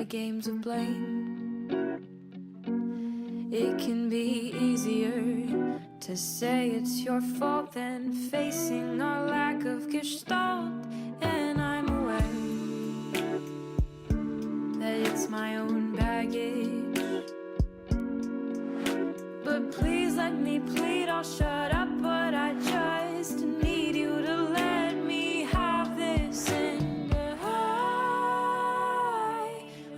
play games of blame. It can be easier to say it's your fault than facing our lack of gestalt. And I'm aware that it's my own baggage, but please let me plead. I'll shut up, but I just need you to let me have this. And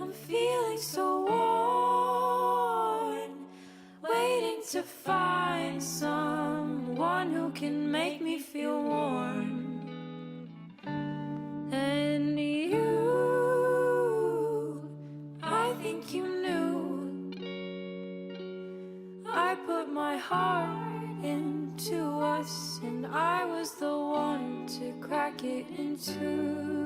I'm feeling so worn, waiting to find someone who can make me feel warm. And you, I think you knew I put my heart into us, and I was the one to crack it in two.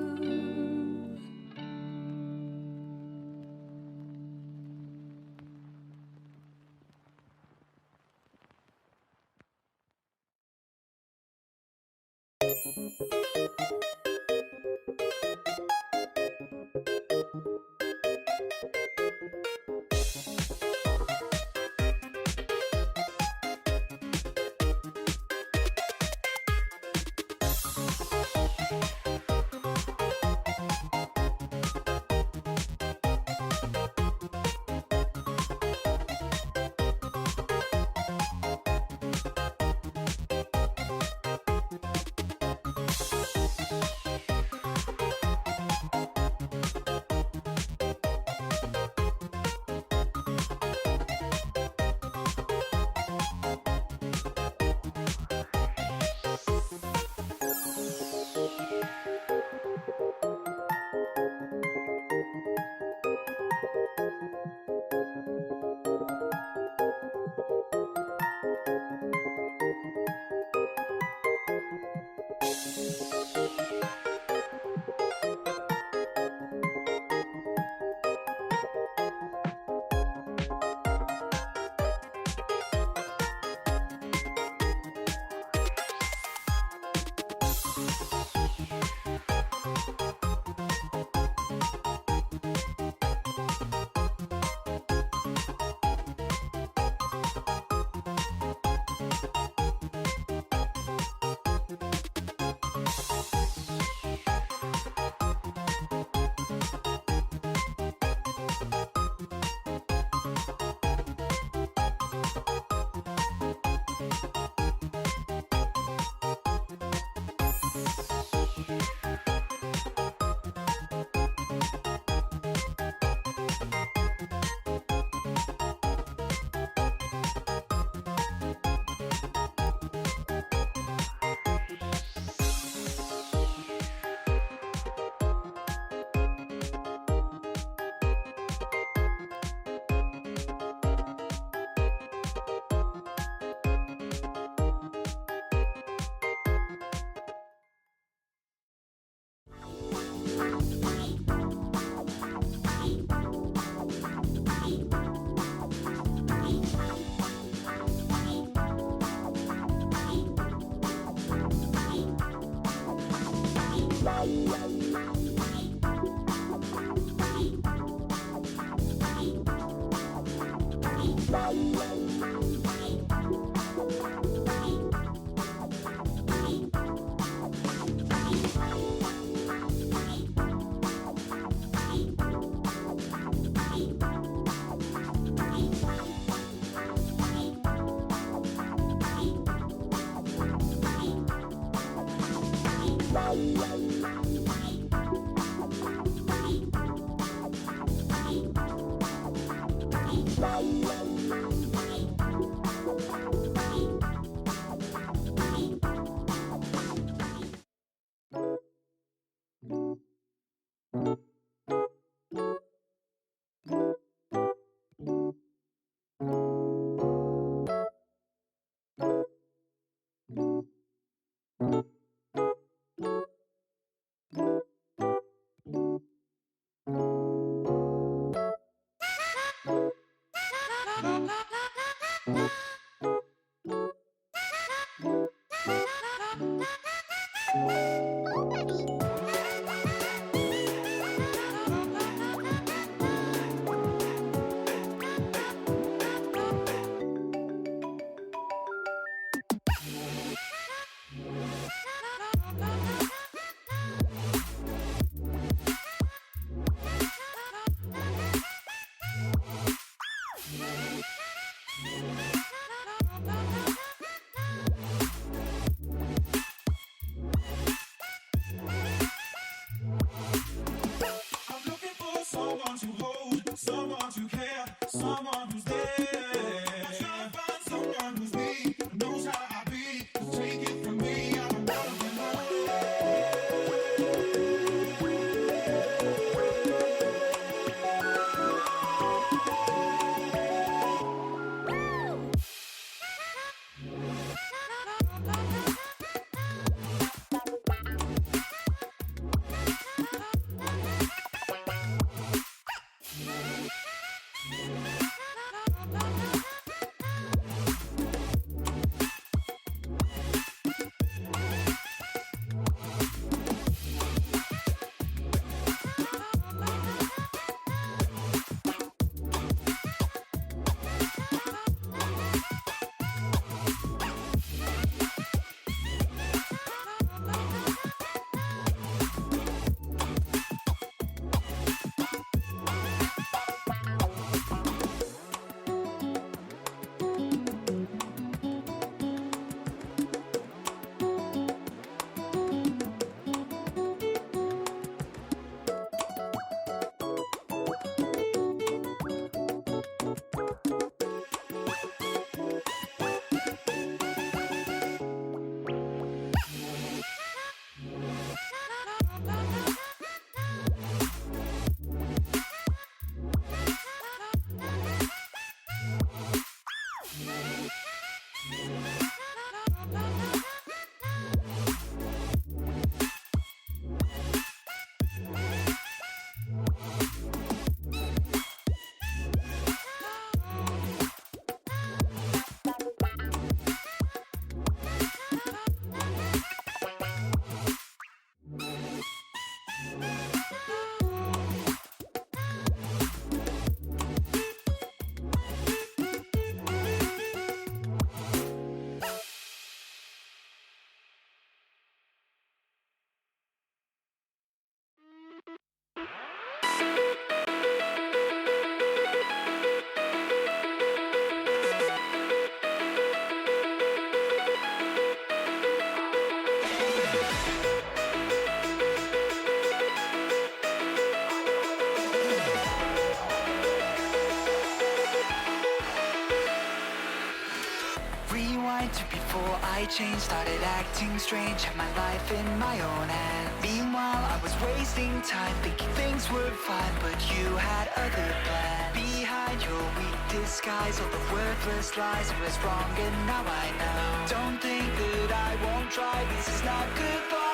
I changed, started acting strange, had my life in my own hand. Meanwhile, I was wasting time, thinking things were fine, but you had other plans. Behind your weak disguise, all the worthless lies, I was wrong and now I know. Don't think that I won't try, this is not goodbye.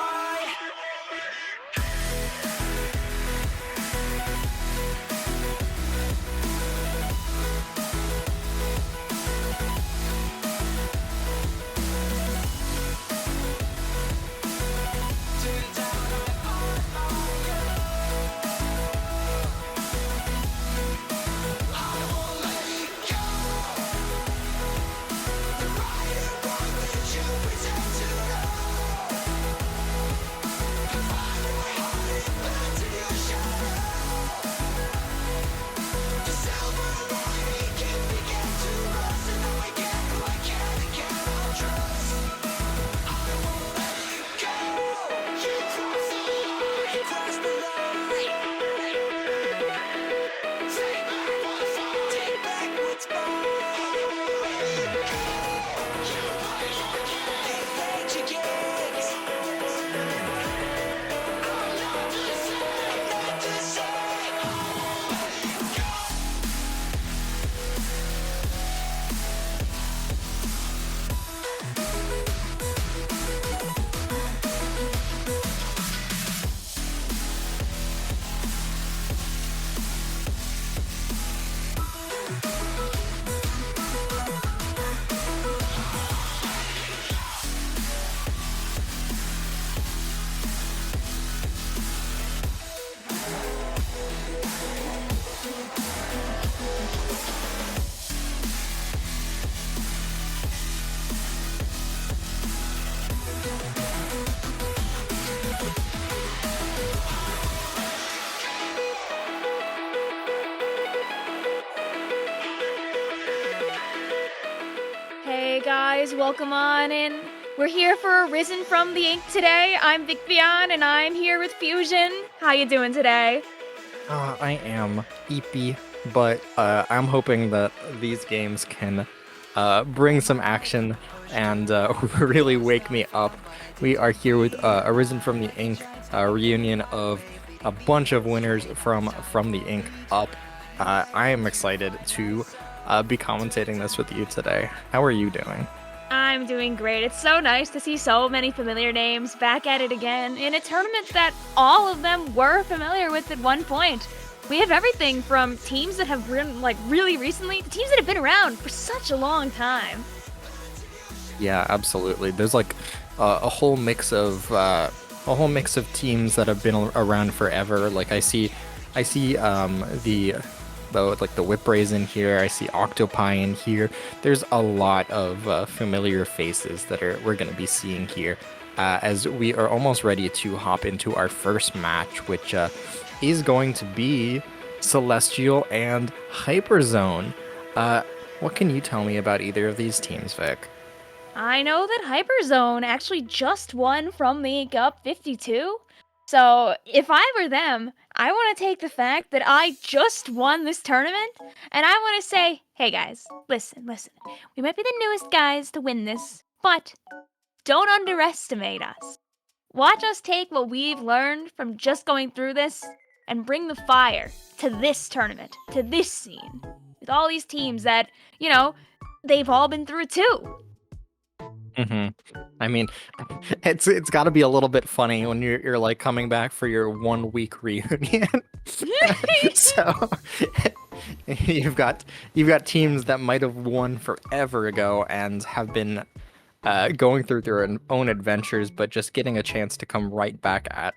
Hey guys, welcome on in. We're here for Arisen from the Ink today. I'm Vicvillon and I'm here with Fusion. How you doing today? I am eepy, but I'm hoping that these games can bring some action and really wake me up. We are here with Arisen from the Ink, a reunion of a bunch of winners from the Ink up. I am excited to be commentating this with you today. How are you doing? I'm doing great. It's so nice to see so many familiar names back at it again in a tournament that all of them were familiar with at one point. We have everything from teams that have run really recently to teams that have been around for such a long time. Yeah, absolutely. There's like a whole mix of teams that have been around forever. Like I see the Whip Rays in here. I see Octopi in here. There's a lot of familiar faces that we're going to be seeing here as we are almost ready to hop into our first match, which is going to be Celestial and Hyperzone. What can you tell me about either of these teams, Vic? I know that Hyperzone actually just won from the Ink Up 52. So if I were them, I want to take the fact that I just won this tournament, and I want to say, hey guys, listen. We might be the newest guys to win this, but don't underestimate us. Watch us take what we've learned from just going through this and bring the fire to this tournament, to this scene. With all these teams that, they've all been through it too. I mean, it's got to be a little bit funny when you're like coming back for your 1 week reunion. So you've got teams that might have won forever ago and have been going through their own adventures, but just getting a chance to come right back at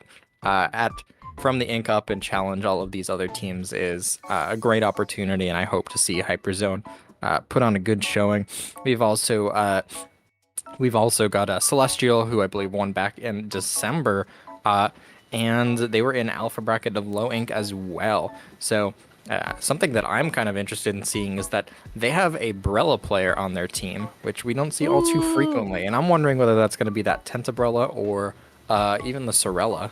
from the Ink Up and challenge all of these other teams is a great opportunity, and I hope to see Hyperzone put on a good showing. We've also got a Celestial, who I believe won back in December, and they were in Alpha Bracket of Low Ink as well. So something that I'm kind of interested in seeing is that they have a Brella player on their team, which we don't see all too frequently. And I'm wondering whether that's going to be that Tentabrella or even the Sorella.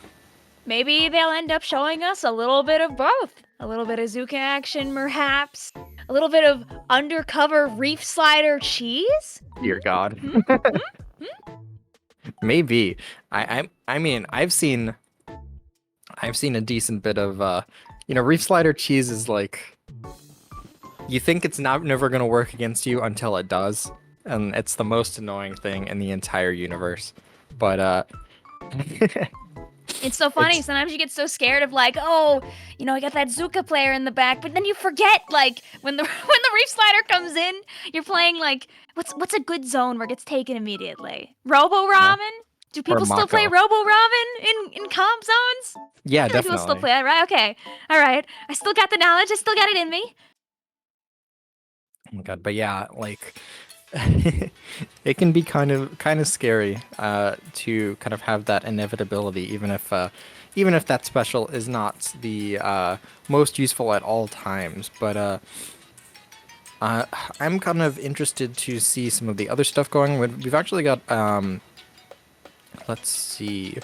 Maybe they'll end up showing us a little bit of both. A little bit of Zuka action, perhaps. A little bit of undercover Reef Slider cheese? Dear God. Maybe. I mean, I've seen a decent bit of Reef Slider cheese is like you think it's never gonna work against you until it does, and it's the most annoying thing in the entire universe. But It's so funny. Sometimes you get so scared of like, oh, I got that Zuka player in the back, but then you forget like when the when the Reef Slider comes in, you're playing like what's a good zone where it gets taken immediately? Robo Ramen? Do people still play Mako. Robo Ramen in comp zones? Yeah, I feel like people still definitely. play that, right? Okay. All right. I still got the knowledge. I still got it in me. Oh my god, but yeah, like it can be kind of scary to kind of have that inevitability, even if that special is not the most useful at all times. But I'm kind of interested to see some of the other stuff going. We've actually got let's see.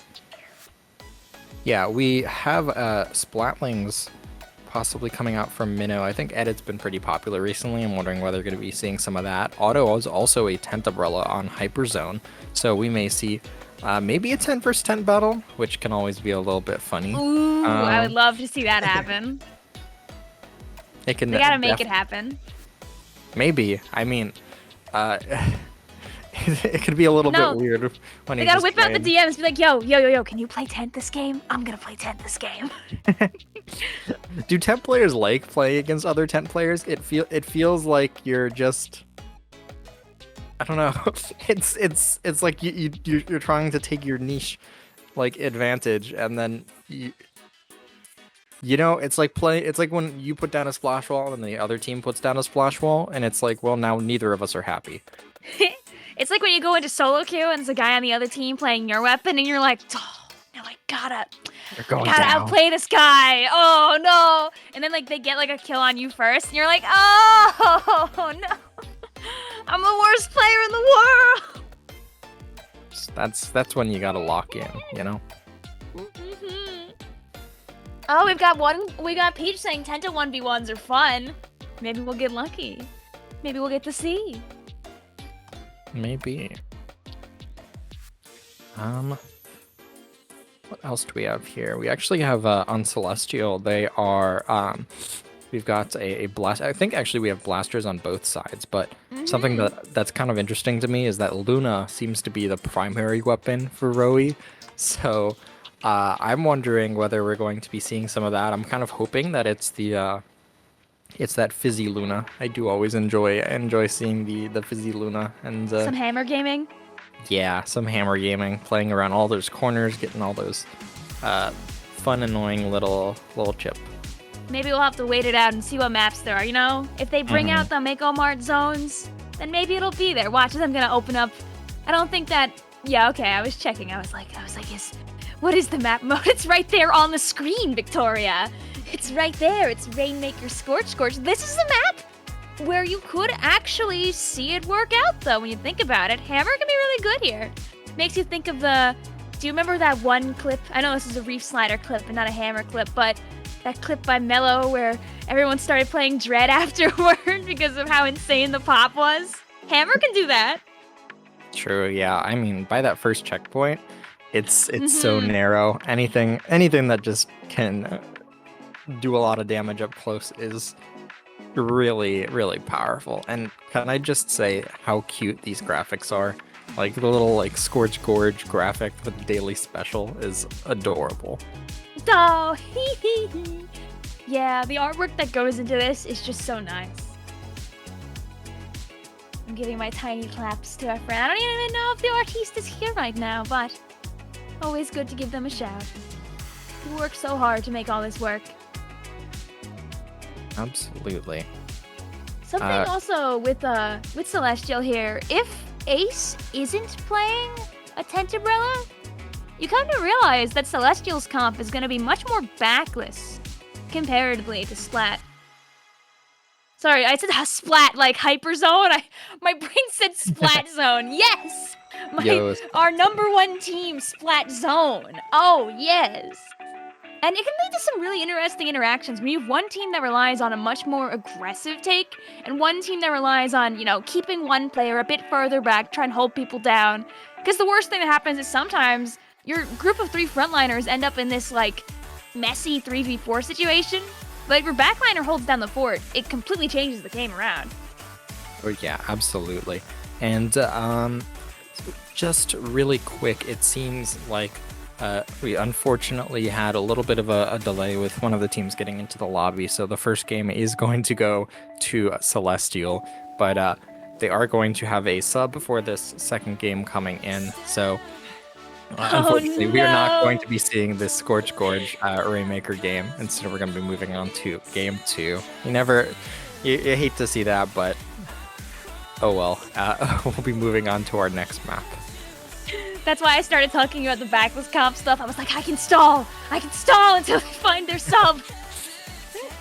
Yeah, we have Splatlings possibly coming out from Minnow. I think Edit's been pretty popular recently. I'm wondering whether we're going to be seeing some of that. Auto is also a tent umbrella on Hyperzone, so we may see maybe a tent versus tent battle, which can always be a little bit funny. Ooh, I would love to see that happen. It can. They gotta make it happen. Maybe. I mean, it could be a little bit weird when they gotta whip out the DMs, be like, yo, can you play tent this game? I'm gonna play tent this game. Do tent players like playing against other tent players? It feels like you're just, I don't know. It's like you're trying to take your niche like advantage, and then it's like it's like when you put down a splash wall and the other team puts down a splash wall, and it's like, well, now neither of us are happy. It's like when you go into solo queue and there's a guy on the other team playing your weapon, and you're like, oh, no, I gotta outplay this guy. Oh no! And then like they get like a kill on you first, and you're like, oh no, I'm the worst player in the world. That's when you gotta lock in, Mm-hmm. Oh, we got Peach saying 10 to 1v1s are fun. Maybe we'll get lucky. Maybe we'll get to see. Maybe. What else do we have here? We actually have on Celestial. They are we've got a blast. I think actually we have blasters on both sides, but something that's kind of interesting to me is that Luna seems to be the primary weapon for Roe. So I'm wondering whether we're going to be seeing some of that. I'm kind of hoping that it's that fizzy Luna. I do always enjoy seeing the fizzy Luna and some hammer gaming. Yeah, some hammer gaming, playing around all those corners, getting all those fun, annoying little chip. Maybe we'll have to wait it out and see what maps there are. If they bring out the Mako Mart zones, then maybe it'll be there. Watch as I'm gonna open up. I don't think that. Yeah, okay. I was checking. I was like, what is the map mode? It's right there on the screen, Victoria. It's right there. It's Rainmaker Scorch. This is the map where you could actually see it work out, though, when you think about it. Hammer can be really good here. Makes you think of do you remember that one clip? I know this is a Reef Slider clip and not a Hammer clip, but that clip by Mello where everyone started playing Dread afterward because of how insane the pop was? Hammer can do that. True, yeah. I mean, by that first checkpoint, it's so narrow. Anything that just can do a lot of damage up close is really, really powerful. And can I just say how cute these graphics are? Like the little Scorch Gorge graphic for the daily special is adorable. Oh, yeah, the artwork that goes into this is just so nice. I'm giving my tiny claps to our friend. I don't even know if the artiste is here right now, but always good to give them a shout. You work so hard to make all this work. Absolutely. Something also with Celestial here, if Ace isn't playing a tent umbrella, you come to realize that Celestial's comp is going to be much more backless comparatively to Splat. Sorry, I said Splat like Hyperzone. My brain said Splat Zone. Yes! Our number one team, Splat Zone. Oh, yes. And it can lead to some really interesting interactions when you have one team that relies on a much more aggressive take, and one team that relies on, keeping one player a bit further back, try and hold people down. Because the worst thing that happens is sometimes your group of 3 frontliners end up in this, messy 3v4 situation. But if your backliner holds down the fort, it completely changes the game around. Oh yeah, absolutely. And just really quick, it seems like we unfortunately had a little bit of a delay with one of the teams getting into the lobby, so the first game is going to go to Celestial, but they are going to have a sub for this second game coming in, so unfortunately we are not going to be seeing this Scorch Gorge Rainmaker game. Instead, we're going to be moving on to game 2. You hate to see that, but oh well. We'll be moving on to our next map. That's why I started talking about the backless comp stuff. I was like, I can stall until they find their sub.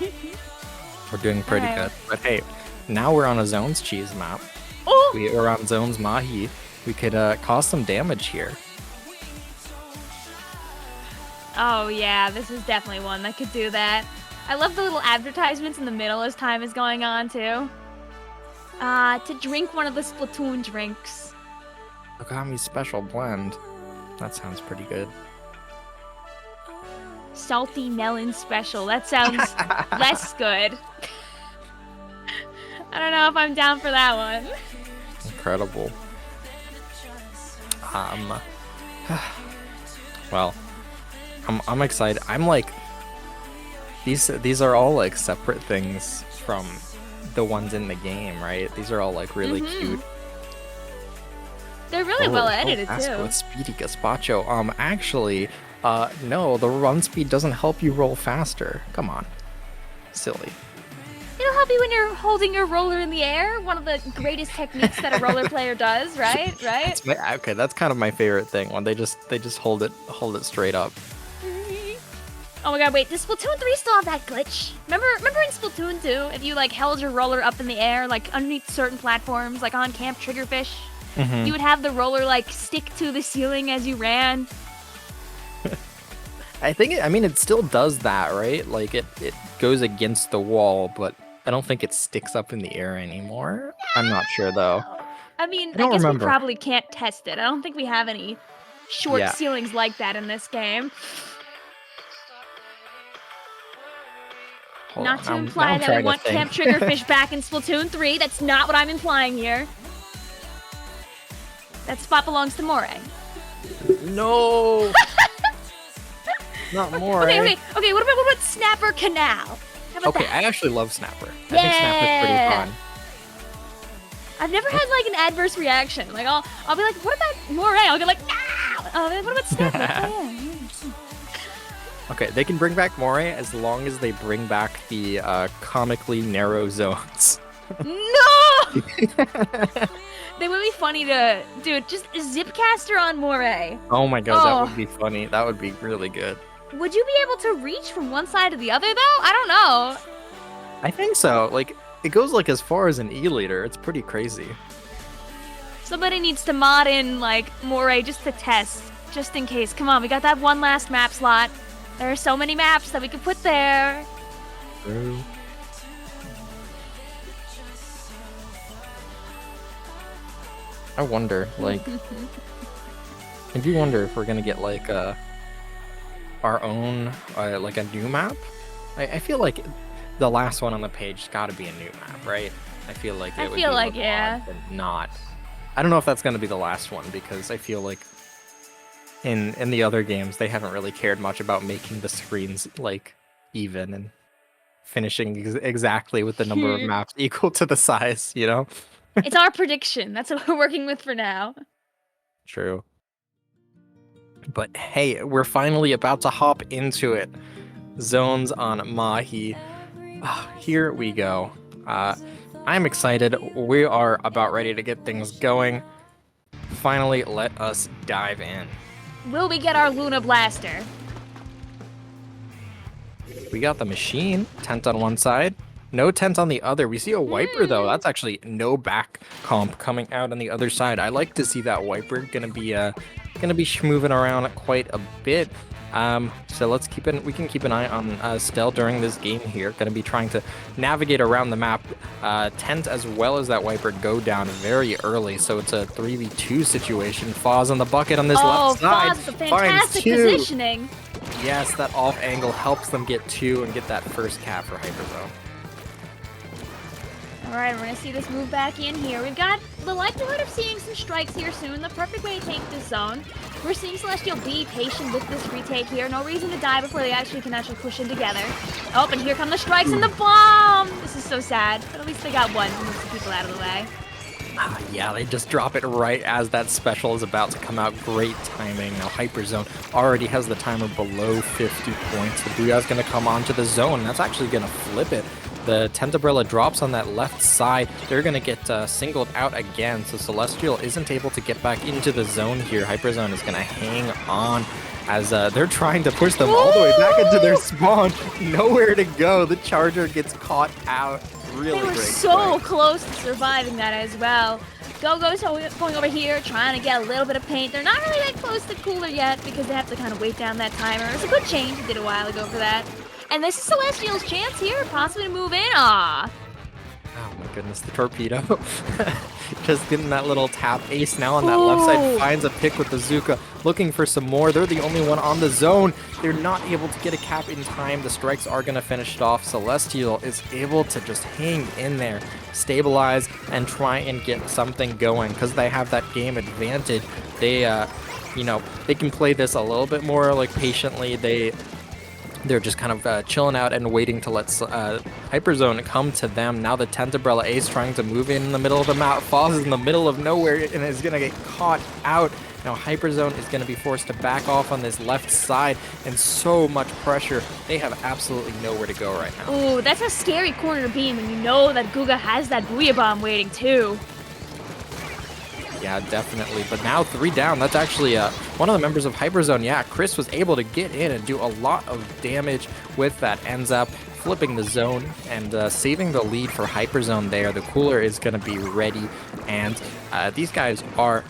We're doing pretty good. But hey, now we're on a Zones Cheese map. Oh! We are on Zones Mahi. We could cause some damage here. Oh yeah, this is definitely one that could do that. I love the little advertisements in the middle as time is going on too. To drink one of the Splatoon drinks. Okami's special blend. That sounds pretty good. Salty melon special. That sounds less good. I don't know if I'm down for that one. Incredible. Well, I'm excited. I'm like, these are all like separate things from the ones in the game, right? These are all like really cute. They're really well edited Asco too. with Speedy Gazpacho. Actually, no, the run speed doesn't help you roll faster. Come on. Silly. It'll help you when you're holding your roller in the air. One of the greatest techniques that a roller player does, right? Right? Okay, that's kind of my favorite thing, when they just hold it straight up. Oh my god, wait, does Splatoon 3 still have that glitch? Remember in Splatoon 2, if you held your roller up in the air, underneath certain platforms, on Camp Triggerfish, you would have the roller stick to the ceiling as you ran? I mean, it still does that, right? It goes against the wall, but I don't think it sticks up in the air anymore. I'm not sure though. I mean, I don't guess remember. we probably can't test it. I don't think we have any short Yeah. ceilings like that in this game. Hold Not on, to now imply I'm that we trying to want think. Camp Triggerfish back in Splatoon 3. That's not what I'm implying here. That spot belongs to Moray. No! Not more. Okay, what about Snapper Canal? How about Okay, that? I actually love Snapper. I think Snapper's pretty fun. I've never had an adverse reaction. I'll be like, what about Moray? I'll get no! What about Snapper? Yeah. Okay, they can bring back Moray as long as they bring back the comically narrow zones. No! They would be funny to do just Zipcaster on Moray. Oh my god, that would be funny. That would be really good. Would you be able to reach from one side to the other though? I don't know. I think so. It goes as far as an E-liter. It's pretty crazy. Somebody needs to mod in Moray just to test, just in case. Come on, we got that one last map slot. There are so many maps that we could put there. True. I wonder, I do wonder if we're gonna get our own a new map. I feel like the last one on the page got to be a new map, right? I feel like it would be a little yeah. odd to not. I don't know if that's gonna be the last one, because I feel like in the other games they haven't really cared much about making the screens even and finishing exactly with the number of maps equal to the size, It's our prediction. That's what we're working with for now. True. But hey, we're finally about to hop into it. Zones on Mahi. Here we go. I'm excited. We are about ready to get things going. Finally, let us dive in. Will we get our Luna Blaster? We got the machine, tent on one side, no tent on the other. We see a wiper though. That's actually no back comp coming out on the other side. I like to see that wiper. Gonna going to be moving around quite a bit. So we can keep an eye on Stell during this game here. Going to be trying to navigate around the map. Tent as well as that Wiper go down very early, so it's a 3v2 situation. Foz on the bucket on this left side. Foz, fantastic positioning. Yes, that off angle helps them get 2 and get that first cap for Hyperzone. Alright, we're going to see this move back in here. We've got the likelihood of seeing some strikes here soon. The perfect way to take this zone. We're seeing Celestial be patient with this retake here. No reason to die before they can actually push in together. Oh, and here come the strikes and the bomb! This is so sad, but at least they got one to move some people out of the way. Yeah, they just drop it right as that special is about to come out. Great timing. Now Hyperzone already has the timer below 50 points. The Booyah's going to come onto the zone. That's actually going to flip it. The Tentabrella drops on that left side. They're going to get singled out again, so Celestial isn't able to get back into the zone here. Hyperzone is going to hang on as they're trying to push them all the way back into their spawn. Nowhere to go. The Charger gets caught out. Really they were great so play. close to surviving that as well. Gogo's going over here, trying to get a little bit of paint. They're not really that close to Cooler yet because they have to kind of wait down that timer. It's a good change they did a while ago for that. And this is Celestial's chance here, possibly to move in. Aww. Oh my goodness, the torpedo. Just getting that little tap. Ace now on that left side finds a pick with the Zuka, looking for some more. They're the only one on the zone. They're not able to get a cap in time. The strikes are going to finish it off. Celestial is able to just hang in there, stabilize, and try and get something going because they have that game advantage. They, they can play this a little bit more like patiently. They're just kind of chilling out and waiting to let Hyperzone come to them. Now the Tentabrella Ace trying to move in the middle of the map. Foz is in the middle of nowhere and is going to get caught out. Now Hyperzone is going to be forced to back off on this left side, and so much pressure. They have absolutely nowhere to go right now. Ooh, that's a scary corner to be in when you know that Guga has that Booyah Bomb waiting too. Yeah, definitely. But now 3 down. That's actually one of the members of Hyperzone. Yeah, Chris was able to get in and do a lot of damage with that. Ends up flipping the zone and saving the lead for Hyperzone there. The Cooler is going to be ready. And these guys are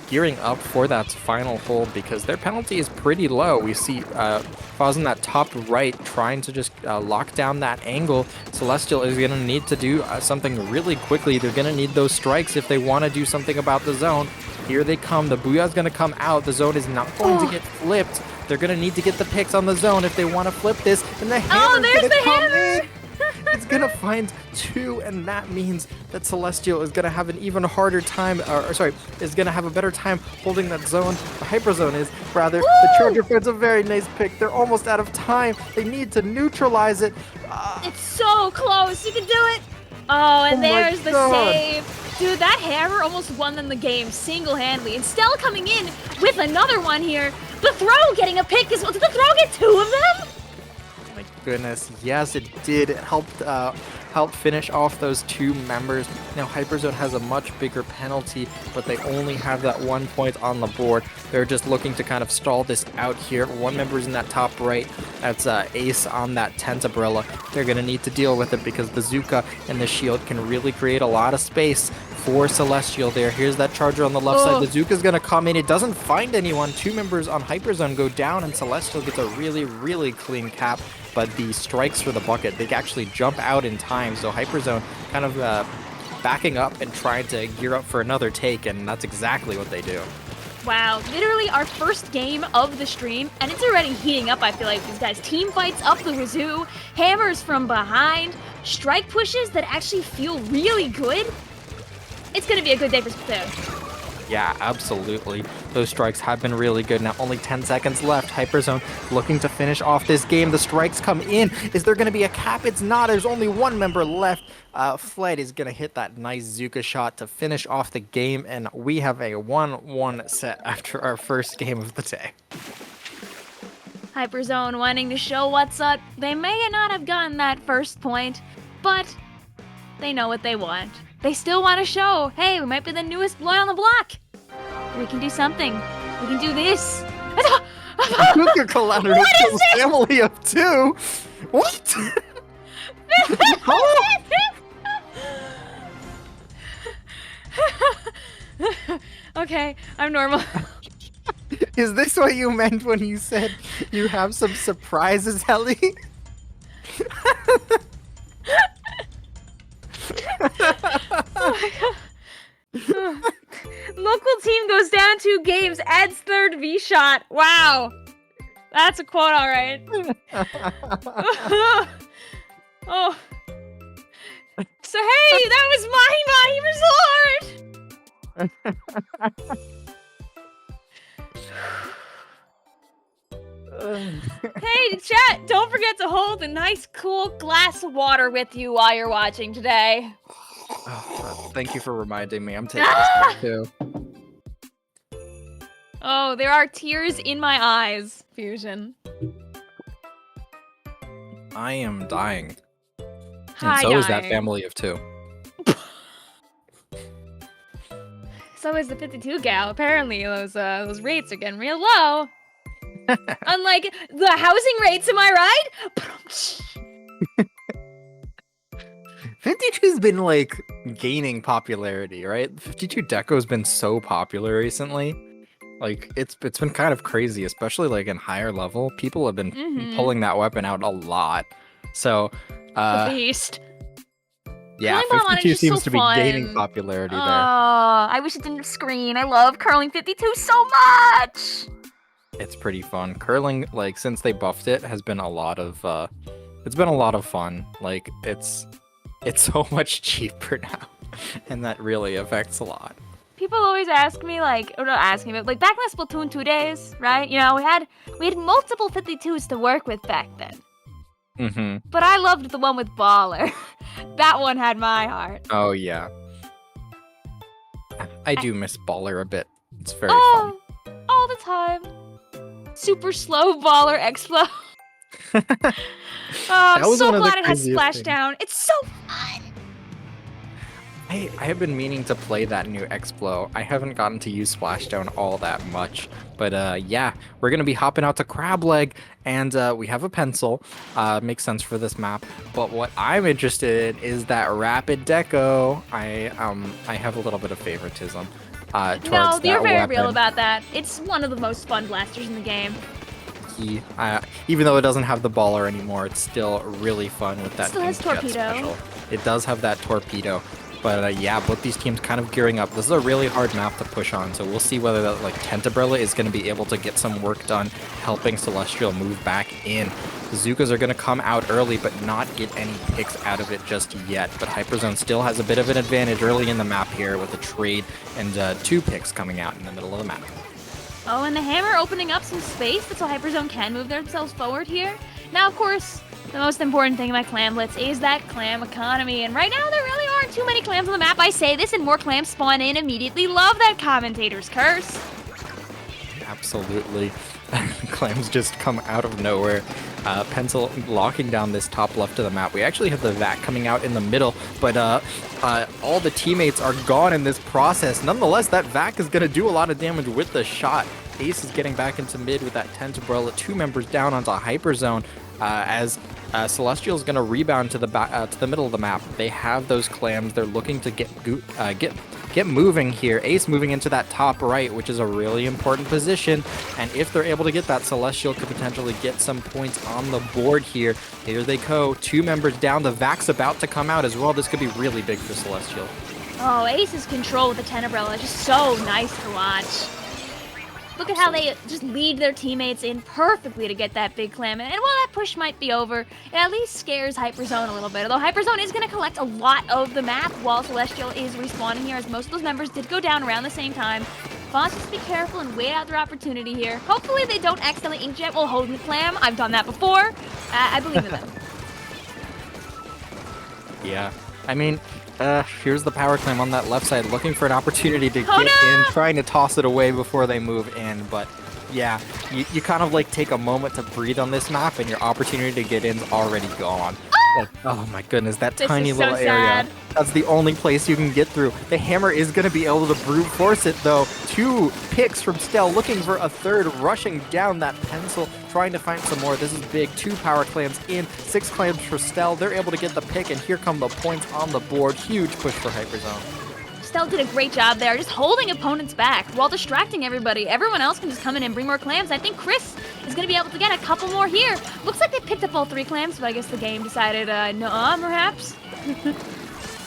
gearing up for that final hold because their penalty is pretty low. We see Foz in that top right trying to just lock down that angle. Celestial is going to need to do something really quickly. They're going to need those strikes if they want to do something about the zone. Here they come. The Booyah is going to come out. The zone is not going to get flipped. They're going to need to get the picks on the zone if they want to flip this. And the hammer's going to come in. It's going to find 2, and that means that Celestial is going to have an even harder time, is going to have a better time holding that zone. The Hyperzone is, rather. Woo! The Charger finds a very nice pick. They're almost out of time. They need to neutralize it. It's so close. You can do it. Oh, and there's the save. Dude, that hammer almost won them the game single-handedly. And Stell coming in with another one here. The throw getting a pick as well. Did the throw get 2 of them? My goodness, yes, it did. It helped finish off those 2 members. Now Hyperzone has a much bigger penalty, but they only have that 1 point on the board. They're just looking to kind of stall this out here. 1 member's in that top right. That's Ace on that Tentabrella. They're going to need to deal with it because the Zuka and the shield can really create a lot of space for Celestial there. Here's that Charger on the left side. The Zuka's going to come in. It doesn't find anyone. 2 members on Hyperzone go down, and Celestial gets a really, really clean cap. But the strikes for the bucket, they actually jump out in time. So Hyperzone kind of backing up and trying to gear up for another take, and that's exactly what they do. Wow, literally our first game of the stream, and it's already heating up, I feel like, these guys. Team fights up the wazoo, hammers from behind, strike pushes that actually feel really good. It's going to be a good day for Splatoon. Yeah, absolutely. Those strikes have been really good. Now only 10 seconds left. Hyperzone looking to finish off this game. The strikes come in. Is there going to be a cap? It's not. There's only 1 member left. Fled is going to hit that nice Zuka shot to finish off the game, and we have a 1-1 set after our first game of the day. Hyperzone wanting to show what's up. They may not have gotten that first point, but they know what they want. They still want to show, hey, we might be the newest blood on the block. We can do something. We can do this. Zuka collateral kills family of 2. What? Okay, I'm normal. Is this what you meant when you said you have some surprises, Ellie? Local team goes down 2 games, adds third V shot. Wow. That's a quote, alright. Oh. So hey, that was Mahi Resort! Hey, chat, don't forget to hold a nice cool glass of water with you while you're watching today. Oh, thank you for reminding me. I'm taking this too. Oh, there are tears in my eyes, Fusion. I am dying. Hi, And so is that dying. family of 2. So is the 52 gal. Apparently, those rates are getting real low. Unlike the housing rates, am I right? 52's been like gaining popularity, right? 52 Deco's been so popular recently. Like it's been kind of crazy, especially like in higher level. People have been pulling that weapon out a lot. So The beast. yeah, Curling ball 52 is just seems so to be gaining fun. popularity there. I wish it didn't screen. I love curling 52 so much. It's pretty fun. Curling, like since they buffed it, has been a lot of it's been a lot of fun. Like it's so much cheaper now. And that really affects a lot. People always ask me, like, or not ask me, but like back in the Splatoon 2 days, right? You know, we had multiple 52s to work with back then. Mm-hmm. But I loved the one with Baller. That one had my heart. Oh yeah. I do miss Baller a bit. It's very fun. All the time. Super slow Baller Explo. I'm was so one of the glad it has craziest Splashdown. It's so fun. I have been meaning to play that new Explo. I haven't gotten to use Splashdown all that much. But yeah, we're going to be hopping out to Crab Leg, and we have a pencil. Makes sense for this map. But what I'm interested in is that Rapid Deco. I have a little bit of favoritism towards No, that you're very real weapon. about that. It's one of the most fun blasters in the game. Even though it doesn't have the baller anymore, it's still really fun with that Still has Jet torpedo. special. It does have that torpedo. But yeah, both these teams kind of gearing up. This is a really hard map to push on, so we'll see whether that like Tentabrella is going to be able to get some work done, helping Celestial move back in. The Zukas are going to come out early, but not get any picks out of it just yet. But Hyperzone still has a bit of an advantage early in the map here with a trade and 2 picks coming out in the middle of the map. Oh, and the Hammer opening up some space so Hyperzone can move themselves forward here. Now, of course, the most important thing about Clamblitz is that clam economy, and right now there really aren't too many clams on the map. I say this and more clams spawn in immediately. Love that Commentator's curse. Absolutely. Clams just come out of nowhere. Pencil locking down this top left of the map. We actually have the Vac coming out in the middle, but all the teammates are gone in this process. Nonetheless, that Vac is going to do a lot of damage with the shot. Ace is getting back into mid with that Tentabrella. 2 members down onto Hyperzone as Celestial is going to rebound to the middle of the map. They have those clams. They're looking to get moving here. Ace moving into that top right, which is a really important position. And if they're able to get that, Celestial could potentially get some points on the board here. Here they go. 2 members down. The Vac's about to come out as well. This could be really big for Celestial. Oh, Ace's control with the Tenebrella is just so nice to watch. Look at how they just lead their teammates in perfectly to get that big clam. And while that push might be over, it at least scares Hyperzone a little bit. Although Hyperzone is going to collect a lot of the map while Celestial is respawning here, as most of those members did go down around the same time. Foss, just be careful and wait out their opportunity here. Hopefully they don't accidentally inkjet while holding the clam. I've done that before. I believe in them. Yeah. I mean, here's the power clam on that left side, looking for an opportunity to Oh, get no! in, trying to toss it away before they move in. But yeah, you kind of like take a moment to breathe on this map, and your opportunity to get in's already gone. Like, oh my goodness, that This tiny is so little area. sad. That's the only place you can get through. The Hammer is going to be able to brute force it, though. 2 picks from Stell, looking for a third, rushing down that pencil, trying to find some more. This is big. 2 power clams in, 6 clams for Stell. They're able to get the pick, and here come the points on the board. Huge push for Hyperzone. Stell did a great job there, just holding opponents back while distracting everybody. Everyone else can just come in and bring more clams. I think Chris is going to be able to get a couple more here. Looks like they picked up all 3 clams, but I guess the game decided, no, perhaps.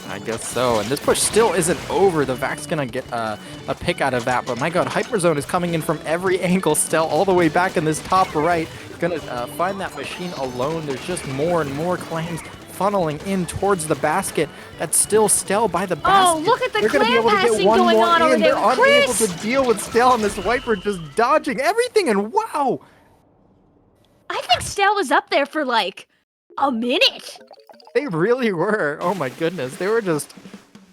I guess so. And this push still isn't over. The Vac's gonna get a pick out of that. But my god, Hyperzone is coming in from every angle. Stell all the way back in this top right. Gonna find that machine alone. There's just more and more clams funneling in towards the basket. That's still Stell by the basket. Oh, look at the They're gonna be able to clam get passing one going more on over in. there They're with unable Chris. to deal with Stell, and this Wiper just dodging everything. And wow! I think Stell was up there for like a minute. They really were. Oh my goodness. They were just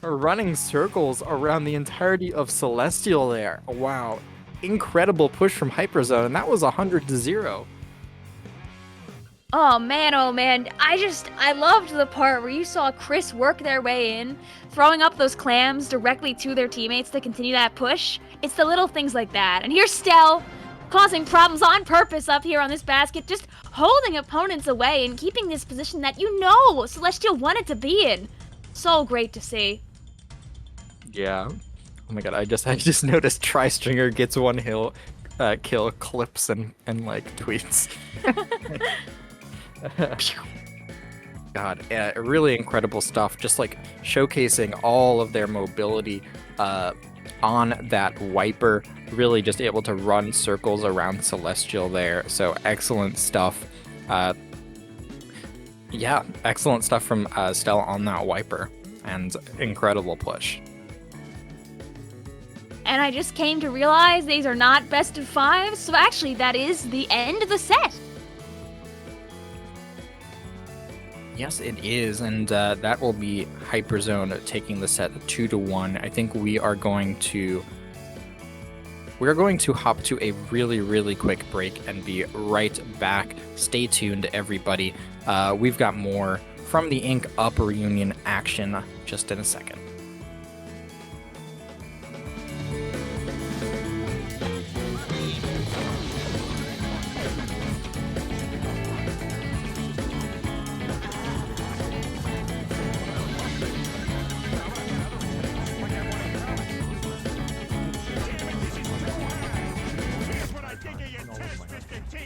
running circles around the entirety of Celestial there. Wow. Incredible push from Hyperzone, and that was 100-0. Oh man, I loved the part where you saw Chris work their way in, throwing up those clams directly to their teammates to continue that push. It's the little things like that. And here's Stell, causing problems on purpose up here on this basket, just holding opponents away and keeping this position that you know Celestial wanted to be in. So great to see. Yeah. Oh my god, I just noticed Tri-Stringer gets one kill, clips and like tweets. God, really incredible stuff. Just like showcasing all of their mobility on that Wiper. Really just able to run circles around Celestial there. So excellent stuff. Yeah, excellent stuff from Stell on that Wiper. And incredible push. And I just came to realize these are not best of 5, so actually that is the end of the set. Yes, it is, and that will be Hyperzone taking the set 2-1. I think we are going to hop to a really quick break and be right back. Stay tuned, everybody. We've got more from the Ink Up reunion action just in a second.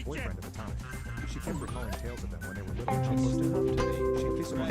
Boyfriend at the time. She kept recalling tales of them when they were little. She close to home to me. She kissed my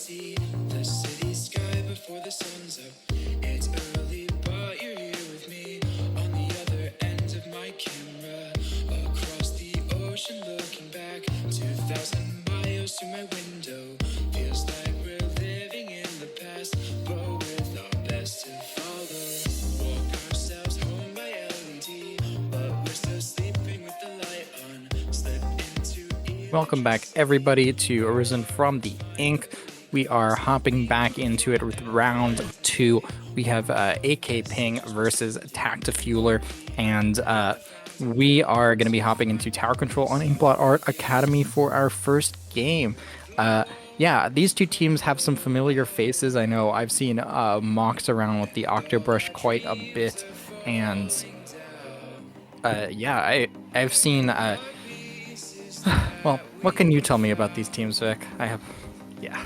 see the city sky before the sun's up. It's early, but you're here with me on the other end of my camera. Across the ocean, looking back 2,000 miles to my window. Feels like we're living in the past, but with our best to follow. Walk ourselves home by LED, but we're still sleeping with the light on. Slip into Welcome back, everybody, to Arisen from the Ink. We are hopping back into it with round 2. We have AK Ping versus Tactifueler, and we are going to be hopping into Tower Control on Inkblot Art Academy for our first game. Yeah, these two teams have some familiar faces. I know I've seen Mox around with the Octobrush quite a bit, and yeah, I've seen... well, what can you tell me about these teams, Vic? Yeah.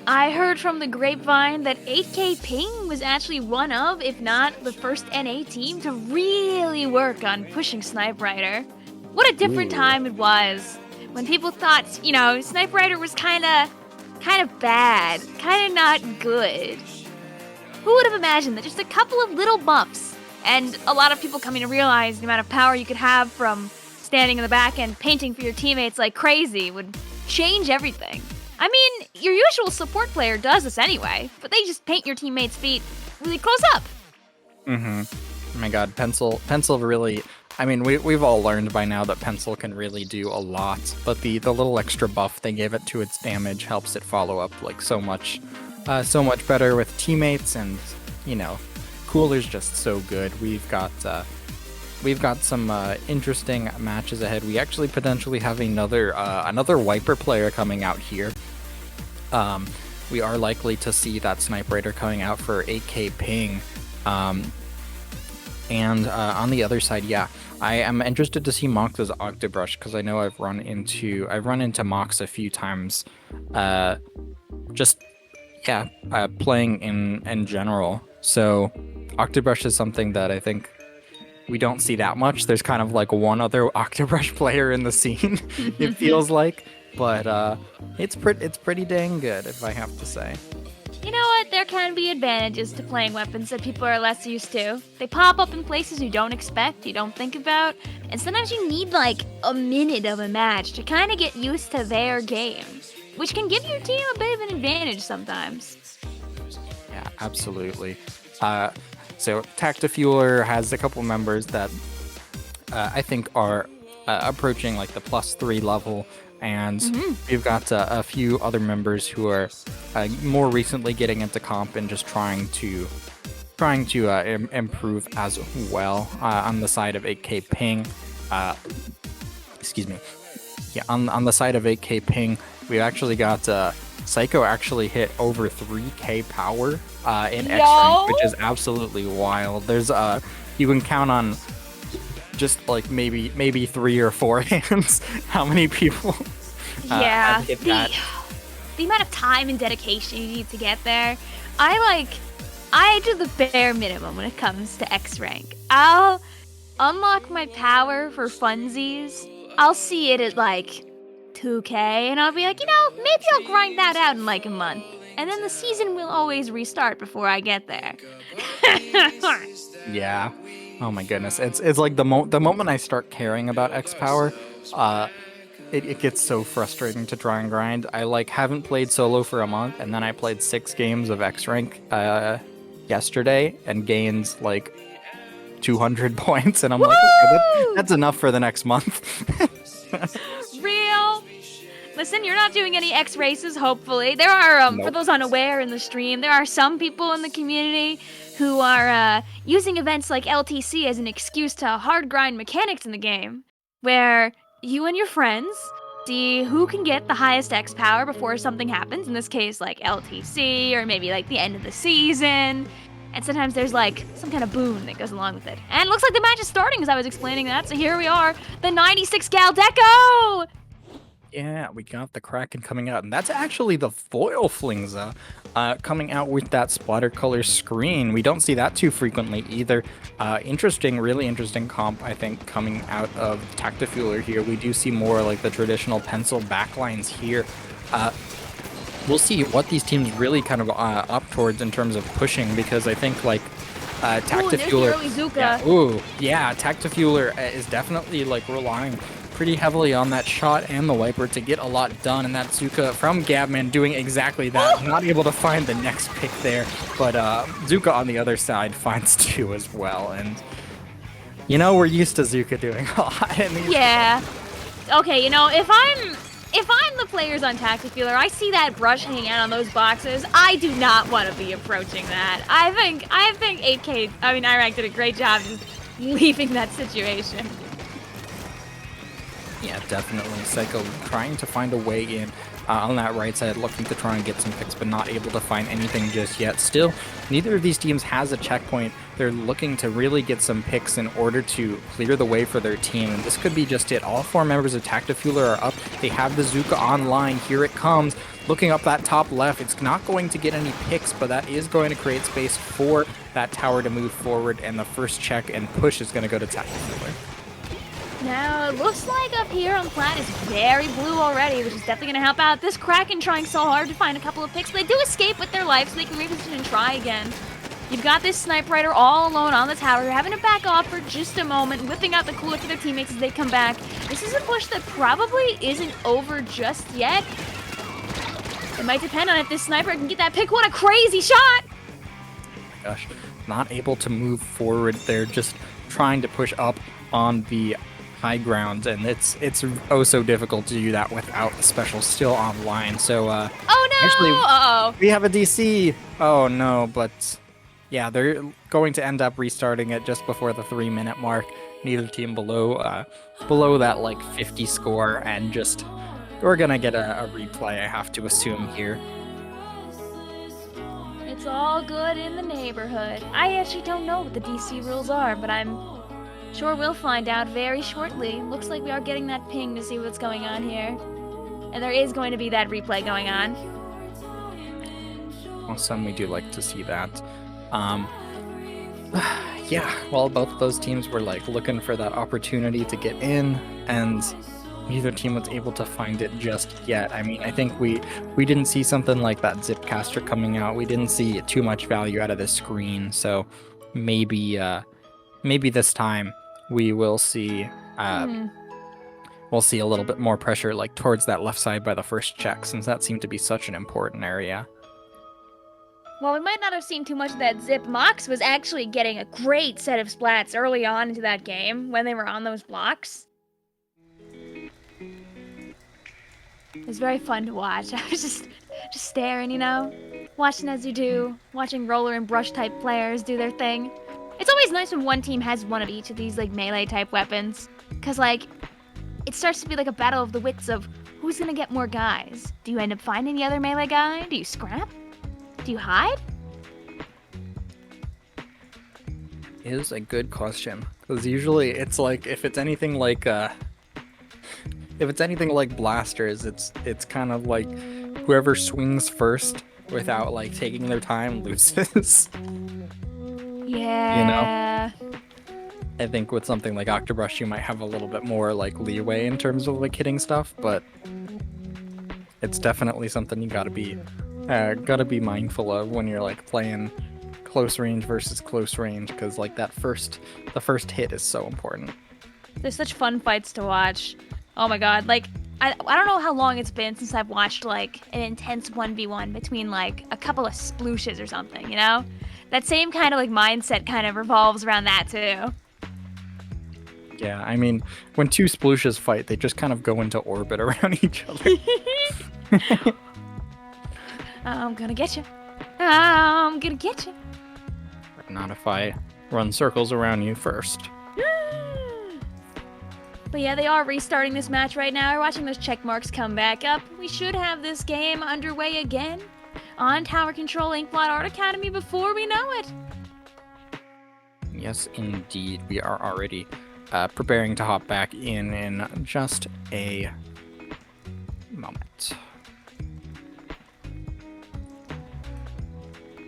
I heard from the grapevine that 8K Ping was actually one of, if not the first NA team to really work on pushing Snipe Rider. What a different time it was when people thought, you know, Snipe Rider was kind of bad, kind of not good. Who would have imagined that just a couple of little buffs and a lot of people coming to realize the amount of power you could have from standing in the back and painting for your teammates like crazy would change everything. I mean, your usual support player does this anyway, but they just paint your teammates' feet really close up. Oh my god, Pencil really... I mean, we've all learned by now that Pencil can really do a lot, but the little extra buff they gave it to its damage helps it follow up like so much better with teammates, and, you know, Cooler's just so good. We've got some interesting matches ahead. We actually potentially have another Wiper player coming out here. We are likely to see that Snipe Rider coming out for 8K Ping. And on the other side, yeah, I am interested to see Mox's Octobrush, because I know I've run into Mox a few times. Playing in general. So Octobrush is something that I think we don't see that much. There's kind of like one other Octobrush player in the scene, it feels like. But it's pretty dang good, if I have to say. You know what? There can be advantages to playing weapons that people are less used to. They pop up in places you don't expect, you don't think about, and sometimes you need like a minute of a match to kind of get used to their game, which can give your team a bit of an advantage sometimes. Yeah, absolutely. So Tactifueler has a couple members that I think are approaching like the +3 level, and we've got a few other members who are more recently getting into comp and just trying to improve as well. On the side of 8K Ping, excuse me. Yeah, on the side of 8K Ping, we actually got Psycho actually hit over 3K power in X rank, which is absolutely wild. There's you can count on just like maybe 3 or 4 hands how many people have hit that. The amount of time and dedication you need to get there. I do the bare minimum when it comes to X rank. I'll unlock my power for funsies. I'll see it at like 2K, and I'll be like, you know, maybe I'll grind that out in like a month. And then the season will always restart before I get there. Yeah. Oh my goodness. It's like the moment I start caring about X power, it gets so frustrating to try and grind. I like haven't played solo for a month, and then I played 6 games of X rank yesterday and gained like 200 points, and I'm like, okay, that's enough for the next month. Real. Listen, you're not doing any X races, hopefully. There are, for those unaware in the stream, there are some people in the community who are using events like LTC as an excuse to hard grind mechanics in the game, where you and your friends see who can get the highest X power before something happens, in this case like LTC, or maybe like the end of the season, and sometimes there's like some kind of boon that goes along with it. And it looks like the match is starting as I was explaining that, so here we are, the 96 Gal Deco! Yeah, we got the Kraken coming out, and that's actually the foil Flingza coming out with that splatter color screen. We don't see that too frequently either. Really interesting comp, I think, coming out of Tactifueler here. We do see more like the traditional pencil backlines here. we'll see what these teams really kind of up towards in terms of pushing, because I think like Tactifueler. Early Zuka. Yeah, ooh, yeah, Tactifueler is definitely like relying pretty heavily on that shot and the wiper to get a lot done, and that Zuka from Gabman doing exactly that. Not able to find the next pick there, but Zuka on the other side finds 2 as well, and you know, we're used to Zuka doing a lot in these. Yeah. Okay, you know, if I'm the players on Tactifueler, I see that brush hanging out on those boxes, I do not want to be approaching that. I think 8K, I mean, Iraq did a great job just leaving that situation. Yeah, definitely. Psycho trying to find a way in on that right side, looking to try and get some picks, but not able to find anything just yet. Still, neither of these teams has a checkpoint. They're looking to really get some picks in order to clear the way for their team, and this could be just it. All 4 members of Tactifueler are up. They have the Zuka online. Here it comes. Looking up that top left, it's not going to get any picks, but that is going to create space for that tower to move forward, and the first check and push is going to go to Tactifueler. Now, it looks like up here on plat is very blue already, which is definitely going to help out. This Kraken trying so hard to find a couple of picks, but they do escape with their life, so they can reposition and try again. You've got this Sniper Rider all alone on the tower. They're having to back off for just a moment, whipping out the cooler for their teammates as they come back. This is a push that probably isn't over just yet. It might depend on if this Sniper can get that pick. What a crazy shot! Gosh, not able to move forward. They're just trying to push up on the high ground, and it's oh so difficult to do that without the special still online. So Oh no! actually, we have a DC. Oh no, but yeah, they're going to end up restarting it just before the 3-minute mark. Neither team below that like 50 score, and just we're gonna get a replay, I have to assume here. It's all good in the neighborhood. I actually don't know what the DC rules are, but I'm sure we'll find out very shortly. Looks like we are getting that ping to see what's going on here. And there is going to be that replay going on. Awesome, we do like to see that. Yeah, well, both of those teams were like looking for that opportunity to get in, and neither team was able to find it just yet. I mean, I think we didn't see something like that Zipcaster coming out. We didn't see too much value out of this screen, so maybe this time we will see we'll see a little bit more pressure like towards that left side by the first check, since that seemed to be such an important area. Well, we might not have seen too much of that Zip. Mox was actually getting a great set of splats early on into that game when they were on those blocks. It was very fun to watch. I was just staring, you know, watching as you do, watching roller and brush type players do their thing. It's always nice when one team has one of each of these like melee type weapons, cause like it starts to be like a battle of the wits of who's gonna get more guys. Do you end up finding the other melee guy? Do you scrap? Do you hide? Is a good question, because usually it's like if it's anything like blasters, it's kind of like whoever swings first without like taking their time loses. Yeah. You know? I think with something like Octobrush, you might have a little bit more like leeway in terms of like hitting stuff, but it's definitely something you gotta be mindful of when you're like playing close range versus close range, because like the first hit is so important. There's such fun fights to watch. Oh my god, like I don't know how long it's been since I've watched like an intense 1v1 between like a couple of splooshes or something, you know? That same kind of like mindset kind of revolves around that too. Yeah, I mean, when 2 splooshes fight, they just kind of go into orbit around each other. I'm gonna get you. I'm gonna get you. Not if I run circles around you first. But yeah, they are restarting this match right now. We're watching those check marks come back up. We should have this game underway again on Tower Control Inkblot Art Academy before we know it. Yes, indeed. We are already preparing to hop back in just a moment.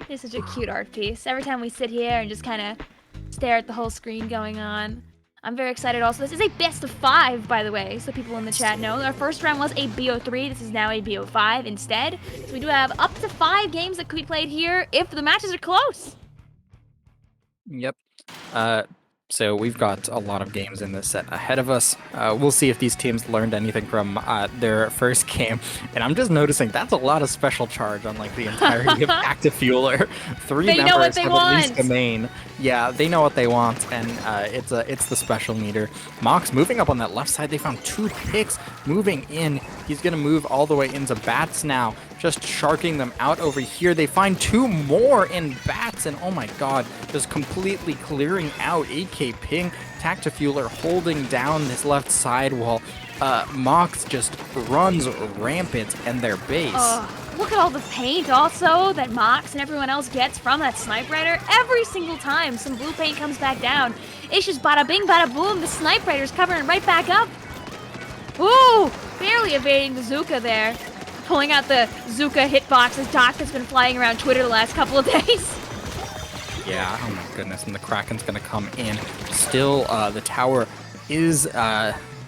It's such a cute art piece. Every time we sit here and just kind of stare at the whole screen going on, I'm very excited also. This is a best of 5, by the way, so people in the chat know. Our first round was a BO3. This is now a BO5 instead. So we do have up to 5 games that could be played here if the matches are close. Yep. So we've got a lot of games in this set ahead of us. We'll see if these teams learned anything from their first game. And I'm just noticing that's a lot of special charge on like the entirety of Tactifueler. 3 They know what members they have want. at least a main. Yeah, they know what they want, and it's the special meter. Mox moving up on that left side. They found 2 picks moving in. He's gonna move all the way into bats now, just sharking them out over here. They find 2 more in bats, and oh my god, just completely clearing out AK Ping. Tactifueler holding down this left side while Mox just runs rampant in their base. Look at all the paint also that Mox and everyone else gets from that Snipe Rider. Every single time some blue paint comes back down, it's just bada bing, bada boom. The Snipe Rider's covering right back up. Ooh, barely evading the Zuka there. Pulling out the Zuka hitbox as Doc has been flying around Twitter the last couple of days. Yeah, oh my goodness, and the Kraken's gonna come in. Still, the tower is,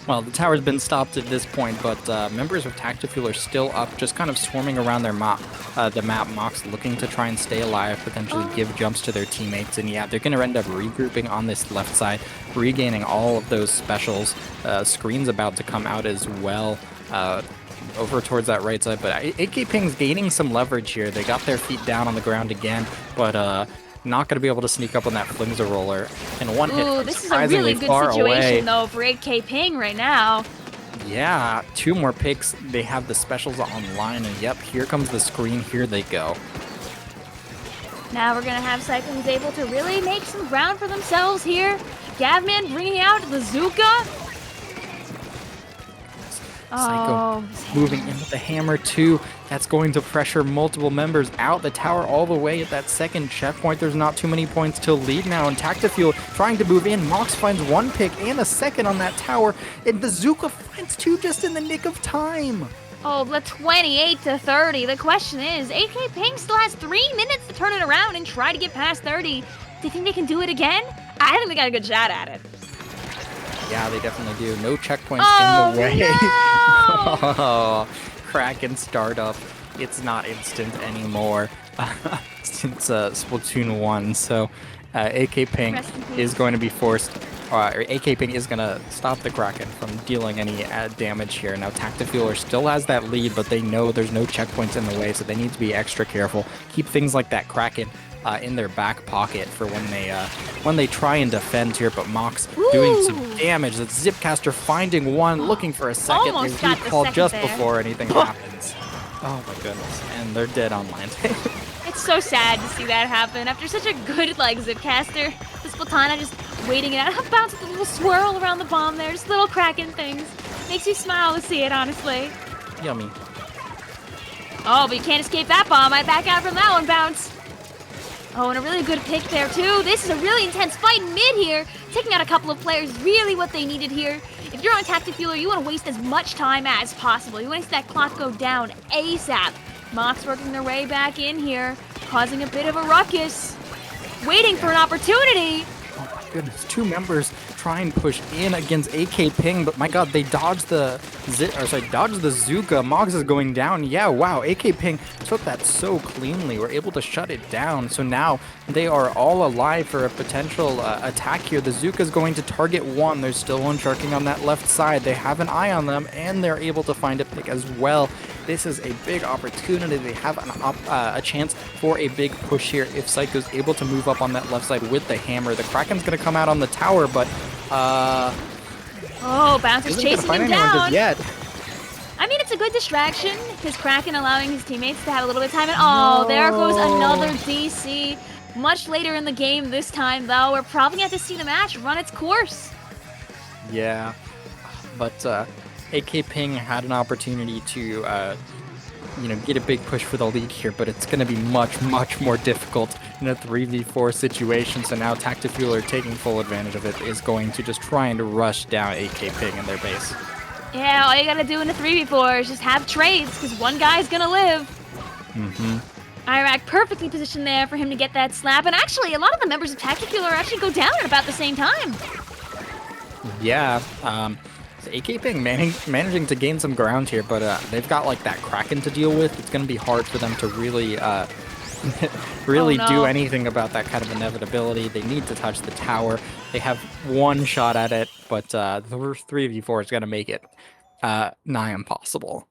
well, the tower's been stopped at this point, but members of Tactifueler are still up, just kind of swarming around their map. The map. Mox looking to try and stay alive, potentially give jumps to their teammates, and yeah, they're gonna end up regrouping on this left side, regaining all of those specials. Screen's about to come out as well. Over towards that right side, but AK Ping's gaining some leverage here. They got their feet down on the ground again, but not going to be able to sneak up on that Flimser roller. And one hit from this is a really good situation though for AK Ping right now. Yeah, 2 more picks. They have the specials online, and yep, here comes the screen. Here they go. Now we're going to have Psycho who's able to really make some ground for themselves here. Gavman bringing out the Zuka. Psycho moving in with the hammer too. That's going to pressure multiple members out the tower all the way at that second checkpoint. There's not too many points to lead now, and Tactifueler trying to move in. Mox finds 1 pick and a second on that tower, and Bazooka finds 2 just in the nick of time. Oh, the 28-30. The question is, AK Ping still has 3 minutes to turn it around and try to get past 30. Do you think they can do it again? I think they got a good shot at it. Yeah, they definitely do. No checkpoints in the way. No! Oh, Kraken startup. It's not instant anymore since Splatoon 1. So AK Ping is going to be forced, or AK Ping is going to stop the Kraken from dealing any damage here. Now Tactifueler still has that lead, but they know there's no checkpoints in the way, so they need to be extra careful. Keep things like that Kraken in their back pocket for when they try and defend here. But Mox doing some damage. The Zipcaster finding 1, looking for a second. Almost There's got the call second just there. before anything happens. Oh my goodness, and they're dead online. It's so sad to see that happen after such a good like Zipcaster. This Platana just waiting it out. How about the little swirl around the bomb there? Just little Kraken things. Makes you smile to see it, honestly. Yummy. Oh, but you can't escape that bomb. I back out from that one, Bounce. Oh, and a really good pick there, too. This is a really intense fight in mid here. Taking out a couple of players, really what they needed here. If you're on Tactifueler, you want to waste as much time as possible. You want to see that clock go down ASAP. Mox working their way back in here, causing a bit of a ruckus. Waiting for an opportunity. Oh my goodness, 2 members try and push in against AK Ping, but my god, they dodged the Zuka. Mox is going down. Yeah, wow, AK Ping took that so cleanly. We're able to shut it down. So now they are all alive for a potential attack here. The Zuka is going to target 1. There's still 1 sharking on that left side. They have an eye on them, and they're able to find a pick as well. This is a big opportunity. They have a chance for a big push here if Psycho's able to move up on that left side with the hammer. The Kraken's going to come out on the tower, but oh, Bounce is chasing him down. Yet. I mean, it's a good distraction because Kraken allowing his teammates to have a little bit of time. And oh, there goes another DC. Much later in the game this time, though. We're probably going to have to see the match run its course. Yeah, but AK Ping had an opportunity to, get a big push for the lead here, but it's going to be much, much more difficult in a 3v4 situation. So now Tactifueler, taking full advantage of it, is going to just try and rush down AK Ping in their base. Yeah, all you got to do in a 3v4 is just have trades because one guy's going to live. Mm-hmm. Iraq perfectly positioned there for him to get that slap. And actually, a lot of the members of Tactifueler actually go down at about the same time. Yeah, so AK Ping managing to gain some ground here, but they've got like that Kraken to deal with. It's going to be hard for them to really really Oh, do no. anything about that kind of inevitability. They need to touch the tower. They have one shot at it, but the 3v4 is going to make it nigh impossible.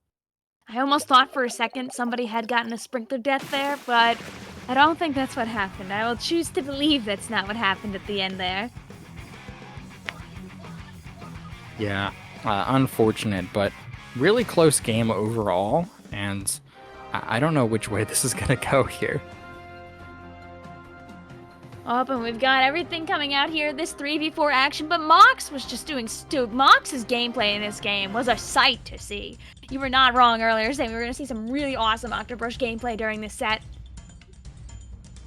I almost thought for a second somebody had gotten a sprinkler death there, but I don't think that's what happened. I will choose to believe that's not what happened at the end there. Yeah, unfortunate, but really close game overall, and I don't know which way this is going to go here. Oh, and we've got everything coming out here, this 3v4 action, but Mox was just doing Mox's gameplay in this game was a sight to see. You were not wrong earlier saying we were going to see some really awesome Octobrush gameplay during this set.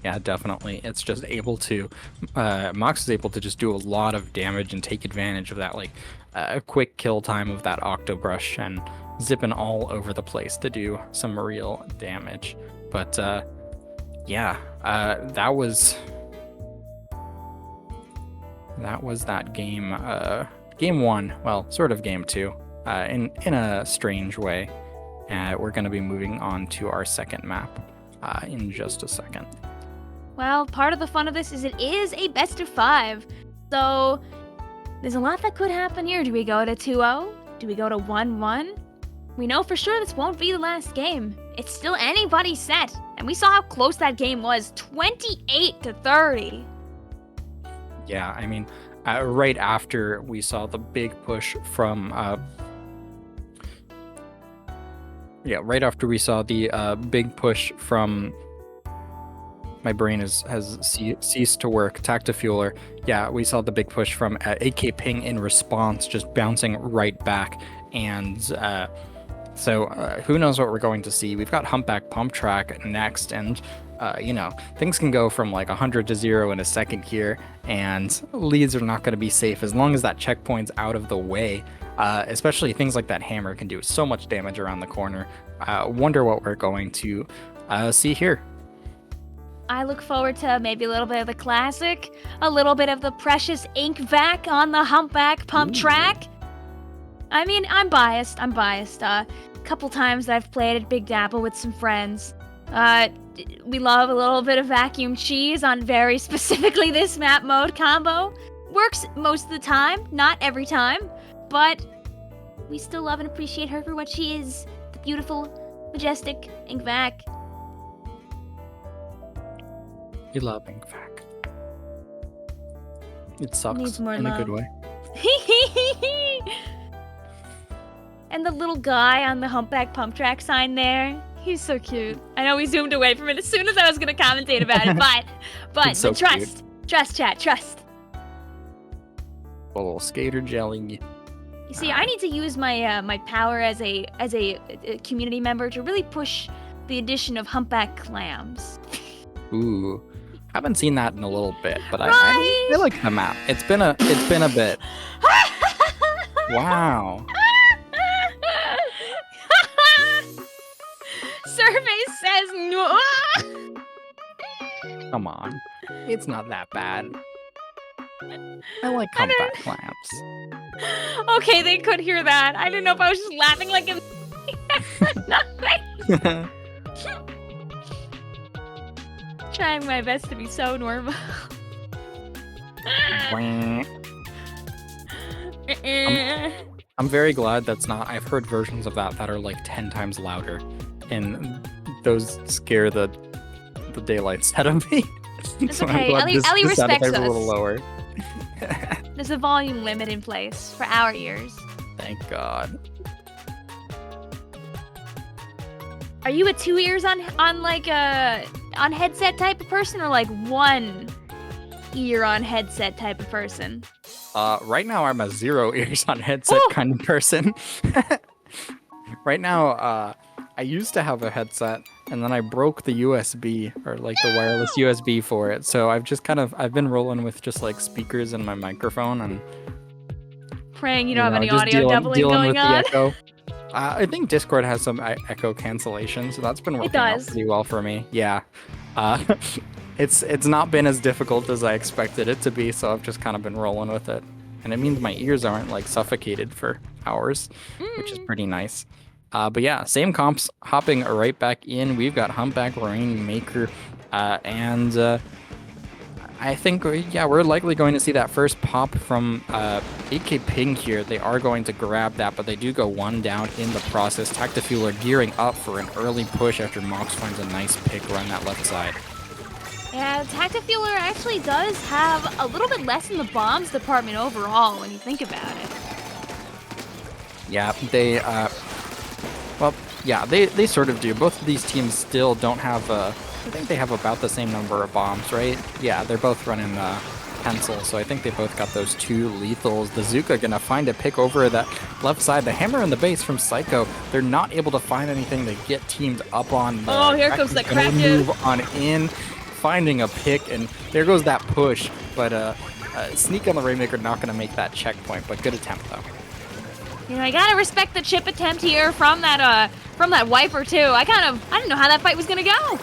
Yeah, definitely. It's just able to, Mox is able to just do a lot of damage and take advantage of that, like, quick kill time of that Octobrush and zipping all over the place to do some real damage. But, yeah, that was that game, game one, well, sort of game two, in a strange way. We're going to be moving on to our second map in just a second. Well, part of the fun of this is it is a best of 5, so there's a lot that could happen here. Do we go to 2-0? Do we go to 1-1? We know for sure this won't be the last game. It's still anybody's set, and we saw how close that game was, 28-30. Yeah, I mean, right after we saw the big push from, right after we saw the big push from, my brain has ceased to work, Tactifueler. Yeah, we saw the big push from AK Ping in response, just bouncing right back, and so who knows what we're going to see. We've got Humpback Pump Track next, and things can go from like 100 to 0 in a second here, and leads are not going to be safe as long as that checkpoint's out of the way. Especially things like that hammer can do so much damage around the corner. Wonder what we're going to see here. I look forward to maybe a little bit of the classic, a little bit of the precious ink vac on the Humpback Pump Track. I mean, I'm biased. A couple times I've played at Big Dapple with some friends. We love a little bit of vacuum cheese on very specifically this map mode combo. Works most of the time, not every time, but we still love and appreciate her for what she is. The beautiful, majestic ink vac. We love ink vac. It sucks Needs more in a love. good way. And the little guy on the Humpback Pump Track sign there. He's so cute. I know we zoomed away from it as soon as I was going to commentate about it, but It's so trust. Trust, chat, trust. A little skater jelly. You see, I need to use my my power as a community member to really push the addition of humpback clams. Ooh, haven't seen that in a little bit, but Right? I like the map. It's been a bit. Wow. Survey says no. Come on. It's not that bad. I like humpback clams. Okay, they could hear that. I didn't know if I was just laughing like a nothing. Trying my best to be so normal. I'm very glad that's not. I've heard versions of that are like 10 times louder, and those scare the daylights out of me. It's So I'm okay. glad Ellie this sound respects effect's a little us. lower. There's a volume limit in place for our ears. Thank God. Are you a 2 ears on like a on headset type of person, or like 1 ear on headset type of person? Right now I'm a 0 ears on headset Ooh. kind of person. Right now, I used to have a headset, and then I broke the USB, or like the wireless USB for it. So I've been rolling with just like speakers and my microphone, and Praying you don't have any just audio doubling dealing going with on. the echo. I think Discord has some echo cancellation, so that's been working out does. pretty well for me. Yeah. It's not been as difficult as I expected it to be, so I've just kind of been rolling with it. and it means my ears aren't like suffocated for hours, which is pretty nice. But yeah, same comps hopping right back in. We've got Humpback, Rainmaker, and I think, yeah, we're likely going to see that first pop from AK Ping here. They are going to grab that, but they do go one down in the process. Tactifueler gearing up for an early push after Mox finds a nice pick around that left side. Yeah, Tactifueler actually does have a little bit less in the bombs department overall when you think about it. Yeah, they, well, yeah, they sort of do. Both of these teams still don't have, I think they have about the same number of bombs, right? Yeah, they're both running pencil, so I think they both got those 2 lethals. The Zuka gonna find a pick over that left side. The hammer in the base from Psycho. They're not able to find anything to get teamed up on. Oh, here comes the Kraken. Move on in, finding a pick, and there goes that push. But sneak on the Rainmaker, not gonna make that checkpoint, but good attempt though. You know, I gotta respect the chip attempt here from that Wiper too. I didn't know how that fight was gonna go.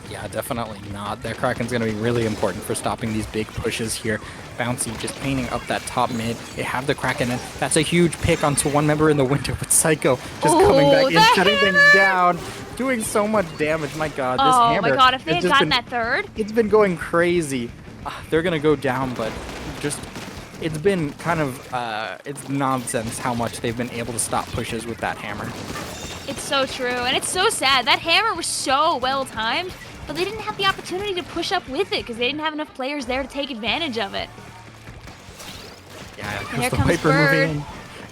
Yeah, definitely not. That Kraken's going to be really important for stopping these big pushes here. Bouncy just painting up that top mid. They have the Kraken in. That's a huge pick onto one member in the window, but Psycho just coming back in, shutting things down, doing so much damage. My God, this hammer. Oh my God, if they had gotten that third. It's been going crazy. They're going to go down, but just, it's been kind of, it's nonsense how much they've been able to stop pushes with that hammer. It's so true, and it's so sad. That hammer was so well timed, but they didn't have the opportunity to push up with it because they didn't have enough players there to take advantage of it. Yeah, here the comes Viper Bird. moving in.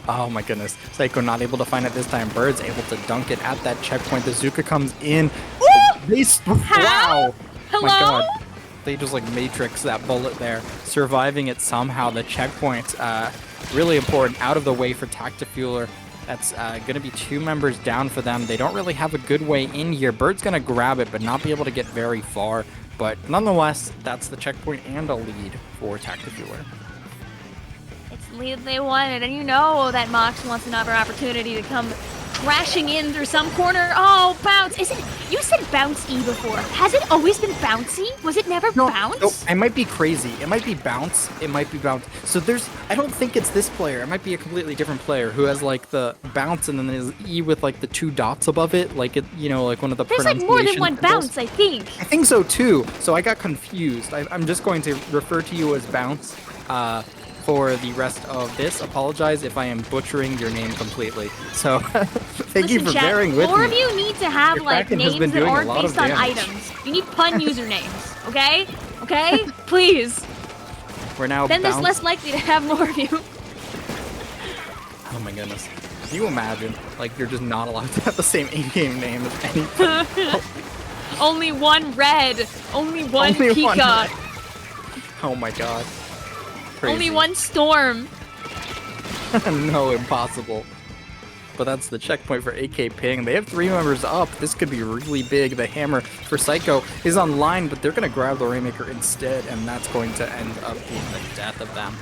Oh my goodness. Psycho not able to find it this time. Bird's able to dunk it at that checkpoint. The Zuka comes in. Wow. Hello? My God. They just like matrix that bullet there. Surviving it somehow. The checkpoint, really important. Out of the way for Tactifueler. That's going to be 2 members down for them. They don't really have a good way in here. Bird's going to grab it, but not be able to get very far. But nonetheless, that's the checkpoint and a lead for Tactifueler. It's the lead they wanted, and you know that Mox wants another opportunity to come crashing in through some corner. Oh, bounce. You said bounce E before. Has it always been bouncy? Was it never bounce? No, I might be crazy. It might be bounce. It might be bounce. So I don't think it's this player. It might be a completely different player who has like the bounce and then there's E with like the 2 dots above it. Like it, you know, like one of the There's like more than one symbols. bounce, I think. I think so too. So I got confused. I'm just going to refer to you as bounce. For the rest of this, apologize if I am butchering your name completely. So, thank you for chat, bearing with me. More of you need to have Your like Kraken has names been that doing a aren't lot of based on damage. items. You need pun usernames, okay? Okay? Please. We're now Then there's bounce. less likely to have more of you. Oh my goodness. Can you imagine? Like, you're just not allowed to have the same in-game name as anybody. Only one red. Only one Only Pika. one red. Oh my God. Crazy. Only one Storm. No, impossible. But that's the checkpoint for AK Ping. They have 3 members up. This could be really big. The hammer for Psycho is online, but they're going to grab the Rainmaker instead, and that's going to end up being the death of them.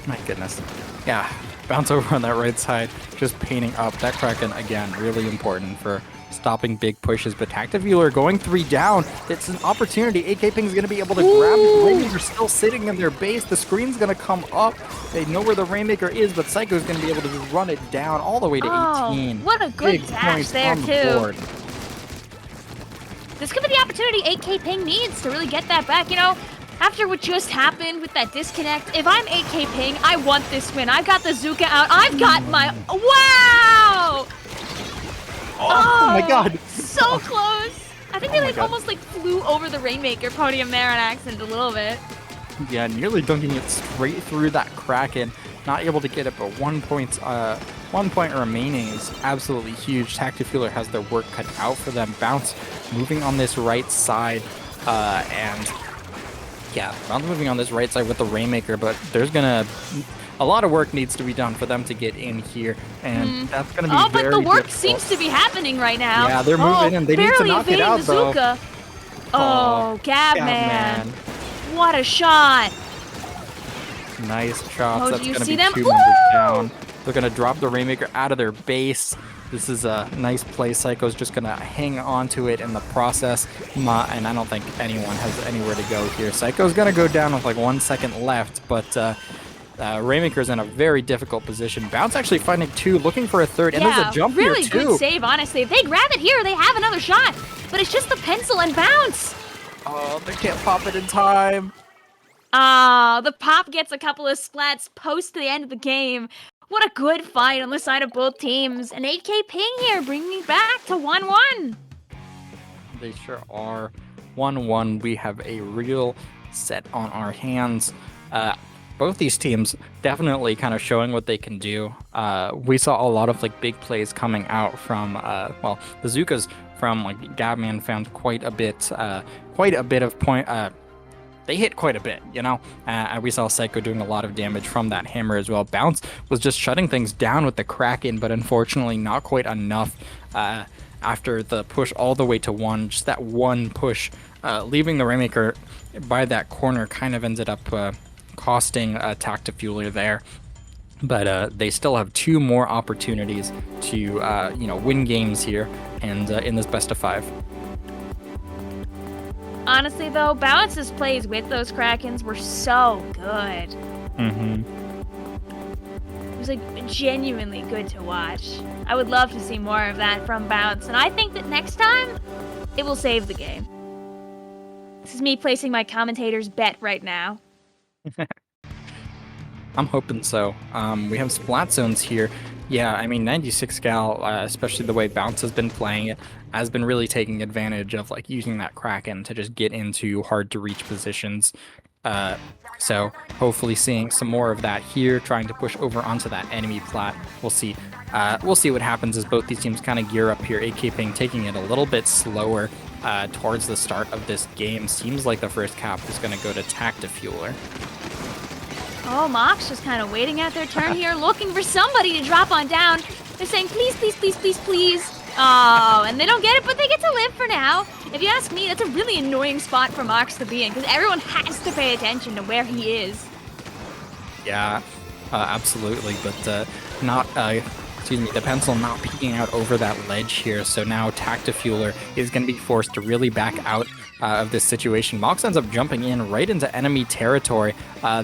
My goodness. Yeah, bounce over on that right side, just painting up. That Kraken, again, really important for stopping big pushes, but Tactifueler going 3 down. It's an opportunity. AK Ping's going to be able to grab it. The Rainmaker's still sitting in their base. The screen's going to come up. They know where the Rainmaker is, but Psycho's going to be able to just run it down all the way to 18. What a good Big dash points there, on the too. board. This could be the opportunity AK Ping needs to really get that back. You know, after what just happened with that disconnect, if I'm AK Ping, I want this win. I've got the Zuka out. I've got my... Wow! Oh my God. So close. I think they like almost like flew over the Rainmaker podium there on accident a little bit. Yeah, nearly dunking it straight through that Kraken. Not able to get it, but 1 point remaining is absolutely huge. Tactifueler has their work cut out for them. Bounce moving on this right side, and yeah, Bounce moving on this right side with the Rainmaker, but there's a lot of work needs to be done for them to get in here, and that's going to be very but the work difficult. seems to be happening right now. Yeah, they're moving in. They need to barely knock it evading out, the though. Zuka. Oh, Gabman. What a shot. Nice chops. Oh, That's do you going to see be them? 2 members Ooh! down. They're going to drop the Rainmaker out of their base. This is a nice play. Psycho's just going to hang on to it in the process. And I don't think anyone has anywhere to go here. Psycho's going to go down with like 1 second left, but Rainmaker's in a very difficult position. Bounce actually finding 2, looking for a 3rd, and there's a jump really here too. Good save, honestly. If they grab it here, they have another shot. But it's just the pencil and Bounce. Oh, they can't pop it in time. The pop gets a couple of splats post the end of the game. What a good fight on the side of both teams. An 8K ping here, bringing it back to 1-1. They sure are. 1-1. We have a real set on our hands. Both these teams definitely kind of showing what they can do. We saw a lot of like big plays coming out from the Zookas from like Gabman found quite a bit of point. They hit quite a bit, you know. We saw Psycho doing a lot of damage from that hammer as well. Bounce was just shutting things down with the Kraken, but unfortunately not quite enough. After the push all the way to 1, just that one push, leaving the Rainmaker by that corner kind of ended up costing Tactifueler there. But they still have 2 more opportunities to win games here and in this best of 5. Honestly, though, Bounce's plays with those Krakens were so good. Mm-hmm. It was like genuinely good to watch. I would love to see more of that from Bounce, and I think that next time it will save the game. This is me placing my commentator's bet right now. I'm hoping so. We have splat zones here. Yeah, I mean, 96 gal, especially the way Bounce has been playing it, has been really taking advantage of like using that Kraken to just get into hard to reach positions. So hopefully seeing some more of that here, trying to push over onto that enemy plat. We'll see. We'll see what happens as both these teams kind of gear up here. AK Ping taking it a little bit slower towards the start of this game. Seems like the first cap is going to go to Tactifueler. Oh, Mox just kind of waiting out their turn here, looking for somebody to drop on down. They're saying, please, please, please, please, please. Oh, and they don't get it, but they get to live for now. If you ask me, that's a really annoying spot for Mox to be in, because everyone has to pay attention to where he is. Yeah, absolutely, but the pencil not peeking out over that ledge here, so now Tactifueler is going to be forced to really back out of this situation. Mox ends up jumping in right into enemy territory.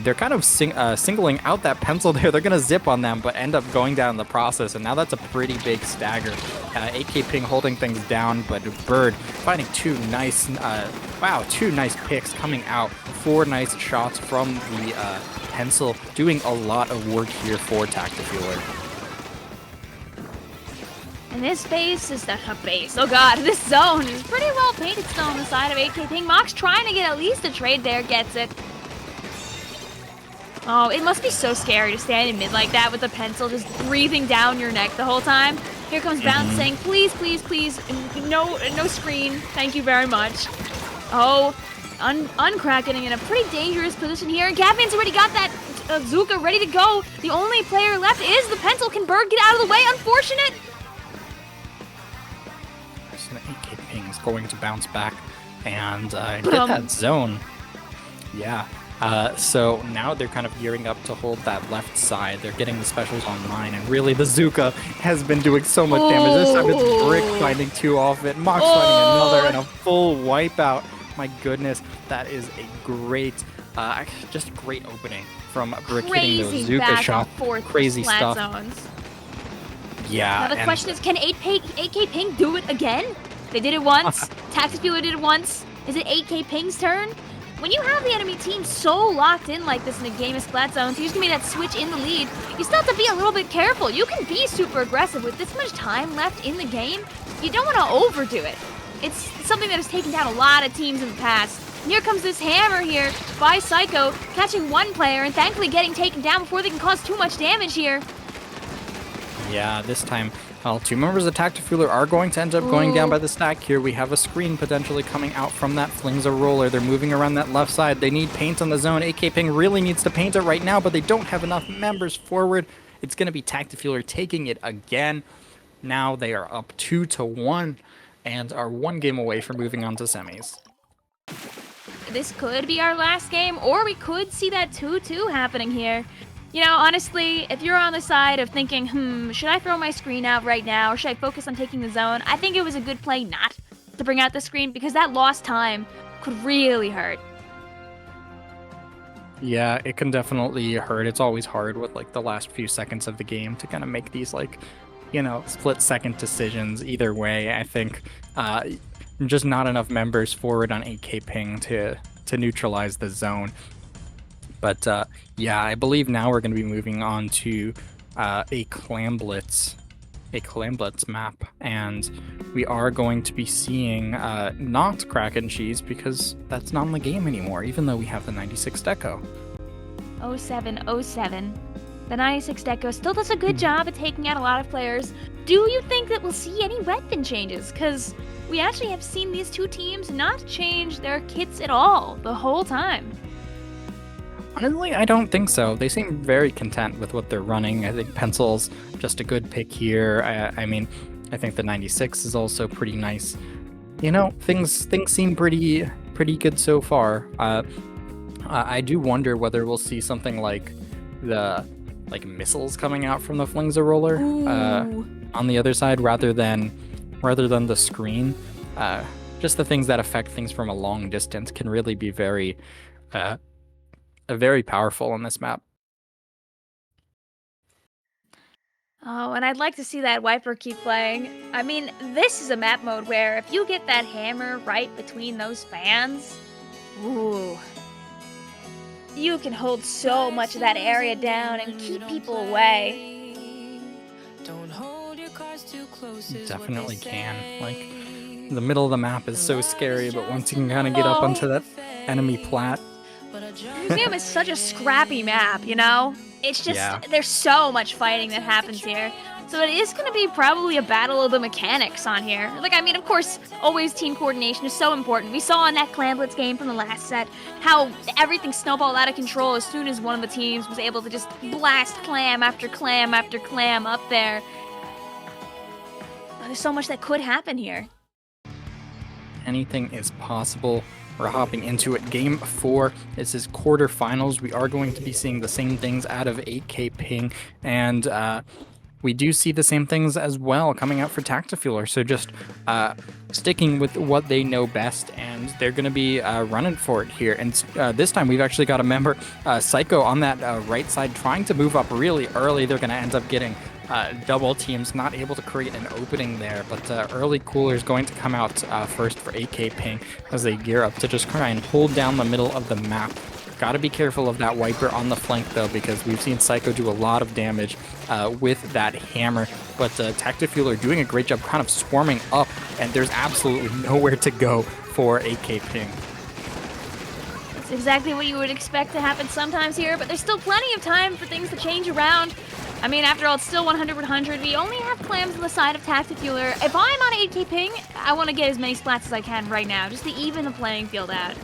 They're kind of singling out that pencil there. They're going to zip on them, but end up going down in the process, and now that's a pretty big stagger. AK Ping holding things down, but Bird finding 2 nice picks coming out. 4 nice shots from the pencil, doing a lot of work here for Tactifueler. And this base is not a base. Oh god, this zone is pretty well painted still on the side of AK Ping. Mox trying to get at least a trade there, gets it. Oh, it must be so scary to stand in mid like that with the pencil just breathing down your neck the whole time. Here comes Bounce saying, please, please, please, no screen, thank you very much. Oh, uncracking in a pretty dangerous position here. Gavman's already got that Zuka ready to go. The only player left is the pencil. Can Bird get out of the way? Unfortunate. AK Ping is going to bounce back and get that zone. Yeah. So now they're kind of gearing up to hold that left side. They're getting the specials online, and really the Zuka has been doing so much damage. This time it's Brick finding 2 off it, Mox finding another, and a full wipeout. My goodness, that is a great, just a great opening from Brick hitting those Zuka shots. Crazy stuff. Zones. Yeah. Now the question is, can AK Ping do it again? They did it once. Tactifueler did it once. Is it AK Ping's turn? When you have the enemy team so locked in like this in a game of splat zones, there's gonna be that switch in the lead. You still have to be a little bit careful. You can be super aggressive with this much time left in the game. You don't want to overdo it. It's something that has taken down a lot of teams in the past. And here comes this hammer here by Psycho, catching 1 player and thankfully getting taken down before they can cause too much damage here. Yeah, this time, well, 2 members of Tactifueler are going to end up going down by the stack here. We have a screen potentially coming out from that Flings a Roller. They're moving around that left side. They need paint on the zone. AK Ping really needs to paint it right now, but they don't have enough members forward. It's going to be Tactifueler taking it again. Now they are up 2-1 and are 1 game away from moving on to semis. This could be our last game, or we could see that 2-2 happening here. You know, honestly, if you're on the side of thinking, should I throw my screen out right now, or should I focus on taking the zone, I think it was a good play not to bring out the screen, because that lost time could really hurt. Yeah, it can definitely hurt. It's always hard with like the last few seconds of the game to kind of make these like, split-second decisions. Either way, I think just not enough members forward on 8K ping to neutralize the zone. But yeah, I believe now we're going to be moving on to a Clamblitz map, and we are going to be seeing not Kraken Cheese, because that's not in the game anymore, even though we have the 96 deco. 0707. The 96 deco still does a good job at taking out a lot of players. Do you think that we'll see any weapon changes? Because we actually have seen these two teams not change their kits at all the whole time. Honestly, I don't think so. They seem very content with what they're running. I think Pencil's just a good pick here. I mean, I think the 96 is also pretty nice. Things seem pretty good so far. I do wonder whether we'll see something like the missiles coming out from the Flingza roller on the other side rather than the screen. Just the things that affect things from a long distance can really be very powerful on this map. Oh, and I'd like to see that Wiper keep playing. I mean, this is a map mode where if you get that hammer right between those fans, ooh, you can hold so much of that area down and keep people away. Definitely can. Like, the middle of the map is so scary, but once you can kind of get up onto that enemy plat. Museum is such a scrappy map, It's just, There's so much fighting that happens here. So it is going to be probably a battle of the mechanics on here. Of course, always team coordination is so important. We saw in that Clamblitz game from the last set how everything snowballed out of control as soon as one of the teams was able to just blast clam after clam after clam up there. There's so much that could happen here. Anything is possible. We're hopping into it. Game 4. This is quarterfinals. We are going to be seeing the same things out of 8K ping, and we do see the same things as well coming out for Tactifueler. So just sticking with what they know best, and they're going to be running for it here. And this time we've actually got a member, Psycho, on that right side trying to move up really early. They're going to end up getting double teams, not able to create an opening there, but early Cooler is going to come out first for 8K ping as they gear up to just try and hold down the middle of the map. Gotta be careful of that Wiper on the flank though, because we've seen Psycho do a lot of damage with that hammer, but Tactifueler doing a great job kind of swarming up, and there's absolutely nowhere to go for 8K ping. That's exactly what you would expect to happen sometimes here, but there's still plenty of time for things to change around. After all, it's still 100-100. We only have clams on the side of Tactifueler. If I'm on 8K ping, I want to get as many splats as I can right now, just to even the playing field out.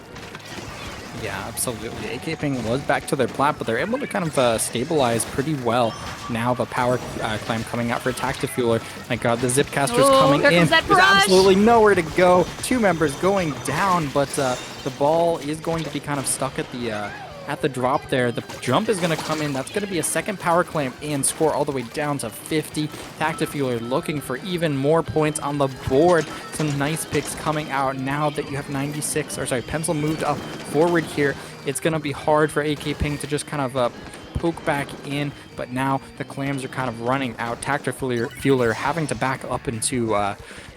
Yeah, absolutely. 8K ping was back to their plat, but they're able to kind of stabilize pretty well. Now the power clam coming out for Tactifueler. My god, the Zipcaster's coming in. There's absolutely nowhere to go. Two members going down, but the ball is going to be kind of stuck at the drop there. The jump is going to come in. That's going to be a second power clamp and score all the way down to 50. Tactifueler looking for even more points on the board. Some nice picks coming out now that you have 96, or sorry, Pencil moved up forward here. It's going to be hard for 8K ping to just kind of poke back in, but now the clams are kind of running out. Tactifueler having to back up into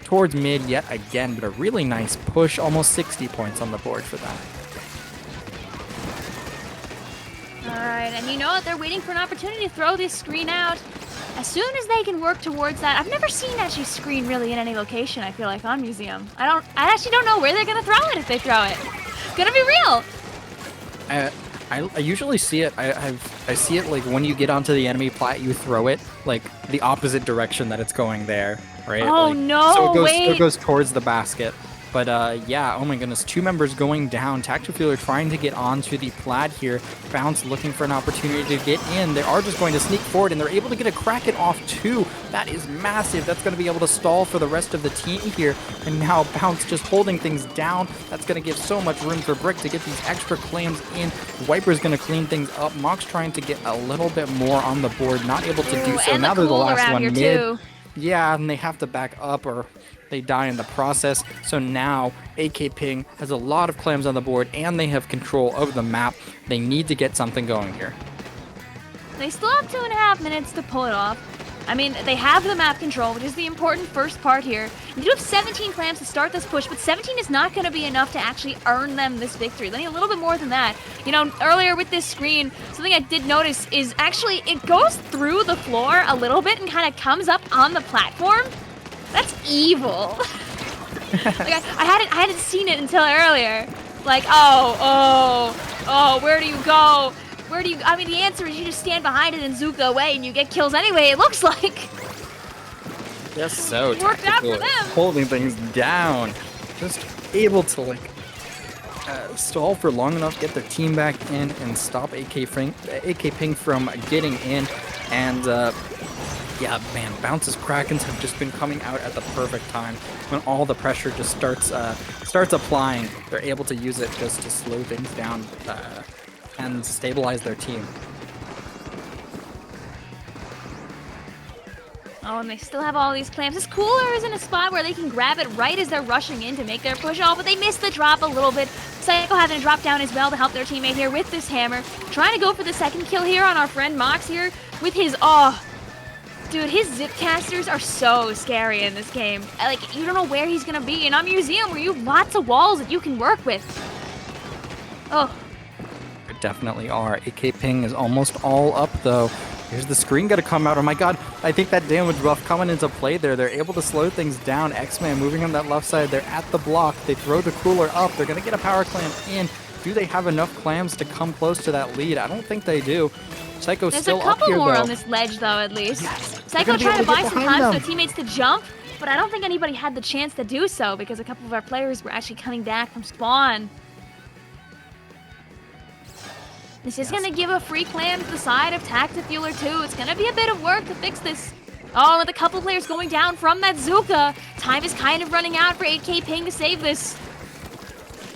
towards mid yet again, but a really nice push, almost 60 points on the board for that. Alright, and you know what? They're waiting for an opportunity to throw this screen out. As soon as they can work towards that, I've never seen actually screen really in any location, I feel like, on Museum. I actually don't know where they're gonna throw it if they throw it. It's gonna be real! I usually see it, I see it like when you get onto the enemy plat, you throw it like the opposite direction that it's going there, right? Oh like, no, so it wait! goes towards the basket. But yeah, oh my goodness, 2 members going down. Tactifueler trying to get onto the Plaid here. Bounce looking for an opportunity to get in. They are just going to sneak forward, and they're able to get a Kraken off too. That is massive. That's going to be able to stall for the rest of the team here. And now Bounce just holding things down. That's going to give so much room for Brick to get these extra clams in. Viper's going to clean things up. Mox trying to get a little bit more on the board, not able to do so. And now they're the last one mid. Too. Yeah, and they have to back up or they die in the process. So now AK Ping has a lot of clams on the board and they have control of the map. They need to get something going here. They still have 2.5 minutes to pull it off. I mean, they have the map control, which is the important first part here. You do have 17 clams to start this push, but 17 is not going to be enough to actually earn them this victory. They need a little bit more than that. You know, earlier with this screen, something I did notice is actually it goes through the floor a little bit and kind of comes up on the platform. That's evil. Like I hadn't seen it until earlier. Like, oh, where do you go? I mean, the answer is you just stand behind it and Zuka away and you get kills anyway, it looks like. Yes, so It worked out for them. Holding things down. Just able to, like, stall for long enough, get their team back in, and stop AK Ping from getting in. And, yeah, man, Bounce's Krakens have just been coming out at the perfect time. When all the pressure just starts applying, they're able to use it just to slow things down and stabilize their team. Oh, and they still have all these clams. This cooler is in a spot where they can grab it right as they're rushing in to make their push. Oh, but they missed the drop a little bit. Psycho having to drop down as well to help their teammate here with this hammer. Trying to go for the second kill here on our friend Mox here with his, dude, his zip casters are so scary in this game. Like, you don't know where he's gonna be. In a museum where you have lots of walls that you can work with. Oh. There definitely are. AK Ping is almost all up, though. Here's the screen gonna come out. Oh my god, I think that damage buff coming into play there. They're able to slow things down. X-Man moving on that left side. They're at the block. They throw the cooler up. They're gonna get a power clam in. Do they have enough clams to come close to that lead? I don't think they do. Psycho's still up here, though. There's a couple more on this ledge, though, at least. Yes. Psycho tried to buy some time for teammates to jump, but I don't think anybody had the chance to do so because a couple of our players were actually coming back from spawn. This is going to give a free clam to the side of Tactifueler too. It's going to be a bit of work to fix this. Oh, with a couple players going down from that Zuka. Time is kind of running out for 8K Ping to save this.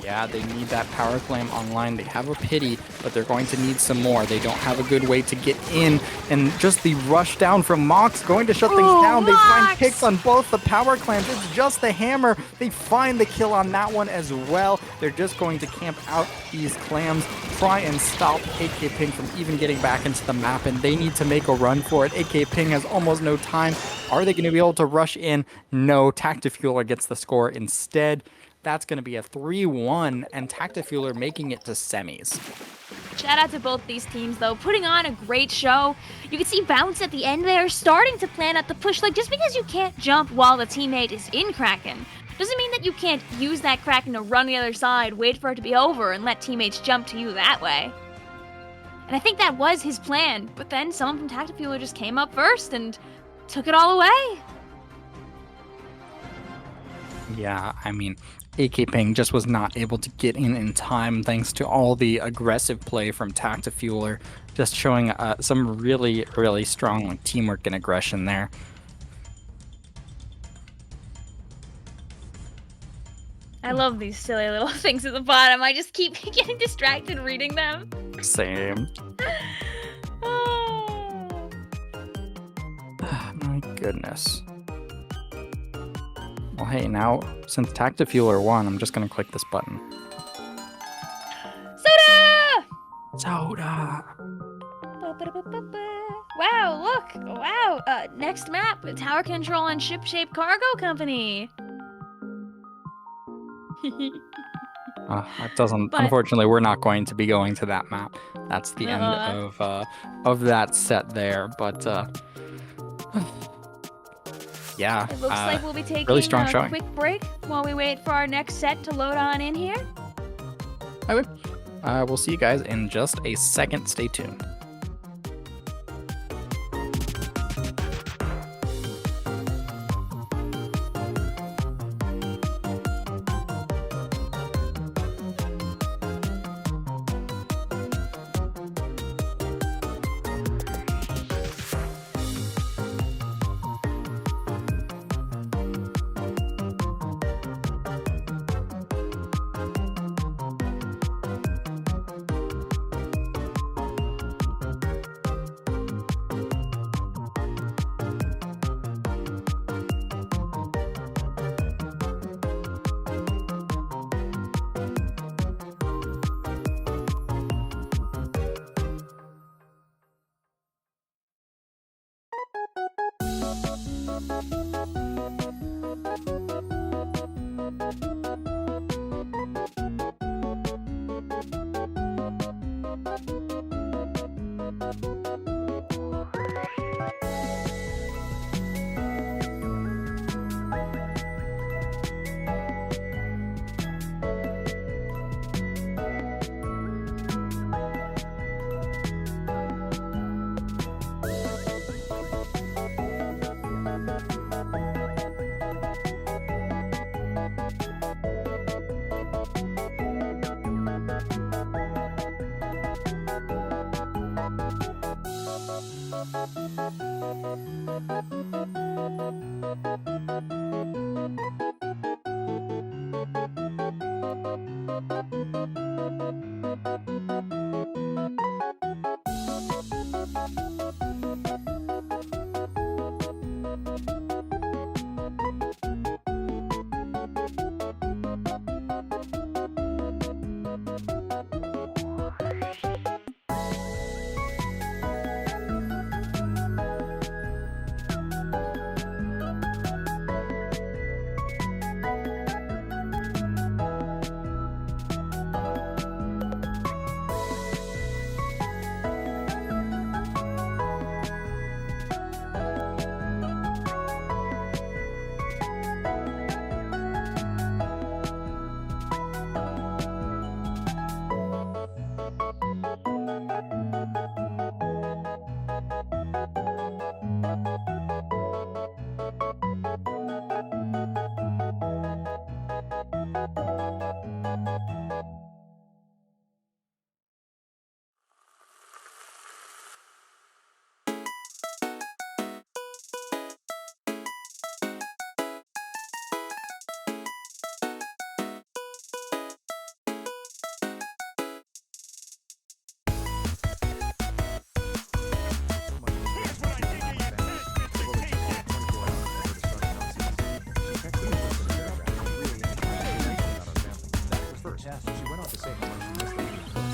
Yeah, they need that power clam online. They have a pity, but they're going to need some more. They don't have a good way to get in. And just the rush down from Mox going to shut things down. They find picks on both the power clams. It's just the hammer. They find the kill on that one as well. They're just going to camp out these clams, try and stop AK Ping from even getting back into the map, and they need to make a run for it. AK Ping has almost no time. Are they going to be able to rush in? No, Tactifueler gets the score instead. That's going to be a 3-1, and Tactifueler making it to semis. Shout out to both these teams, though, putting on a great show. You can see Bounce at the end there, starting to plan out the push. Like, just because you can't jump while the teammate is in Kraken, doesn't mean that you can't use that Kraken to run the other side, wait for it to be over, and let teammates jump to you that way. And I think that was his plan, but then someone from Tactifueler just came up first and took it all away. Yeah, I mean, AK Ping just was not able to get in time thanks to all the aggressive play from Tactifueler, just showing some really, really strong teamwork and aggression there. I love these silly little things at the bottom. I just keep getting distracted reading them. Same. Oh. My goodness. Well, hey, now, since Tactifueler won, I'm just going to click this button. Soda! Soda! Wow, look! Wow! Next map, Tower Control and Ship-Shape Cargo Company. That doesn't. Unfortunately, we're not going to be going to that map. That's the end of that set there. But yeah, it looks like we'll be taking really strong a showing. quick break while we wait for our next set to load on in here. Okay. We'll see you guys in just a second. Stay tuned.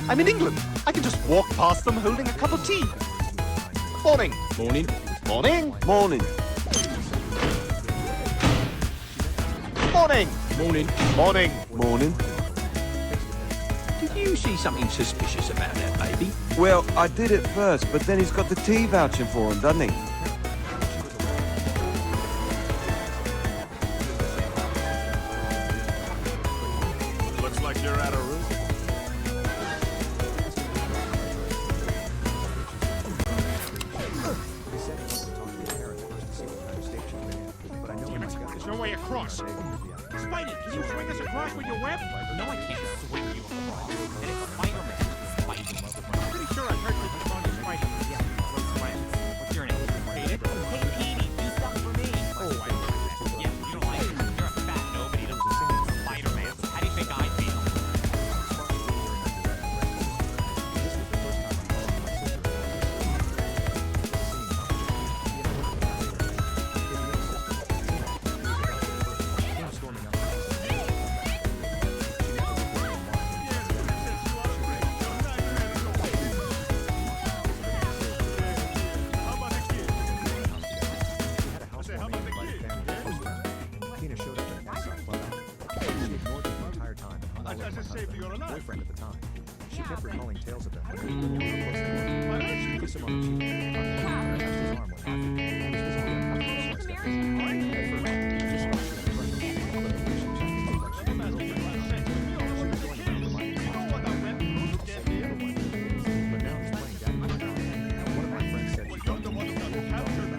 I'm in England. I can just walk past them holding a cup of tea. Morning. Morning. Morning. Morning. Morning. Morning. Morning. Morning. Did you see something suspicious about that baby? Well, I did at first, but then he's got the tea vouching for him, doesn't he? Looks like you're at Arisen. There's no way across. Spidey, can you swing us across with your web? No, I can't swing you across. And it's Spider-Man. Spidey. I'm pretty sure I've heard people call you Spidey. Yeah, Spidey. What's your name? Petey? Hey, Petey, do something for me. Oh, I don't like that. Yeah, you don't like it. You're a fat nobody. Don't sing Spider-Man. How do you think I feel? Boyfriend at the time. She kept recalling tales of them. She kissed him on the cheek. Perhaps his arm went off. He was visiting them after the next day. At first, I just thought she had a crush on him, but the relationship looked like she was going around. She was going around reminding him of but now he's playing daddy. One of my friends said she thought he was going to capture the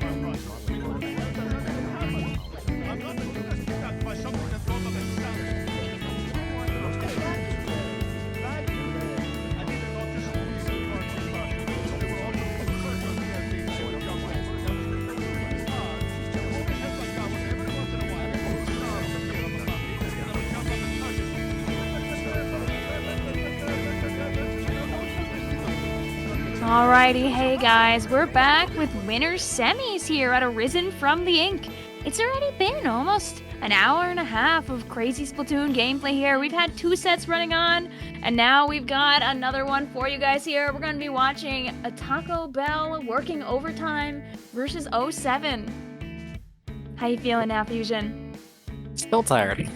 Alrighty, hey guys, we're back with winner semis here at Arisen from the Ink. It's already been almost an hour and a half of crazy Splatoon gameplay here. We've had 2 sets running on, and now we've got another one for you guys here. We're going to be watching a Taco Bell working overtime versus 07. How you feeling now, Fusion? Still tired.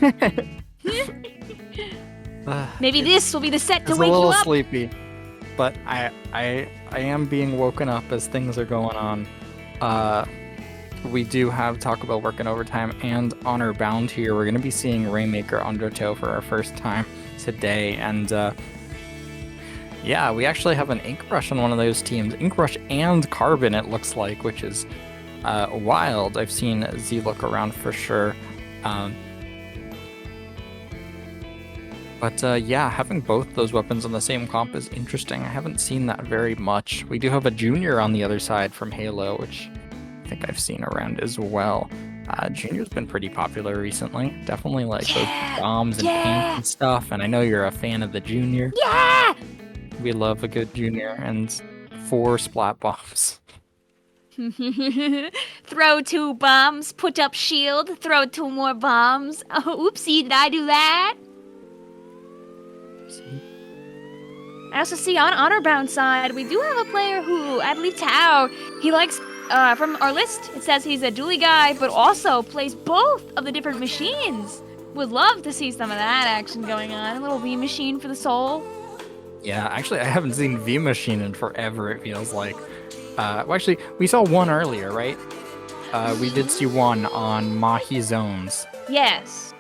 Maybe this will be the set to It's wake a little you up. sleepy, but I am being woken up as things are going on. We do have Taco Bell working overtime and Honor Bound here. We're going to be seeing Rainmaker Undertow for our first time today, and yeah, we actually have an Ink Rush on one of those teams. Ink Rush and Carbon, it looks like, which is wild. I've seen Z look around for sure. But yeah, having both those weapons on the same comp is interesting. I haven't seen that very much. We do have a Junior on the other side from Halo, which I think I've seen around as well. Junior's been pretty popular recently. Definitely like those bombs and paint and stuff. And I know you're a fan of the Junior. Yeah! We love a good Junior and 4 splat bombs. Throw 2 bombs, put up shield, throw 2 more bombs. Oh, oopsie, did I do that? I also see on Honorbound side, we do have a player who, I believe Tao, he likes, from our list, it says he's a dually guy, but also plays both of the different machines. Would love to see some of that action going on. A little V machine for the soul. Yeah, actually, I haven't seen V Machine in forever, it feels like. Well, actually, we saw one earlier, right? We did see one on Mahi Zones. Yes.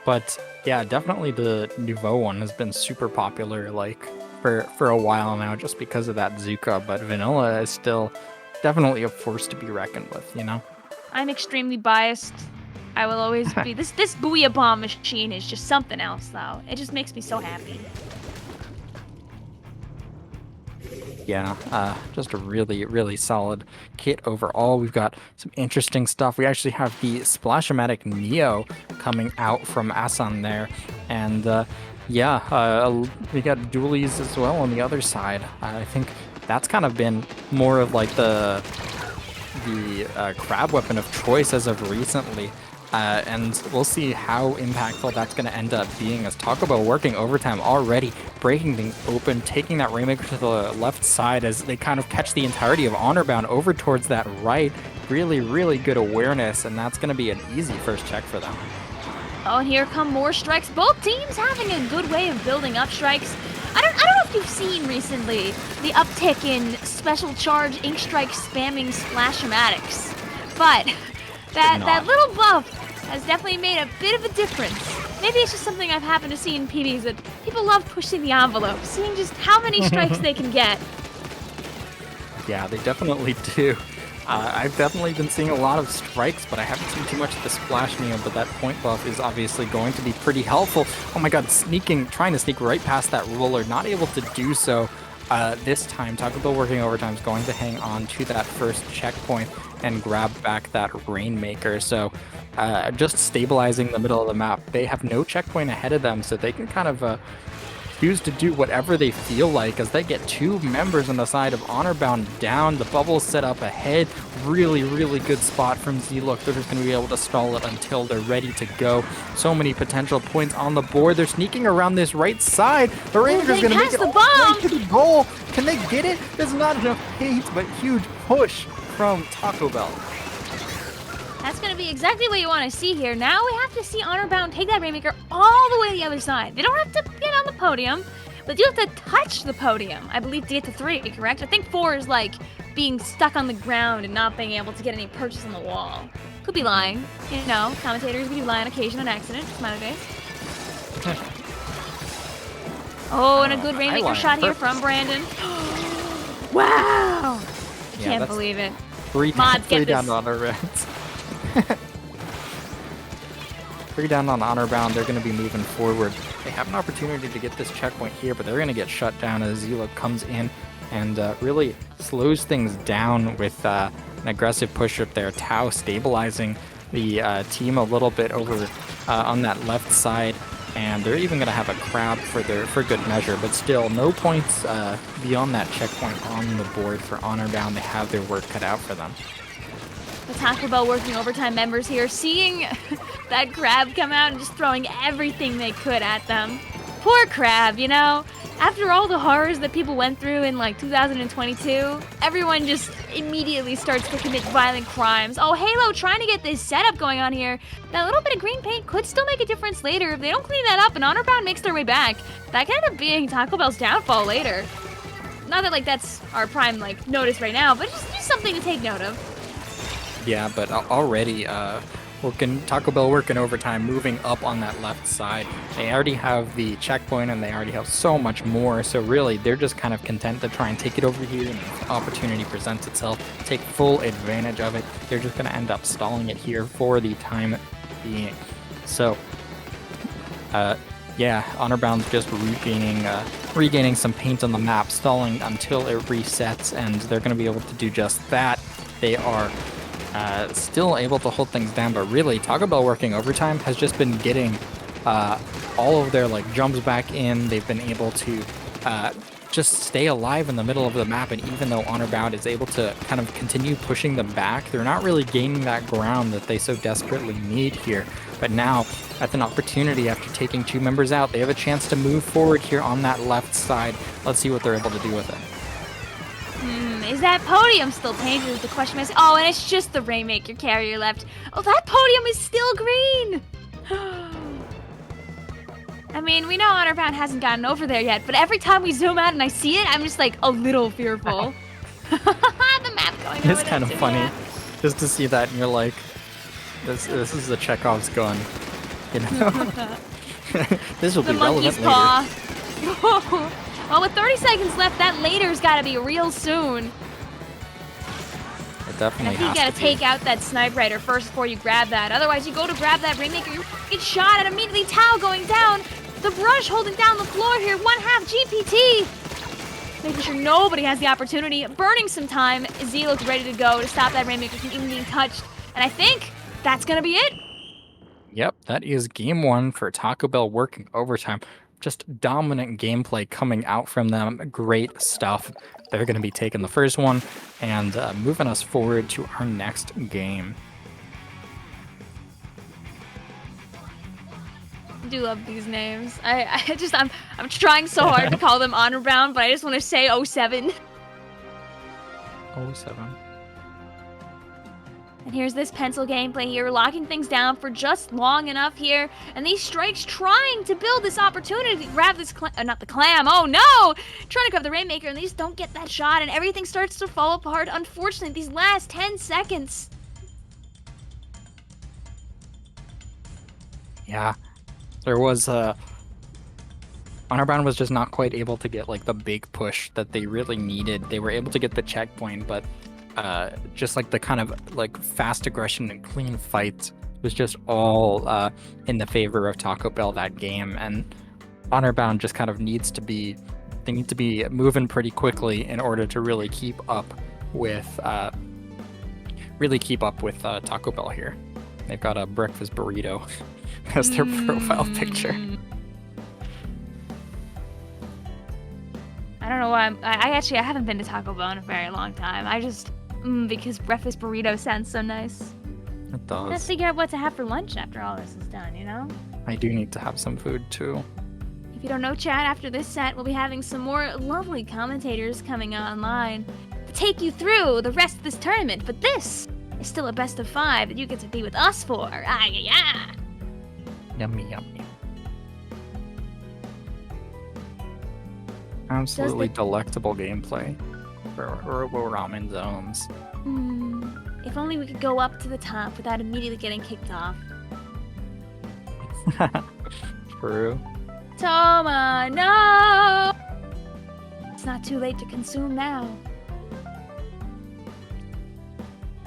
But yeah, definitely the Nouveau one has been super popular, like, for a while now, just because of that Zuka. But Vanilla is still definitely a force to be reckoned with, you know? I'm extremely biased. I will always be. This Booyah Bomb machine is just something else, though. It just makes me so happy. Yeah, just a really, really solid kit overall. We've got some interesting stuff. We actually have the Splash-O-Matic Neo coming out from Asan there. And yeah, we got dualies as well on the other side. I think that's kind of been more of like the crab weapon of choice as of recently. And we'll see how impactful that's going to end up being, as Taco Bell working overtime already, breaking things open, taking that Rainmaker to the left side as they kind of catch the entirety of Honorbound over towards that right. Really, really good awareness, and that's going to be an easy first check for them. Oh, and here come more strikes. Both teams having a good way of building up strikes. I don't know if you've seen recently the uptick in special charge ink strike spamming Splash-O-Matics, but that little buff has definitely made a bit of a difference. Maybe it's just something I've happened to see in PBs, that people love pushing the envelope, seeing just how many strikes they can get. Yeah, they definitely do. I've definitely been seeing a lot of strikes, but I haven't seen too much of the Splash Neo, but that point buff is obviously going to be pretty helpful. Oh my god, trying to sneak right past that roller, not able to do so. This time, Taco Bell working overtime is going to hang on to that first checkpoint and grab back that Rainmaker. So just stabilizing the middle of the map. They have no checkpoint ahead of them, so they can kind of choose to do whatever they feel like as they get 2 members on the side of Honorbound down. The bubble's set up ahead. Really, really good spot from Z-Look. They're just going to be able to stall it until they're ready to go. So many potential points on the board. They're sneaking around this right side. The Rainmaker's going to make it all the way to the goal. Can they get it? There's not enough hate, but huge push from Taco Bell. That's going to be exactly what you want to see here. Now we have to see Honorbound take that Rainmaker all the way to the other side. They don't have to get on the podium, but you have to touch the podium, I believe, to get to 3, correct? I think 4 is like being stuck on the ground and not being able to get any purchase on the wall. Could be lying. You know, commentators, we do lie on occasion on accident. Smiley face. Oh, and a good Rainmaker shot here from Brandon. Wow! I can't believe it. 3 down on our rounds. 3 down on Honorbound. They're going to be moving forward. They have an opportunity to get this checkpoint here, but they're going to get shut down as Z-Look comes in and really slows things down with an aggressive push up there. Tao stabilizing the team a little bit over on that left side, and they're even going to have a crab for good measure, but still no points beyond that checkpoint on the board for Honorbound. They have their work cut out for them. The Taco Bell working overtime members here, seeing that crab come out and just throwing everything they could at them. Poor crab, you know? After all the horrors that people went through in like 2022, everyone just immediately starts to commit violent crimes. Oh, Halo trying to get this setup going on here. That little bit of green paint could still make a difference later if they don't clean that up and Honorbound makes their way back. That could end up being Taco Bell's downfall later. Not that like that's our prime like notice right now, but just something to take note of. Yeah, but already Taco Bell working overtime, moving up on that left side. They already have the checkpoint and they already have so much more. So really, they're just kind of content to try and take it over here, and if the opportunity presents itself, take full advantage of it. They're just going to end up stalling it here for the time being. So, yeah, Honorbound's just regaining some paint on the map, stalling until it resets, and they're going to be able to do just that. They are still able to hold things down, but really, Taco Bell working overtime has just been getting all of their like jumps back in. They've been able to just stay alive in the middle of the map, and even though Honorbound is able to kind of continue pushing them back, they're not really gaining that ground that they so desperately need here. But now, at an opportunity after taking 2 members out, they have a chance to move forward here on that left side. Let's see what they're able to do with it. Is that podium still painted is the question. Oh, and it's just the Rainmaker carrier left. Oh, that podium is still green! I mean, we know Honorbound hasn't gotten over there yet, but every time we zoom out and I see it, I'm just like a little fearful. The map going over It's kind of funny just to see that, and you're like, this is the Chekhov's gun, you know? This will be relevant later. Paw. Well, with 30 seconds left, that later's got to be real soon. It definitely I think you got to take out that Snipe Rider first before you grab that. Otherwise, you go to grab that Rainmaker, you get shot, and immediately Tao going down. The Brush holding down the floor here, 1/2 GPT. Making sure nobody has the opportunity. Burning some time. Z looks ready to go to stop that Rainmaker from even being touched. And I think that's going to be it. Yep, that is game 1 for Taco Bell working overtime. Just dominant gameplay coming out from them. Great stuff. They're going to be taking the first one and moving us forward to our next game. I do love these names. I'm trying so hard to call them Honorbound, but I just want to say 07. 07. And here's this pencil gameplay here, locking things down for just long enough here. And these strikes trying to build this opportunity to grab this not the clam, oh no! Trying to grab the Rainmaker, and they just don't get that shot, and everything starts to fall apart, unfortunately, these last 10 seconds. Yeah, there was Honorbound was just not quite able to get like the big push that they really needed. They were able to get the checkpoint, but just like the kind of like fast aggression and clean fights was just all in the favor of Taco Bell that game, and Honorbound just kind of needs to be moving pretty quickly in order to really keep up with Taco Bell here. They've got a breakfast burrito as their profile picture. I don't know why I haven't been to Taco Bell in a very long time. I just because breakfast burrito sounds so nice. It does. Let's figure out what to have for lunch after all this is done, you know? I do need to have some food too. If you don't know, chat, after this set, we'll be having some more lovely commentators coming online to take you through the rest of this tournament. But this is still a best of 5 that you get to be with us for. Ah, yeah. Yummy, yummy. Absolutely delectable gameplay for ramen zones. If only we could go up to the top without immediately getting kicked off. True. Thoma, no! It's not too late to consume now.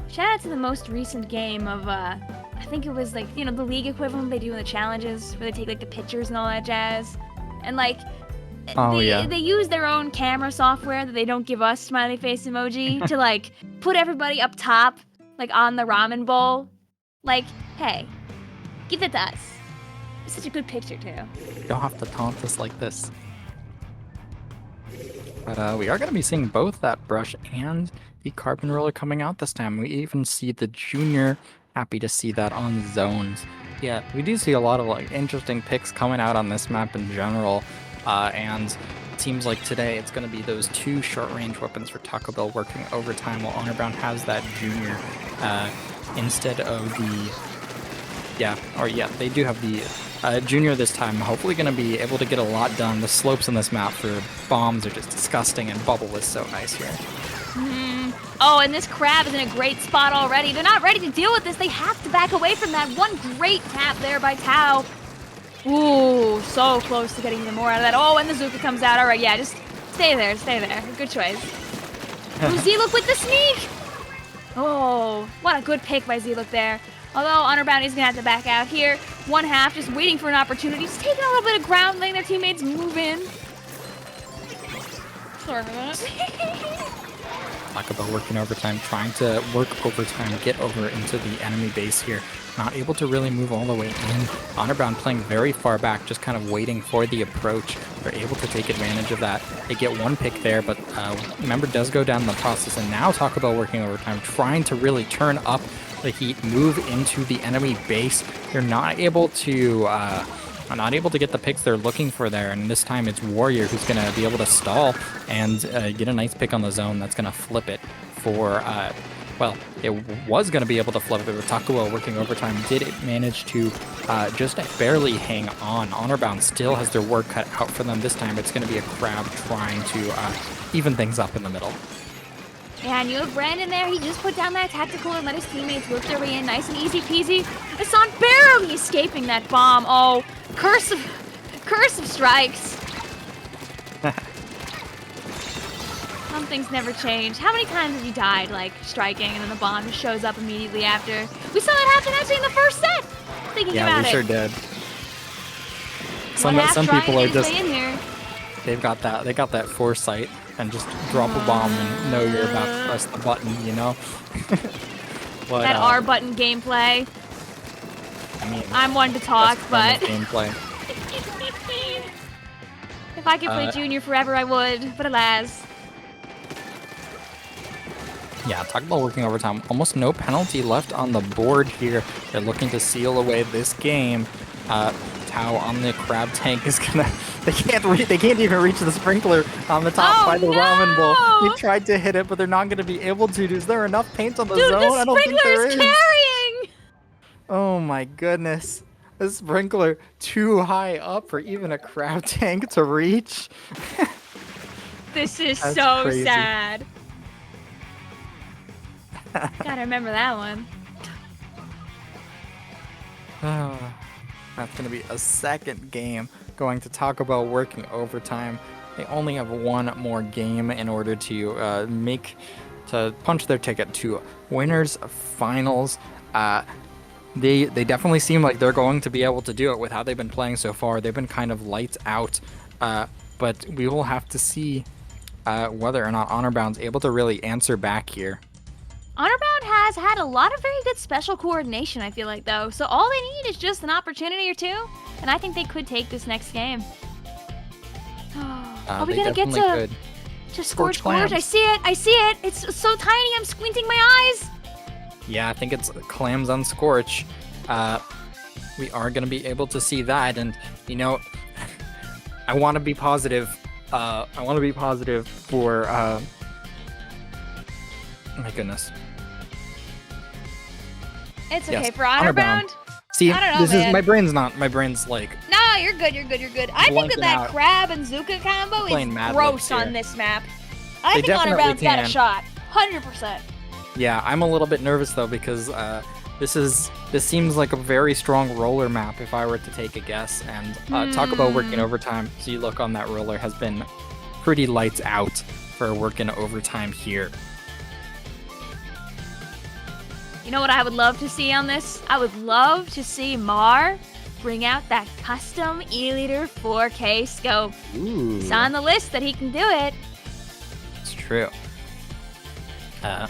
Shout out to the most recent game of, I think it was like, you know, the League equivalent they do in the challenges, where they take like the pictures and all that jazz. And like, they use their own camera software that they don't give us, smiley face emoji, to like put everybody up top, like on the ramen bowl. Like, hey, give that to us. It's such a good picture too. You don't have to taunt us like this. But we are going to be seeing both that Brush and the Carbon Roller coming out this time. We even see the Junior. Happy to see that on zones. Yeah, we do see a lot of like interesting picks coming out on this map in general. And it seems like today it's going to be those 2 short-range weapons for Taco Bell working overtime, while Honorbound has that Junior instead of the... they do have the Junior this time. Hopefully going to be able to get a lot done. The slopes on this map for bombs are just disgusting, and Bubble is so nice here. Oh, and this crab is in a great spot already. They're not ready to deal with this. They have to back away from that. One great tap there by Tao. Ooh, so close to getting even more out of that. Oh, and the Zuka comes out. All right, yeah, just stay there, stay there. Good choice. Ooh, Z-Look with the sneak. Oh, what a good pick by Z-Look there. Although Honor Bound is going to have to back out here. One half just waiting for an opportunity. Just taking a little bit of ground, letting their teammates move in. Sorry for that. Talk about working overtime, trying to work overtime, get over into the enemy base here. Not able to really move all the way in. Honor Bound playing very far back, just kind of waiting for the approach. They're able to take advantage of that. They get one pick there, but member does go down in the process. And now talk about working overtime, trying to really turn up the heat, move into the enemy base. They're not able to get the picks they're looking for there, and this time it's Warrior who's going to be able to stall and get a nice pick on the zone that's going to flip it for, well, it was going to be able to flip it, but Takuo working overtime did manage to just barely hang on. Honor Bound still has their work cut out for them. This time it's going to be a Crab trying to even things up in the middle. Yeah, and you have Brandon there. He just put down that tactical and let his teammates work their way in nice and easy peasy. Hassan barely escaping that bomb. Oh, curse of strikes. Some things never change. How many times have you died, like, striking, and then the bomb just shows up immediately after? We saw that happen actually in the first set. Thinking about it. Yeah, we sure did. Some people are just, they got that foresight and just drop a bomb and know you're about to press the button, you know? But, that R button gameplay. I mean, I'm one to talk, but gameplay. if I could play Junior forever, I would. But alas. Yeah, talk about working overtime. Almost no penalty left on the board here. They're looking to seal away this game. Tau on the Crab tank is gonna. They can't even reach the sprinkler on the top by the ramen bowl. He tried to hit it, but they're not gonna be able to. Is there enough paint on the zone? I don't think there is. Carrying! Oh my goodness. The sprinkler too high up for even a Crab tank to reach. This is That's so crazy. sad. Gotta remember that one. That's going to be a second game going to talk about working overtime. They only have one more game in order to punch their ticket to winners finals. They definitely seem like they're going to be able to do it with how they've been playing so far. They've been kind of lights out, but we will have to see whether or not Honor Bound's able to really answer back here. Honor Bound has had a lot of very good special coordination, I feel like, though. So all they need is just an opportunity or two, and I think they could take this next game. Are we gonna get to Scorch Gorge? I see it! It's so tiny, I'm squinting my eyes! Yeah, I think it's clams on Scorch. We are going to be able to see that, and, you know, I want to be positive. For, my goodness. It's okay, Yes, for Honor Bound? See, I don't know, this man. is, my brain's like, No, you're good. I think Blanking that out. Crab and Zuka combo Playing is Mad gross Libs here. on this map. I They think Honor definitely Bound's got a can. shot. 100%. yeah, I'm a little bit nervous though because this seems like a very strong roller map if I were to take a guess. And talk about working overtime. So you look on that roller has been pretty lights out for working overtime here. You know what I would love to see on this? I would love to see Mar bring out that custom E-Liter 4K scope. Ooh, It's on the list that he can do it. it's true.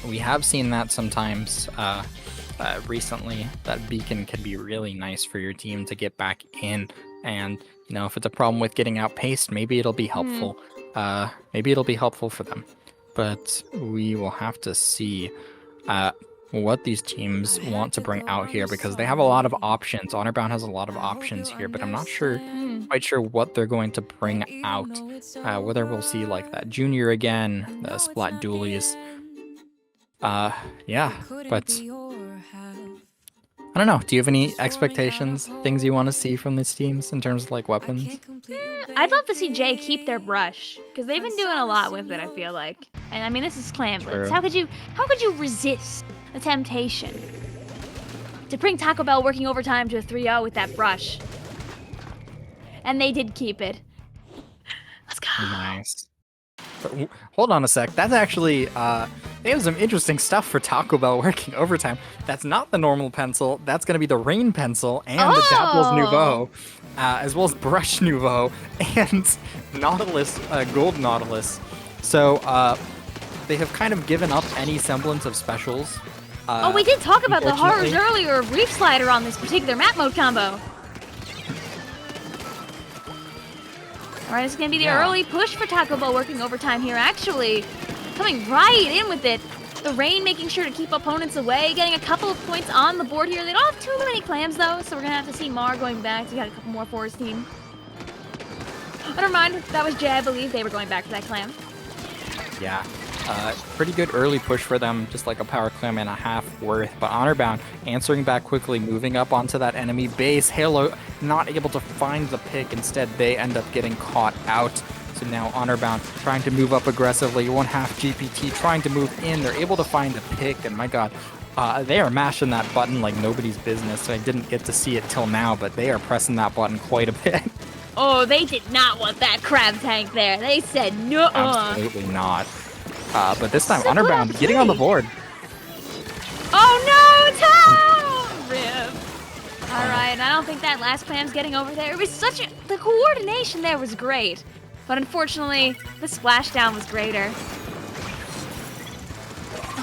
We have seen that sometimes recently. That beacon can be really nice for your team to get back in. And, you know, if it's a problem with getting outpaced, maybe it'll be helpful. Maybe it'll be helpful for them. But we will have to see what these teams want to bring out here because they have a lot of options. Honor Bound has a lot of options here, but I'm not quite sure what they're going to bring out. Whether we'll see like that Junior again, the Splat Dualies. Yeah, but I don't know. Do you have any expectations, things you want to see from these teams in terms of like weapons? I'd love to see Jay keep their brush because they've been doing a lot with it, I feel like. And I mean, this is Clamblitz. True. How could you resist the temptation to bring Taco Bell working overtime to a 3-0 with that brush? And they did keep it. Let's go. Nice. Hold on a sec. That's actually they have some interesting stuff for Taco Bell working overtime. That's not the normal pencil. That's going to be the Rain pencil and the Dapples Nouveau, as well as Brush Nouveau and Nautilus, Gold Nautilus. So they have kind of given up any semblance of specials. We did talk about the horrors unfortunately. earlier of Reef Slider on this particular map mode combo. Alright, this is going to be the early push for Taco Bell working overtime here, actually. Coming right in with it. The Rain making sure to keep opponents away, getting a couple of points on the board here. They don't have too many clams, though, so we're going to have to see Mar going back to get a couple more for his team. Oh, never mind. That was Jay, I believe. They were going back for that clam. Yeah. Pretty good early push for them, just like a power clam and a half worth. But Honorbound answering back quickly, moving up onto that enemy base. Halo not able to find the pick. Instead, they end up getting caught out. So now Honorbound trying to move up aggressively. 1/2 GPT trying to move in. They're able to find the pick, and my god, they are mashing that button like nobody's business. So I didn't get to see it till now, but they are pressing that button quite a bit. Oh, they did not want that crab tank there. They said no. Absolutely not. But this time, Honorbound getting on the board. Oh no, Tom! Rip. Alright, I don't think that last clam's getting over there. It was the coordination there was great. But unfortunately, the splashdown was greater.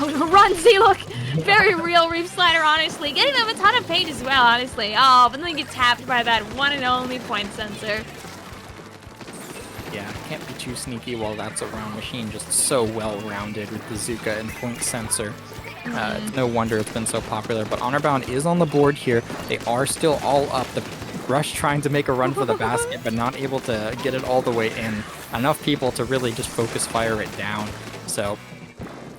Oh, run, Z-Look! Very real Reef Slider, honestly. Getting them a ton of paint as well, honestly. Oh, but then they get tapped by that one and only point sensor. Yeah, can't be too sneaky while that's a round machine, just so well-rounded with bazooka and point sensor. It's no wonder it's been so popular, but Honorbound is on the board here. They are still all up. The Rush trying to make a run for the basket, but not able to get it all the way in. Enough people to really just focus fire it down. So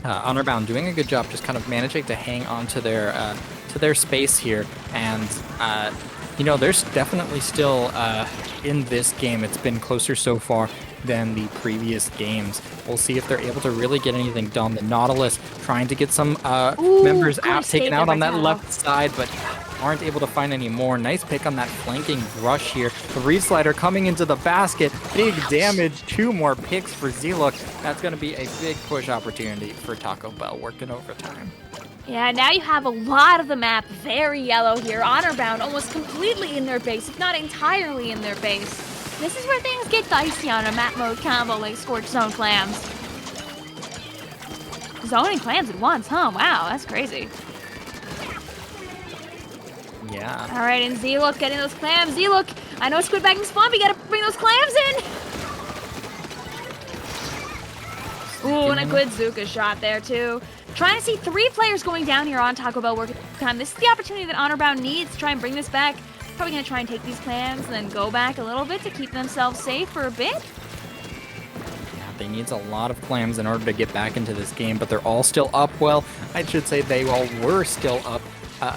Honorbound doing a good job just kind of managing to hang on to their space here. And you know, there's definitely still, in this game, it's been closer so far than the previous games. We'll see if they're able to really get anything done. The Nautilus trying to get some members out, taken out on that left side, but aren't able to find any more. Nice pick on that flanking Rush here. The Reef Slider coming into the basket. Big damage. 2 more picks for Z-Look. That's going to be a big push opportunity for Taco Bell working overtime. Yeah, now you have a lot of the map very yellow here. Honorbound almost completely in their base, if not entirely in their base. This is where things get dicey on a map mode combo like Scorch Zone Clams. Zoning clams at once, huh? Wow, that's crazy. Yeah. All right, and Z-Look getting those clams. Z-Look, I know Squid Bagging Spawn, but you gotta bring those clams in. Ooh, and a good Zuka shot there, too. Trying to see 3 players going down here on Taco Bell working time. This is the opportunity that Honorbound needs to try and bring this back. Probably going to try and take these clams and then go back a little bit to keep themselves safe for a bit. Yeah, they need a lot of clams in order to get back into this game, but they're all still up. Well, I should say they all were still up.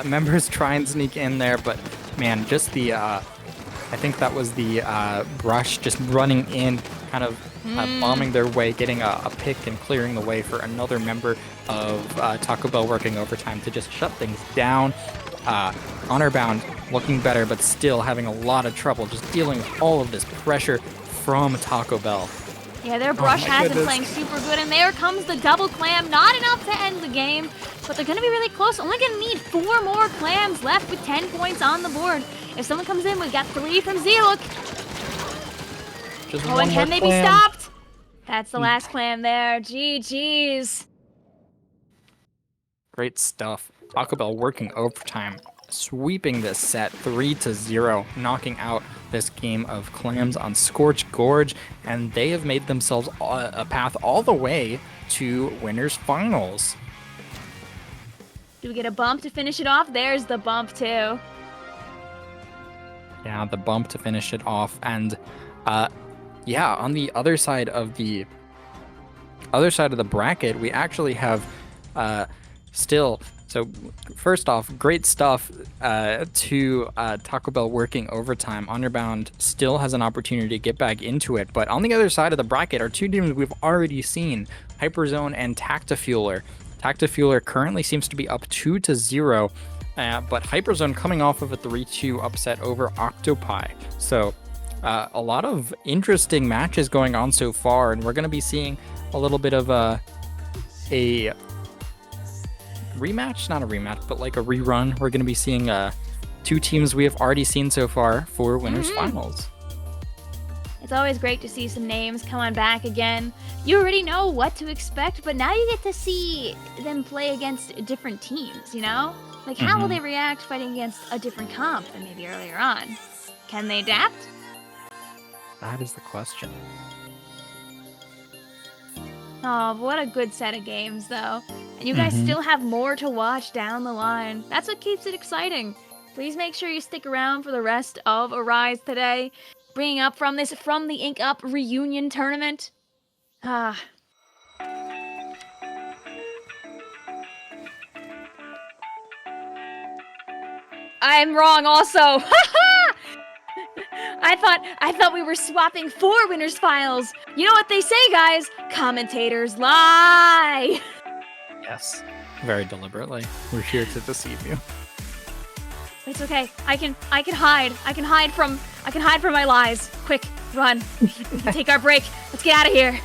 Members try and sneak in there, but man, just the, I think that was the Brush just running in, kind of bombing their way, getting a pick and clearing the way for another member of Taco Bell working overtime to just shut things down. Honorbound looking better, but still having a lot of trouble just dealing with all of this pressure from Taco Bell. Yeah, their Brush has been playing super good, and there comes the double clam. Not enough to end the game, but they're going to be really close. Only going to need 4 more clams left with 10 points on the board. If someone comes in, we've got 3 from Z-Look. Oh, and can they be stopped? That's the last clam there. GG's. Great stuff. Taco Bell working overtime, sweeping this set 3-0, knocking out this game of clams on Scorch Gorge, and they have made themselves a path all the way to winners finals. Do we get a bump to finish it off? There's the bump too. Yeah, the bump to finish it off, and yeah, on the other side of the bracket, we actually have still. So first off, great stuff to Taco Bell working overtime. Honorbound still has an opportunity to get back into it, but on the other side of the bracket are 2 teams we've already seen, Hyperzone and Tactifueler. Tactifueler currently seems to be up 2-0, but Hyperzone coming off of a 3-2 upset over Octopi. So a lot of interesting matches going on so far, and we're going to be seeing a little bit of a rematch, not a rematch, but like a rerun. We're going to be seeing two teams we have already seen so far for winners finals. It's always great to see some names coming back again. You already know what to expect, but now you get to see them play against different teams, you know? Like, how will they react fighting against a different comp than maybe earlier on? Can they adapt? That is the question. Oh, what a good set of games, though. And you guys still have more to watch down the line. That's what keeps it exciting. Please make sure you stick around for the rest of Arise today. Bringing up from this From the Ink Up reunion tournament. I am wrong also. I thought we were swapping 4 winners files. You know what they say, guys? Commentators lie. Yes, very deliberately. We're here to deceive you. It's okay. I can hide. I can hide from my lies. Quick, run. We can take our break. Let's get out of here.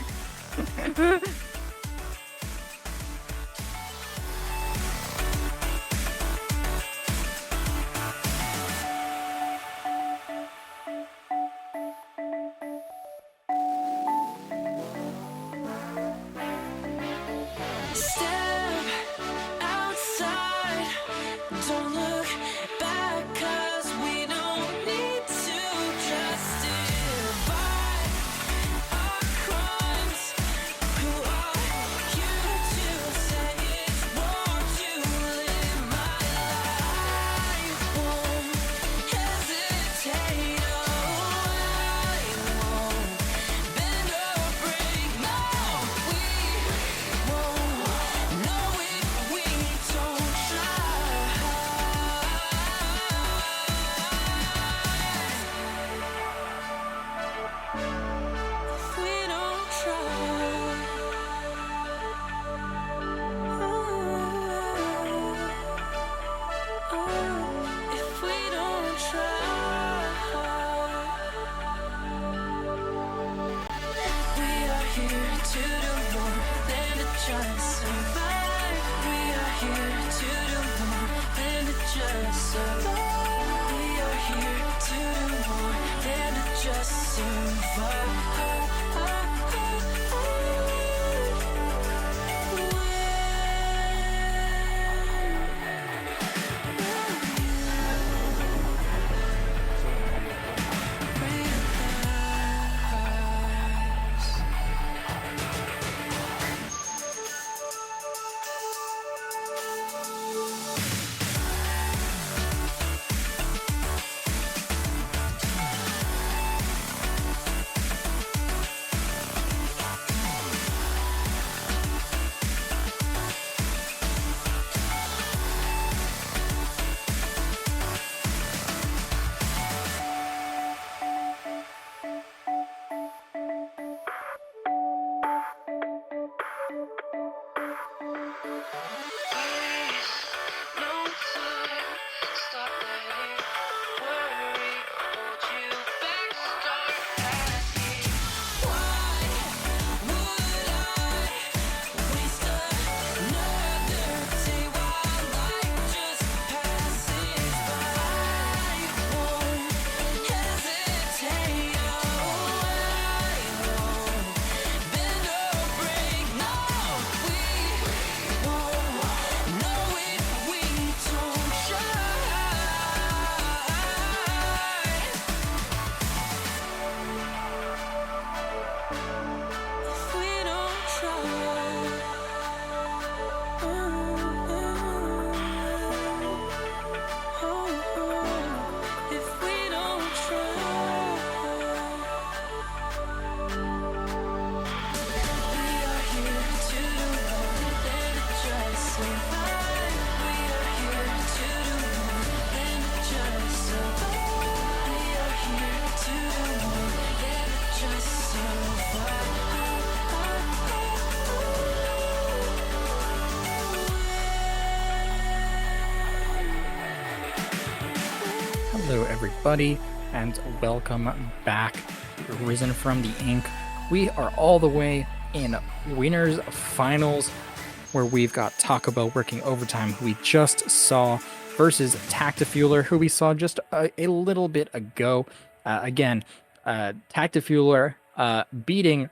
Step outside, don't look back, 'cause we don't need to justify our crimes. Who are you to say it's wrong to live my life? Won't hesitate, oh, I won't bend or break, no, we won't know if we don't try. If we don't try. If we don't try. We are here to do more than to just survive. We are here to do more than to just survive. We are here to do more than to just survive. Hello everybody, and welcome back to Arisen from the Ink. We are all the way in winners finals, where we've got Taco Bell working overtime, who we just saw, versus Tactifueler, who we saw just a little bit ago. Again, Tactifueler beating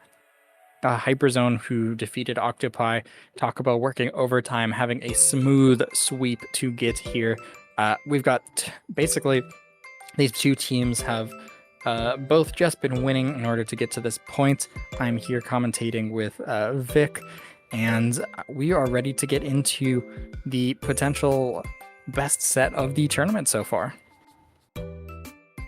Hyperzone, who defeated Octopi. Taco Bell working overtime, having a smooth sweep to get here. We've got basically these two teams have both just been winning in order to get to this point. I'm here commentating with Vic, and we are ready to get into the potential best set of the tournament so far.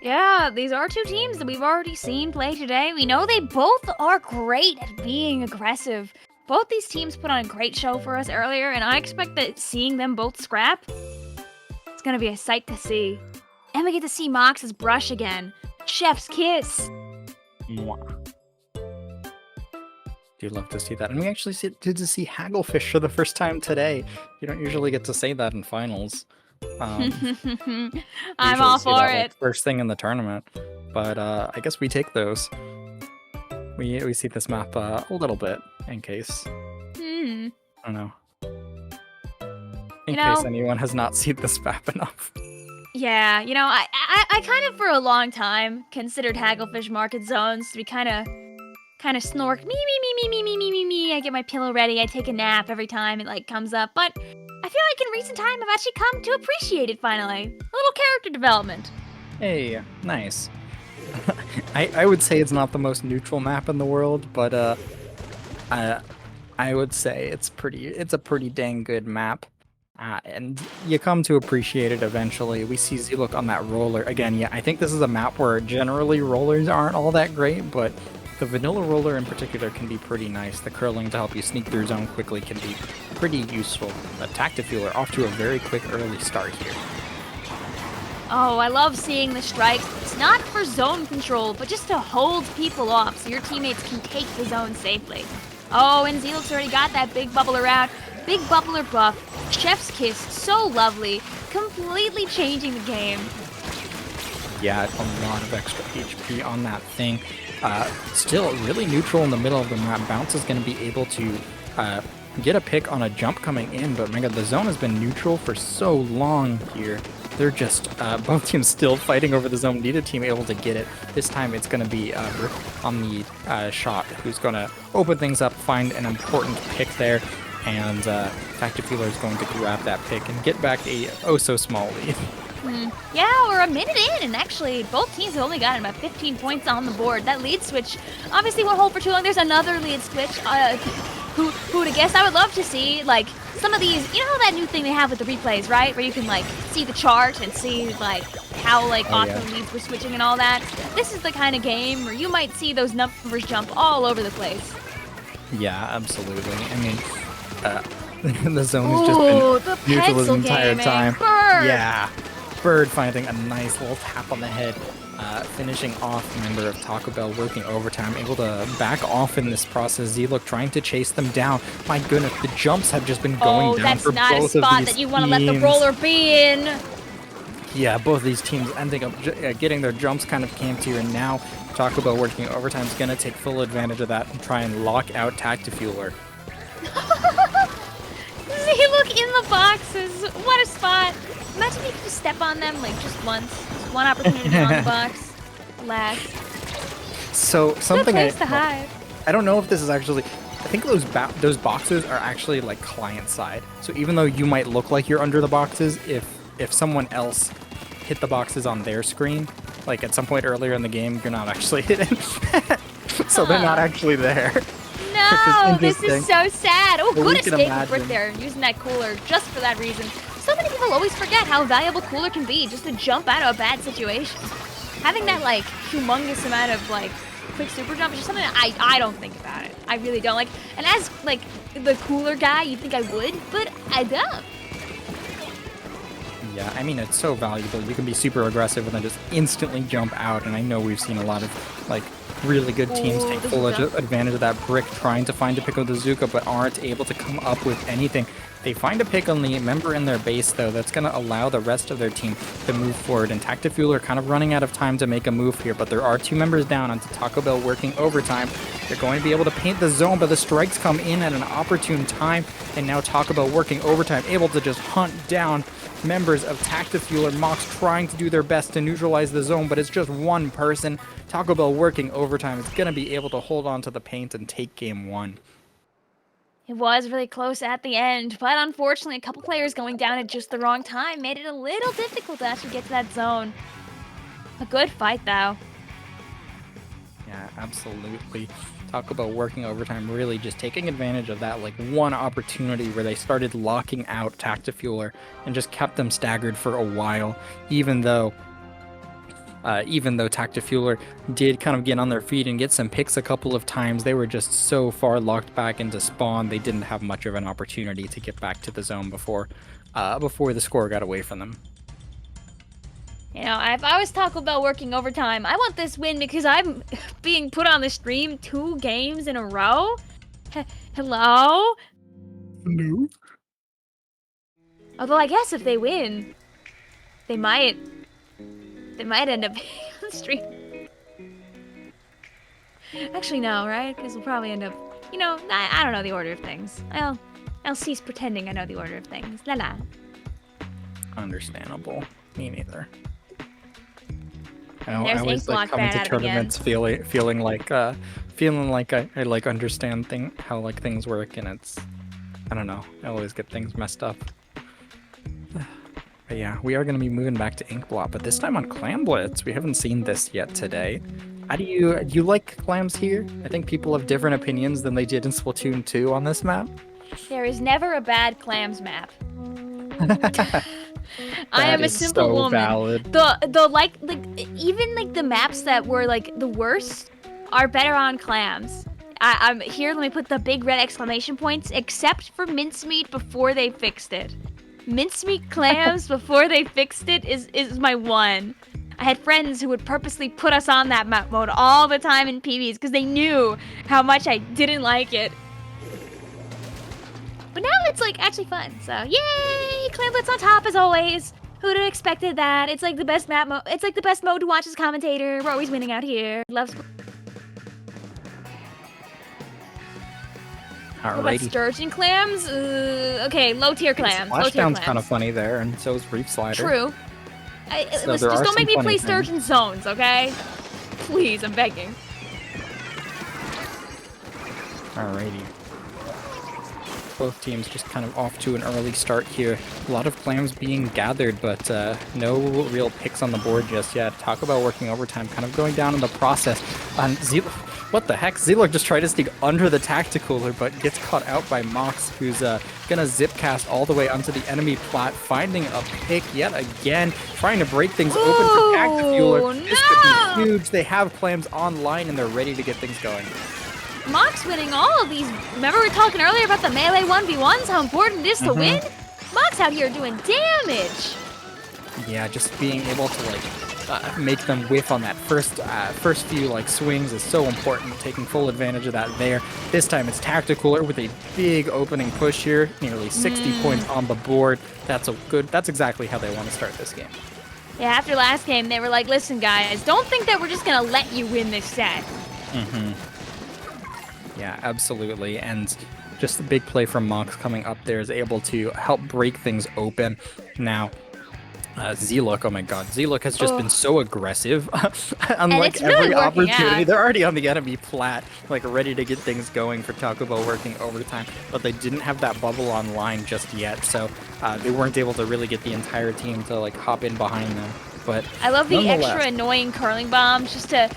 Yeah, these are two teams that we've already seen play today. We know they both are great at being aggressive. Both these teams put on a great show for us earlier, and I expect that seeing them both scrap, it's gonna be a sight to see. And we get to see Mox's brush again. Chef's kiss. Mwah. Do love to see that. And we actually did to see Hagglefish for the first time today. You don't usually get to say that in finals. I'm Usually all see for that, like, it. first thing in the tournament. But I guess we take those. We see this map a little bit in case. I don't know. In case anyone has not seen this map enough. Yeah, I kind of for a long time considered Hagglefish market zones to be kind of snork. Me. I get my pillow ready. I take a nap every time it like comes up. But I feel like in recent time I've actually come to appreciate it finally. A little character development. Hey, nice. I would say it's not the most neutral map in the world, but I would say it's a pretty dang good map. And you come to appreciate it eventually. We see Ziluk on that roller. Again, yeah, I think this is a map where generally rollers aren't all that great, but the vanilla roller in particular can be pretty nice. The curling to help you sneak through zone quickly can be pretty useful. But Tactifueler off to a very quick early start here. Oh, I love seeing the strikes. It's not for zone control, but just to hold people off so your teammates can take the zone safely. Oh, and Ziluk's already got that big bubbler out. Big bubbler buff. Chef's kiss. So lovely. Completely changing the game. Yeah, a lot of extra HP on that thing. Still really neutral in the middle of the map. Bounce is going to be able to get a pick on a jump coming in, but my god, the zone has been neutral for so long here. They're just, both teams still fighting over the zone. Neither team able to get it. This time it's going to be Rick on the shot, who's going to open things up, find an important pick there, and Tactifueler is going to grab that pick and get back a oh-so-small lead. Yeah, we're a minute in, and actually both teams have only gotten about 15 points on the board. That lead switch obviously won't hold for too long. There's another lead switch. Who to guess? I would love to see, like, some of these, you know that new thing they have with the replays, right? Where you can, like, see the chart and see, like, how, like, often leads were switching and all that. This is the kind of game where you might see those numbers jump all over the place. Yeah, absolutely. I mean, the zone has just been neutral this entire time. Bird. Yeah. Bird finding a nice little tap on the head, finishing off a member of Taco Bell working overtime, able to back off in this process. Ziluk trying to chase them down. My goodness, the jumps have just been going down for both of these teams. Oh, that's not a spot that you want to let the roller be in. Yeah, both of these teams ending up getting their jumps kind of camped here, and now Taco Bell working overtime is going to take full advantage of that and try and lock out Tactifueler. Ziluk in the boxes. What a spot. Imagine if you could step on them, like, just once. Just one opportunity on the box. Last. So, something Good place to hide. I don't know if this is actually... I think those boxes are actually, like, client-side. So even though you might look like you're under the boxes, if someone else hit the boxes on their screen, like, at some point earlier in the game, you're not actually hidden. So they're not actually there. No, this is so sad. Oh, But good we can escape with Brick imagine. there, using that cooler just for that reason. So many people always forget how valuable cooler can be just to jump out of a bad situation. Having that, like, humongous amount of, like, quick super jump is just something that I don't think about it. I really don't. Like, and as, like, the cooler guy, you'd think I would, but I don't. Yeah, I mean, it's so valuable. You can be super aggressive and then just instantly jump out. And I know we've seen a lot of, like, really good teams take full advantage of that brick, trying to find a pick of the Zuka, but aren't able to come up with anything. They find a pick on the member in their base, though, that's going to allow the rest of their team to move forward. And Tactifueler kind of running out of time to make a move here, but there are 2 members down onto Taco Bell working overtime. They're going to be able to paint the zone, but the strikes come in at an opportune time. And now Taco Bell working overtime, able to just hunt down members of Tactifueler. Mox trying to do their best to neutralize the zone, but it's just one person. Taco Bell working overtime is going to be able to hold on to the paint and take game 1. It was really close at the end, but unfortunately a couple players going down at just the wrong time made it a little difficult to actually get to that zone. A good fight, though. Yeah, absolutely. Taco Bell working overtime, really just taking advantage of that like one opportunity where they started locking out Tactifueler and just kept them staggered for a while, even though Tactifueler did kind of get on their feet and get some picks a couple of times. They were just so far locked back into spawn, they didn't have much of an opportunity to get back to the zone before the score got away from them. You know, if I was Taco Bell working overtime, I want this win because I'm being put on the stream 2 games in a row. Hello? No. Although I guess if they win, they might end up being on the stream. Actually, no, right? Because we'll probably end up, you know, I don't know the order of things. I'll cease pretending I know the order of things. La la. Understandable. Me neither. I There's always like Inkblock coming bad to at it tournaments feeling like I like understand how like things work, and it's, I don't know, I always get things messed up. But yeah, we are going to be moving back to Inkblot, but this time on Clam Blitz. We haven't seen this yet today. How do you like clams here? I think people have different opinions than they did in Splatoon 2 on this map. There is never a bad clams map. I am a simple so woman. Valid. The like even like the maps that were like the worst are better on clams. I'm here. Let me put the big red exclamation points. Except for mincemeat before they fixed it. Mincemeat clams before they fixed it is my one. I had friends who would purposely put us on that map mode all the time in PBs because they knew how much I didn't like it. But now it's like actually fun, so yay! Clam Blitz on top as always. Who'd have expected that? It's like the best map mode. It's like the best mode to watch as commentator. We're always winning out here. Loves. What about Alrighty. sturgeon clams? Okay, low tier clams. Low tier Splashdown's clams. kind of funny there, and so is Reef Slider. True. So Listen, there just are don't make some me funny play things. sturgeon zones, okay? Please, I'm begging. Alrighty. Both teams just kind of off to an early start here. A lot of clams being gathered, but no real picks on the board just yet. Taco Bell working overtime, kind of going down in the process. What the heck? Zilog just tried to sneak under the Tactifueler, but gets caught out by Mox, who's gonna zip cast all the way onto the enemy plat, finding a pick yet again, trying to break things open for Tactifueler. This could be huge. They have clams online and they're ready to get things going. Mox winning all of these. Remember we were talking earlier about the melee 1v1s, how important it is to win? Mox out here doing damage. Yeah, just being able to like make them whiff on that first few like swings is so important. Taking full advantage of that there. This time it's Tactifueler with a big opening push here, nearly 60 points on the board. That's exactly how they want to start this game. Yeah, after last game they were like, listen guys, don't think that we're just gonna let you win this set. Yeah, absolutely. And just the big play from Mox coming up there is able to help break things open. Now, Ziluk, oh my god, Ziluk has just been so aggressive. Unlike it's really every working opportunity, out. they're already on the enemy plat, like ready to get things going for Taco Bell working overtime. But they didn't have that bubble online just yet, so they weren't able to really get the entire team to like hop in behind them. But I love the nonetheless- extra annoying curling bombs just to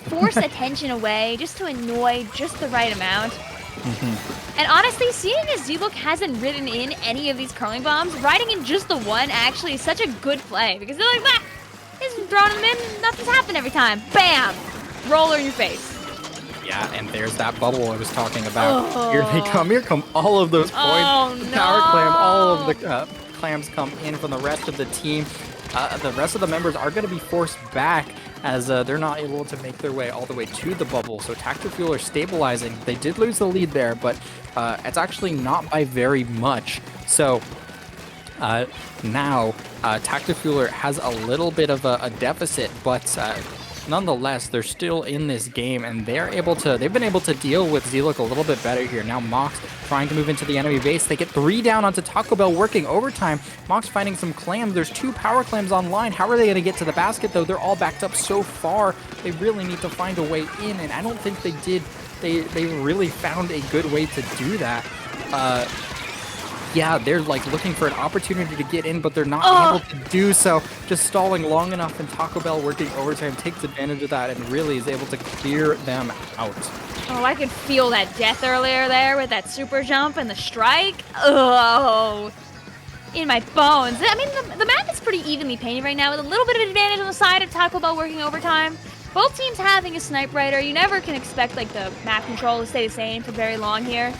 force attention away, just to annoy just the right amount. And honestly, seeing as Ziluk hasn't ridden in any of these curling bombs, riding in just the one actually is such a good play because they're like, bah, he's throwing them in, nothing's happened every time. Bam! Roller in your face. Yeah, and there's that bubble I was talking about. Here they come. Here come all of those points. Oh, The Power clam, all of no. the clams come in from the rest of the team. the rest of the members are going to be forced back as they're not able to make their way all the way to the bubble. So Tactifueler stabilizing. They did lose the lead there, but it's actually not by very much. So now Tactifueler has a little bit of a deficit, but nonetheless, they're still in this game, and they've been able to deal with Zealok a little bit better here. Now Mox trying to move into the enemy base. They get 3 down onto Taco Bell, working overtime. Mox finding some clams. There's 2 power clams online. How are they going to get to the basket, though? They're all backed up so far. They really need to find a way in, and I don't think they did. They really found a good way to do that. Yeah, they're like looking for an opportunity to get in, but they're not able to do so. Just stalling long enough, and Taco Bell working overtime takes advantage of that and really is able to clear them out. Oh, I could feel that death earlier there with that super jump and the strike. Oh, in my bones. I mean, the map is pretty evenly painted right now with a little bit of advantage on the side of Taco Bell working overtime. Both teams having a snipe writer. You never can expect like the map control to stay the same for very long here.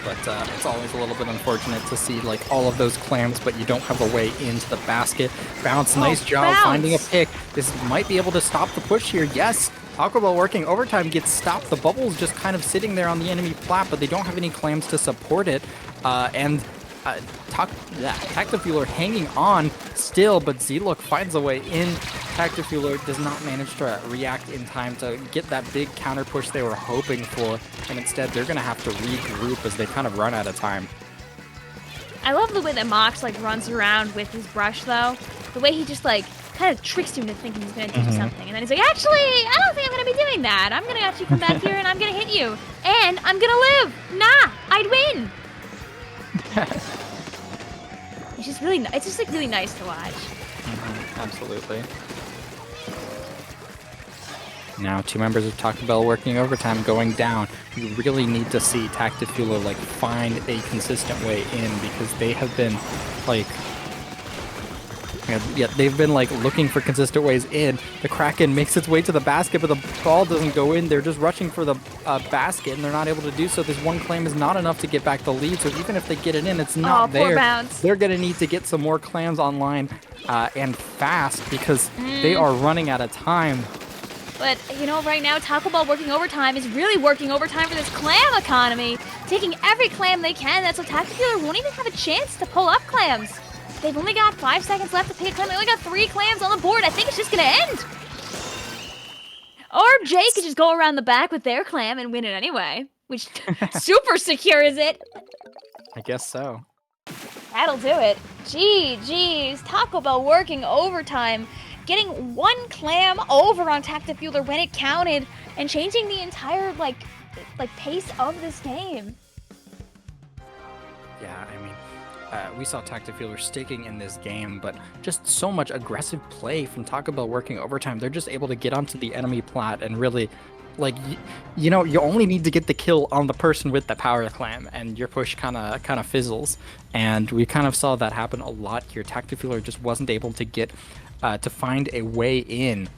But it's always a little bit unfortunate to see like all of those clams, but you don't have a way into the basket. Bounce, nice job finding a pick. This might be able to stop the push here. Yes, Taco Bell working overtime gets stopped. The bubble's just kind of sitting there on the enemy plat, but they don't have any clams to support it. Tactifueler hanging on still, but Zealok finds a way in. Tactifueler does not manage to react in time to get that big counter push they were hoping for, and instead they're going to have to regroup as they kind of run out of time. I love the way that Mox like runs around with his brush though. The way he just like kind of tricks you into thinking he's going to do something, and then he's like, actually, I don't think I'm going to be doing that. I'm going to actually come back here and I'm going to hit you, and I'm going to live. Nah, I'd win. It's just really, it's just like really nice to watch. Absolutely. Now 2 members of Taco Bell working overtime going down. You really need to see Tactifueler like find a consistent way in, because they have been like, yeah, they've been like looking for consistent ways in. The Kraken makes its way to the basket, but the ball doesn't go in. They're just rushing for the basket, and they're not able to do so. This one claim is not enough to get back the lead, so even if they get it in, it's not there. Bounce. They're going to need to get some more clams online and fast, because they are running out of time. But, you know, right now, Taco Bell working overtime is really working overtime for this clam economy. Taking every clam they can. That's so Tactifueler won't even have a chance to pull up clams. They've only got 5 seconds left to pick a clam. They only got 3 clams on the board. I think it's just going to end. Or Jay could just go around the back with their clam and win it anyway, which super secures it. I guess so. That'll do it. GG's. Taco Bell working overtime, getting 1 clam over on Tactifueler when it counted, and changing the entire like pace of this game. Yeah, I mean, we saw Tactifueler sticking in this game, but just so much aggressive play from Taco Bell working overtime. They're just able to get onto the enemy plat and really, like, you know, you only need to get the kill on the person with the power clam, and your push kind of fizzles. And we kind of saw that happen a lot here. Tactifueler just wasn't able to get to find a way in.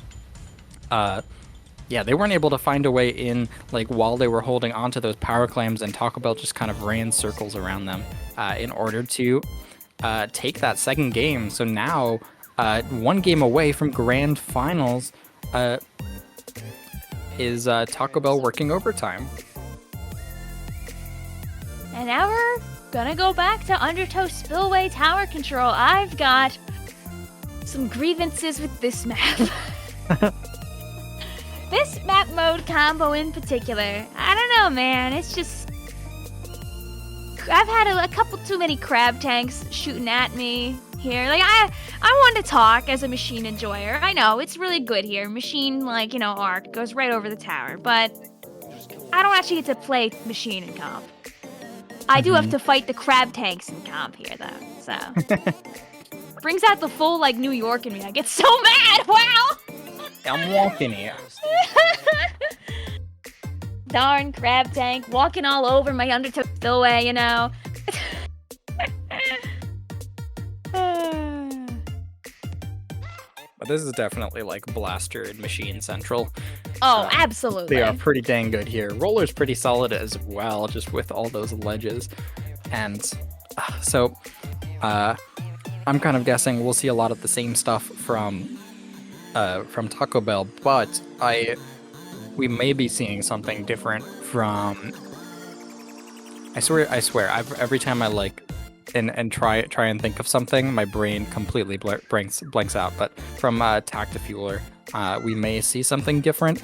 Yeah, they weren't able to find a way in like while they were holding onto those power clams, and Taco Bell just kind of ran circles around them in order to take that second game. So now 1 game away from grand finals is Taco Bell working overtime. And now we're gonna go back to Undertow Spillway Tower Control. I've got some grievances with this map. This map mode combo in particular, I don't know, man. It's just, I've had a couple too many crab tanks shooting at me here. Like, I want to talk as a machine enjoyer. I know it's really good here. Machine, like, you know, arc goes right over the tower, but I don't actually get to play machine in comp. I do have to fight the crab tanks in comp here, though. So brings out the full like New York in me. I get so mad. Wow. I'm walking here. Darn crab tank, walking all over my Undertow Spillway, you know. But this is definitely like Blaster and Machine Central. Oh, absolutely. They are pretty dang good here. Roller's pretty solid as well, just with all those ledges. And so, I'm kind of guessing we'll see a lot of the same stuff from Taco Bell, but we may be seeing something different from. I swear. Every time I like and try and think of something, my brain completely blanks out. But from Tactifueler, we may see something different.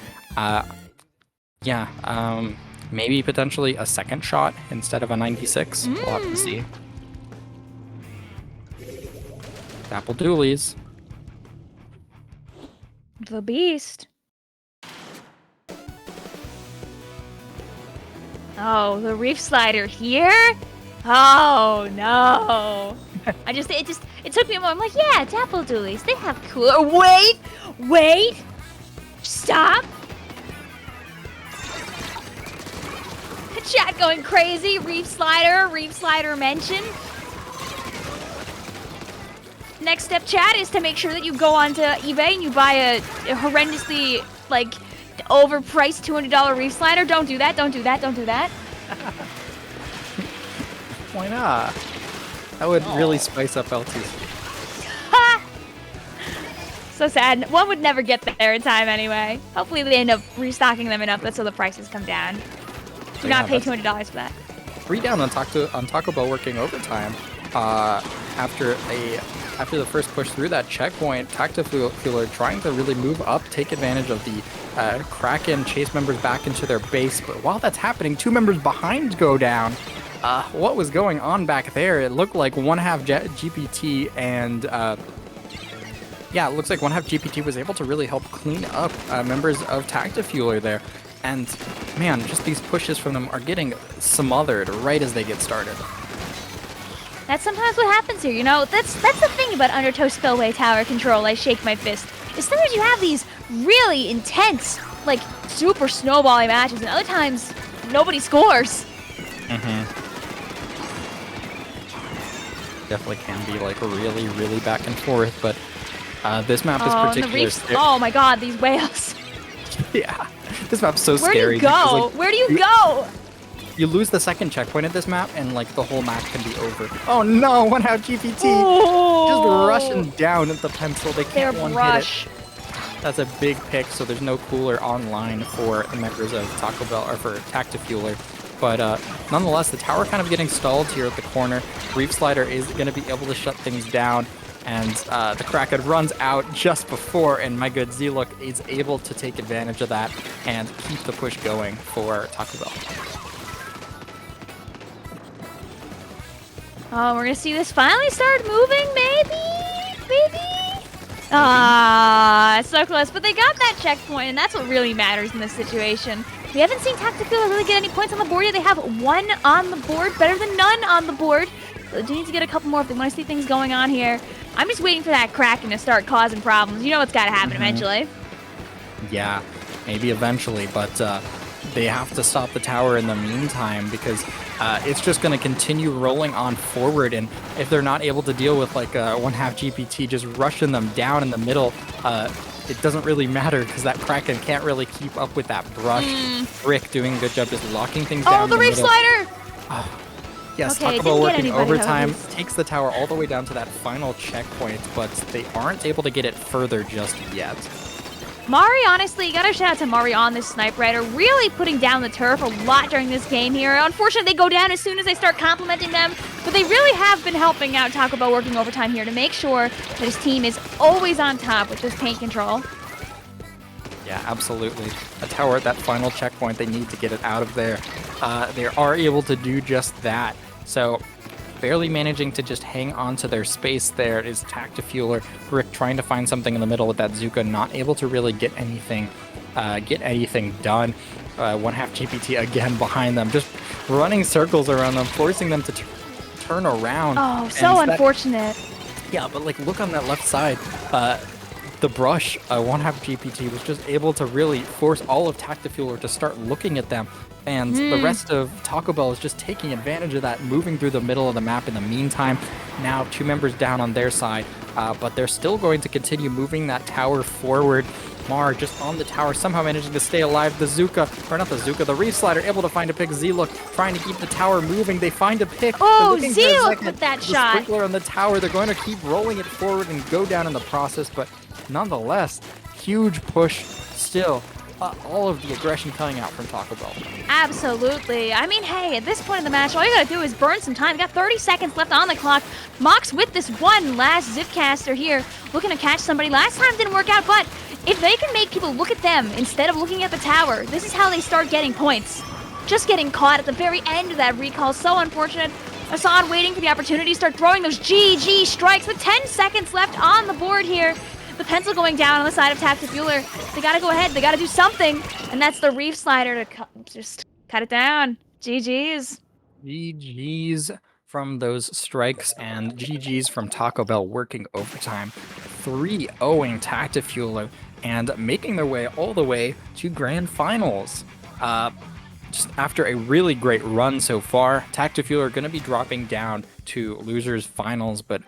Maybe potentially a second shot instead of a 96. We'll have to see. Apple Doolies. The beast. Oh, the reef slider here? Oh no! It took me a moment. I'm like, yeah, it's Apple Doolies. They have cooler. Wait! Stop! Chat going crazy. Reef slider mention. Next step, chat, is to make sure that you go onto eBay and you buy a horrendously, like, overpriced $200 reef slider. Don't do that. Why not? That would really spice up LTC. So sad. One would never get there in time anyway. Hopefully they end up restocking them enough so the prices come down. Do not pay $200 for that. 3 down on Taco Bell working overtime. After the first push through that checkpoint, Tactifueler trying to really move up, take advantage of the Kraken, chase members back into their base. But while that's happening, 2 members behind go down. What was going on back there? It looked like one-half GPT and it looks like one-half GPT was able to really help clean up members of Tactifueler there. And man, just these pushes from them are getting smothered right as they get started. That's sometimes what happens here, you know? That's the thing about Undertow Spillway Tower control, I shake my fist. Is sometimes you have these really intense, like, super snowbally matches, and other times, nobody scores. Definitely can be, like, really, really back and forth, but this map is particularly... Oh my god, these whales. Yeah, this map's so scary. Where do you go? Like, Where do you go? You lose the second checkpoint at this map, and like the whole map can be over. Oh no! one-half GPT just rushing down at the pencil. They can't one-hit it. That's a big pick. So there's no cooler online for members of Taco Bell or for Tactifueler. But nonetheless, the tower kind of getting stalled here at the corner. Reef Slider is going to be able to shut things down. And the Kraken runs out just before, and my good Z-Look is able to take advantage of that and keep the push going for Taco Bell. Oh, we're gonna see this finally start moving, maybe? So close, but they got that checkpoint, and that's what really matters in this situation. We haven't seen Tactifueler really get any points on the board yet. They have 1 on the board, better than none on the board. So they do need to get a couple more if they want to see things going on here. I'm just waiting for that Kraken to start causing problems. You know what's got to happen eventually. Yeah, maybe eventually, but they have to stop the tower in the meantime because it's just going to continue rolling on forward. And if they're not able to deal with like one-half GPT just rushing them down in the middle, it doesn't really matter because that Kraken can't really keep up with that brush. Rick doing a good job just locking things down. Oh, the reef slider! Yes, Okay, Taco Bell working anybody, overtime, takes the tower all the way down to that final checkpoint, but they aren't able to get it further just yet. Mari, honestly, you gotta shout out to Mari on this sniper rider, really putting down the turf a lot during this game here. Unfortunately, they go down as soon as they start complimenting them, but they really have been helping out Taco Bell working overtime here to make sure that his team is always on top with this paint control. Yeah, absolutely. A tower at that final checkpoint, they need to get it out of there. They are able to do just that. So, barely managing to just hang on to their space there is Tactifueler. Rick trying to find something in the middle with that Zuka, not able to really get anything done. One-half GPT again behind them, just running circles around them, forcing them to turn around. Oh, so unfortunate. Yeah, but like look on that left side. The brush, one-half GPT was just able to really force all of Tactifueler to start looking at them. And the rest of Taco Bell is just taking advantage of that, moving through the middle of the map in the meantime. Now 2 members down on their side, but they're still going to continue moving that tower forward. Mar just on the tower, somehow managing to stay alive. The Zuka, or not the Zuka, the Reef Slider, able to find a pick. Zelook trying to keep the tower moving. They find a pick. Oh, They're looking for a Zelook second. with that The shot. Sprinkler on the tower. They're going to keep rolling it forward and go down in the process, but nonetheless, huge push still. All of the aggression coming out from Taco Bell. Absolutely. I mean, hey, at this point in the match, all you gotta do is burn some time. You got 30 seconds left on the clock. Mox with this one last Zipcaster here, looking to catch somebody. Last time didn't work out, but if they can make people look at them instead of looking at the tower, this is how they start getting points. Just getting caught at the very end of that recall, so unfortunate. Assad waiting for the opportunity to start throwing those GG strikes with 10 seconds left on the board here. The pencil going down on the side of Tactifueler. They gotta go ahead. They gotta do something. And that's the Reef Slider to just cut it down. GG's. GG's from those strikes and GG's from Taco Bell working overtime. 3-0ing Tactifueler and making their way all the way to grand finals. Just after a really great run so far, Tactifueler are going to be dropping down to losers finals, but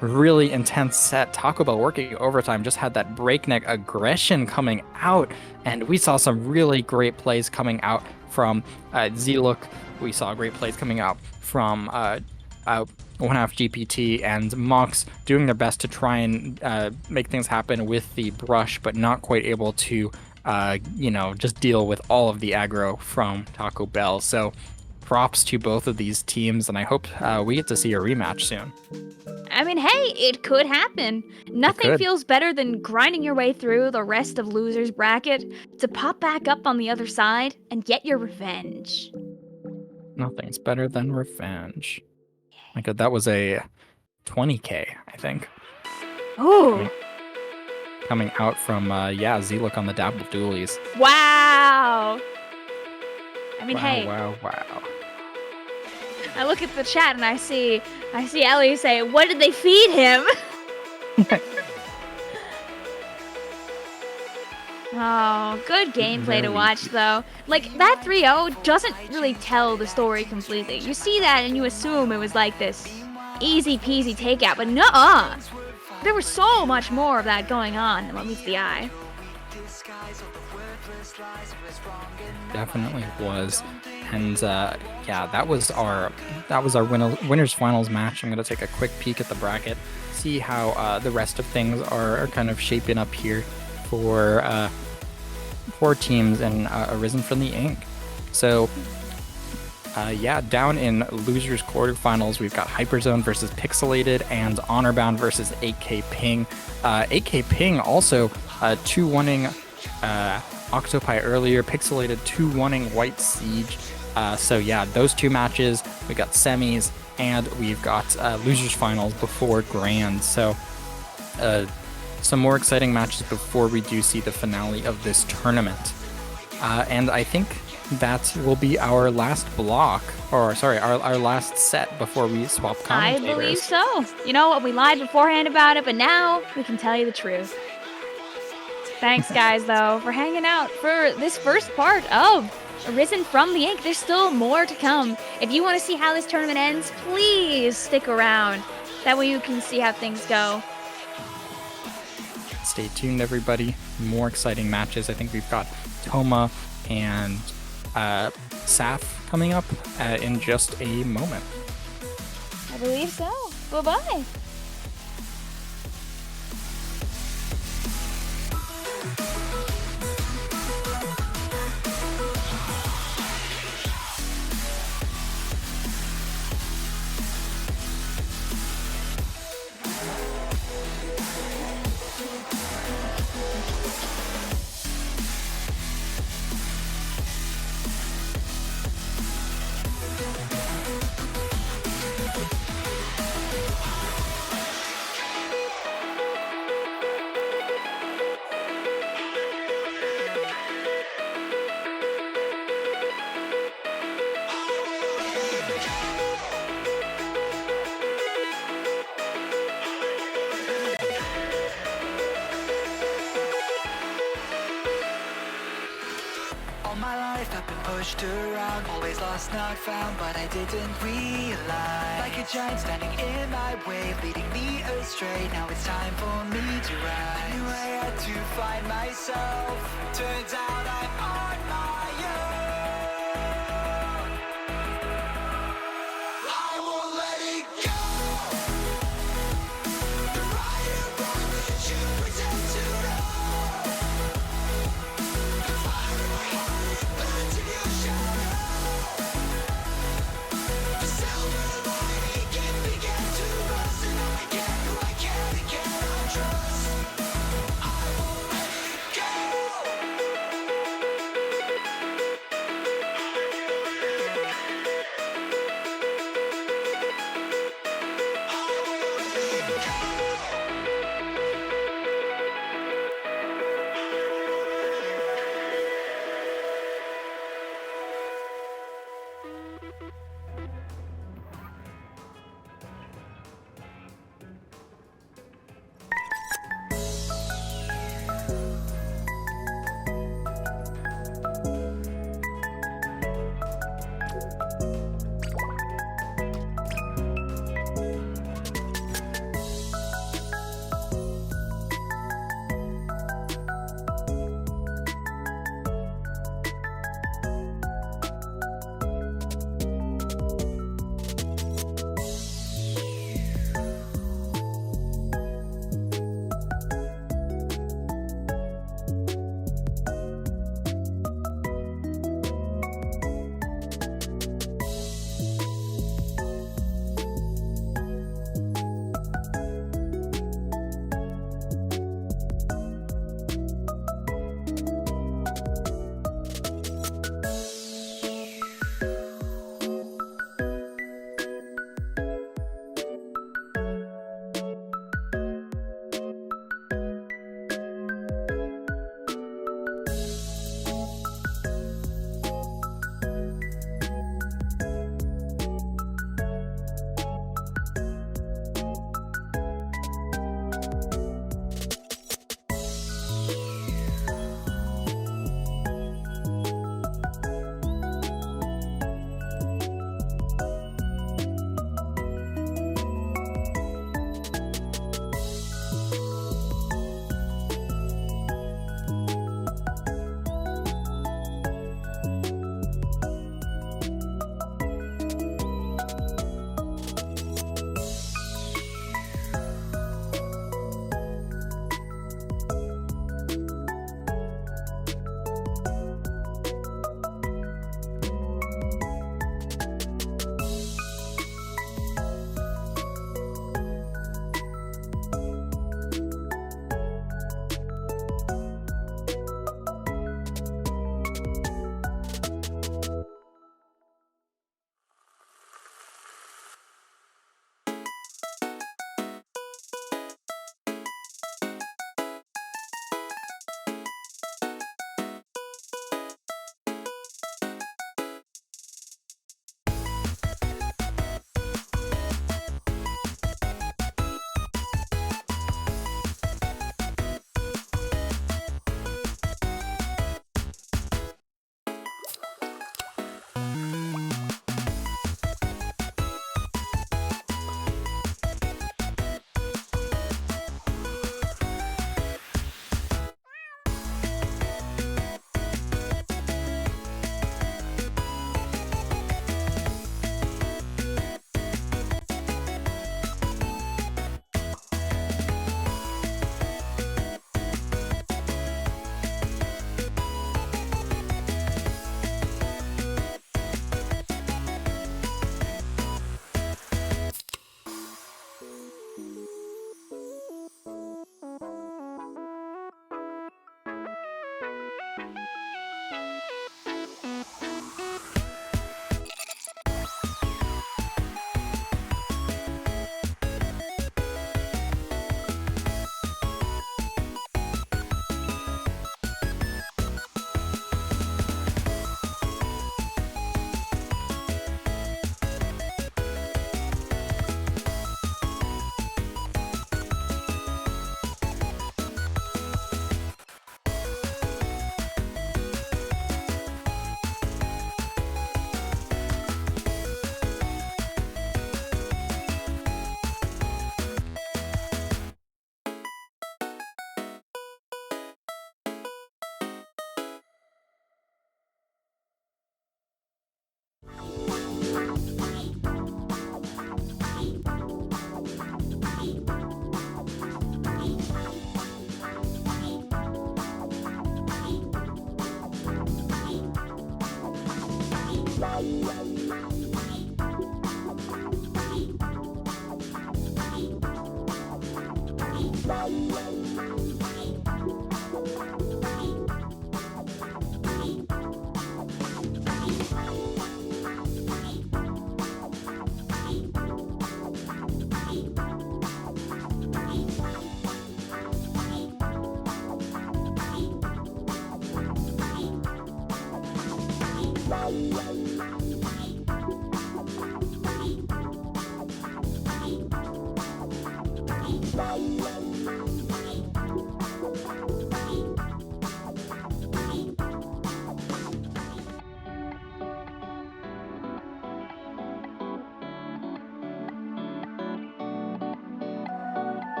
really intense set. Taco Bell working overtime just had that breakneck aggression coming out, and we saw some really great plays coming out from Zelook. We saw great plays coming out from 1/2 GPT and Mox doing their best to try and make things happen with the brush, but not quite able to just deal with all of the aggro from Taco Bell. So props to both of these teams, and I hope we get to see a rematch soon. I mean, hey, it could happen. Nothing feels better than grinding your way through the rest of losers bracket to pop back up on the other side and get your revenge. Nothing's better than revenge. My God, that was a 20k, I think. Ooh. Coming out from Zelook on the Dabble Dualies. Wow. I mean, Wow, hey. wow. I look at the chat and I see Ellie say, "What did they feed him?" Oh, good gameplay to watch though. Like that 3-0 doesn't really tell the story completely. You see that and you assume it was like this easy peasy takeout, but nuh-uh. There was so much more of that going on than what meets the eye. Definitely was. And that was our winners finals match. I'm gonna take a quick peek at the bracket, see how the rest of things are kind of shaping up here for teams in Arisen from the Ink. So down in losers quarterfinals, we've got Hyperzone versus Pixelated and Honorbound versus 8K Ping. 8K Ping also 2-1ing Octopi earlier, Pixelated 2-1ing White Siege. Those two matches, we got semis and we've got losers finals before grand. So some more exciting matches before we do see the finale of this tournament. And I think that will be our last block, or sorry, our last set before we swap commentators. I believe so. You know what? We lied beforehand about it, but now we can tell you the truth. Thanks, guys, though, for hanging out for this first part of Arisen from the Ink. There's still more to come. If you want to see how this tournament ends, please stick around. That way you can see how things go. Stay tuned, everybody. More exciting matches. I think we've got Thoma and Saf coming up in just a moment. I believe so. Bye-bye. pushed around, always lost, not found, but I didn't realize. Like a giant standing in my way, leading me astray. Now it's time for me to rise. I knew I had to find myself. Turns out I'm on my own. I won't let it go. The right and wrong that you pretend to know. The fire in my heart, it burns in your shadow. The silver lining it began to rust, and now I get who I can and cannot trust. I won't let it go.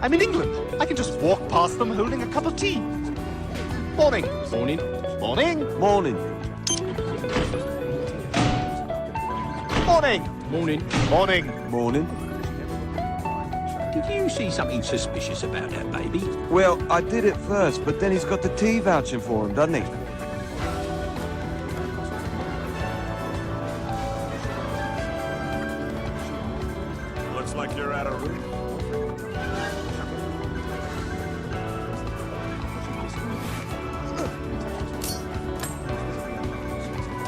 I'm in England. I can just walk past them holding a cup of tea. Morning. Morning. Morning. Morning. Morning. Morning. Morning. Morning. Did you see something suspicious about that baby? Well, I did it first, but then he's got the tea vouching for him, doesn't he? Looks like you're out of reach.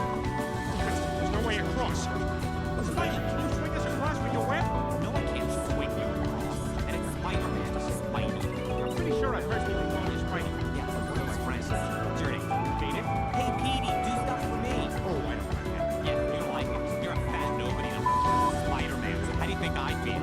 There's no way across. Thyme, can you swing us across with your web? No, I can't swing you across. And it's Spider-Man, Spidey. I'm pretty sure I heard people call you Spidey. Yeah, those friends. Journey. Beat it? Hey, Petey, do stuff for me. Oh, I don't like that. Yeah, you don't like it. You're a fat nobody. I'm Spider-Man. How do you think I feel?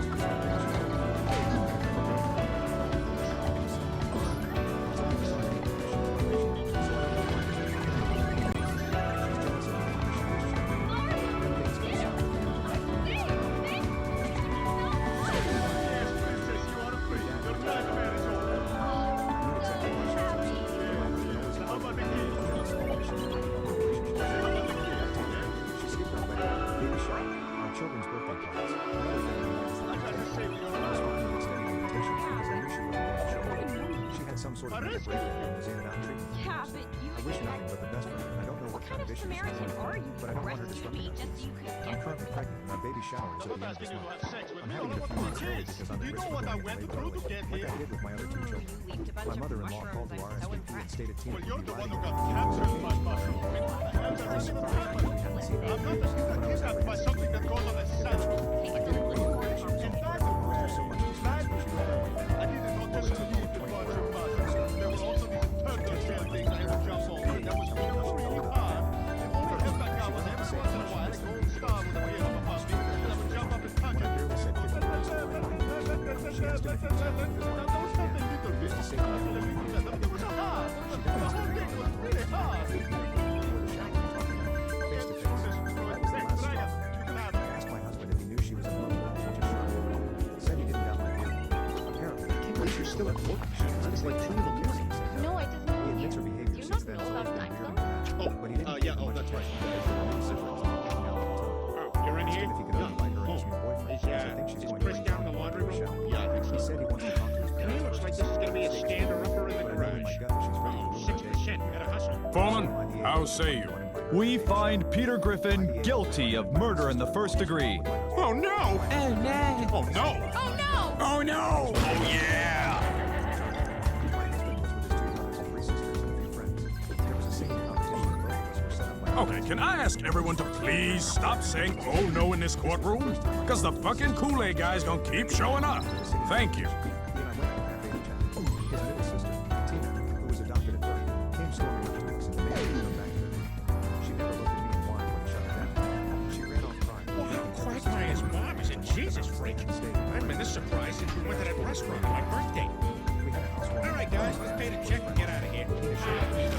Some sort of break and was in and out treatment. Yeah, but you I wish nothing but the best for her. I don't know what kind of issues she's American having, are you but I don't want her rescue disrupting me our just peace. so you could I'm get currently pregnant. My baby shower is at the end of this month. I'm having it a few months early because I'm at risk for going into labor early, like I did with my other two children. leaked a bunch My of mother-in-law called mushrooms. the I'm so RSVP and impressed. stated team Well, would you're be the one riding who got with me. captured by mushroom. I was surprised that we hadn't seen I'm not her. the kidnapped by something that goes on a satchel. I did a great impression. In fact, Thank you so much. Asked my husband if he knew she was in love with him. Said he didn't got my name. Apparently, I can't believe you're still at work. It's like 2 in the morning. No, I just He moved admits her here. behavior Do you since not then know has about always been time weird. zone? But he didn't yeah, oh, that's right. You're in here? If he could only like her as new boyfriend. Is, I think she's is going Chris to down in the laundry room? Yeah, I think so. He said he wants to talk to his He parents. looks like this is gonna be a stander-upper in the But I know in garage. my gut that she's ready to ruin the day. 6%, better hustle. Foreman, how say you? We find Peter Griffin guilty of murder in the first degree. Oh no! Oh no! Oh no! Oh no! Oh no! Oh yeah! My husband was with his 2 brothers and 3 sisters and a few friends. There was a singing competition that both of us were set up by. Okay, can I ask everyone to please stop saying "oh no" in this courtroom? Because the fucking Kool-Aid guy's gonna keep showing up. Thank you. He and I went to the cafe to chat. His middle sister, Tina, who was adopted at birth, came storming up to us and demanded we come back to her room. She never looked at me and whined when he shut her down. She ran off crying. Quagmire's mom is a Jesus freak. I've been this surprised since we went to that restaurant on my birthday. We had a housewarming. All right, guys, let's pay the check and get out of here. You guys.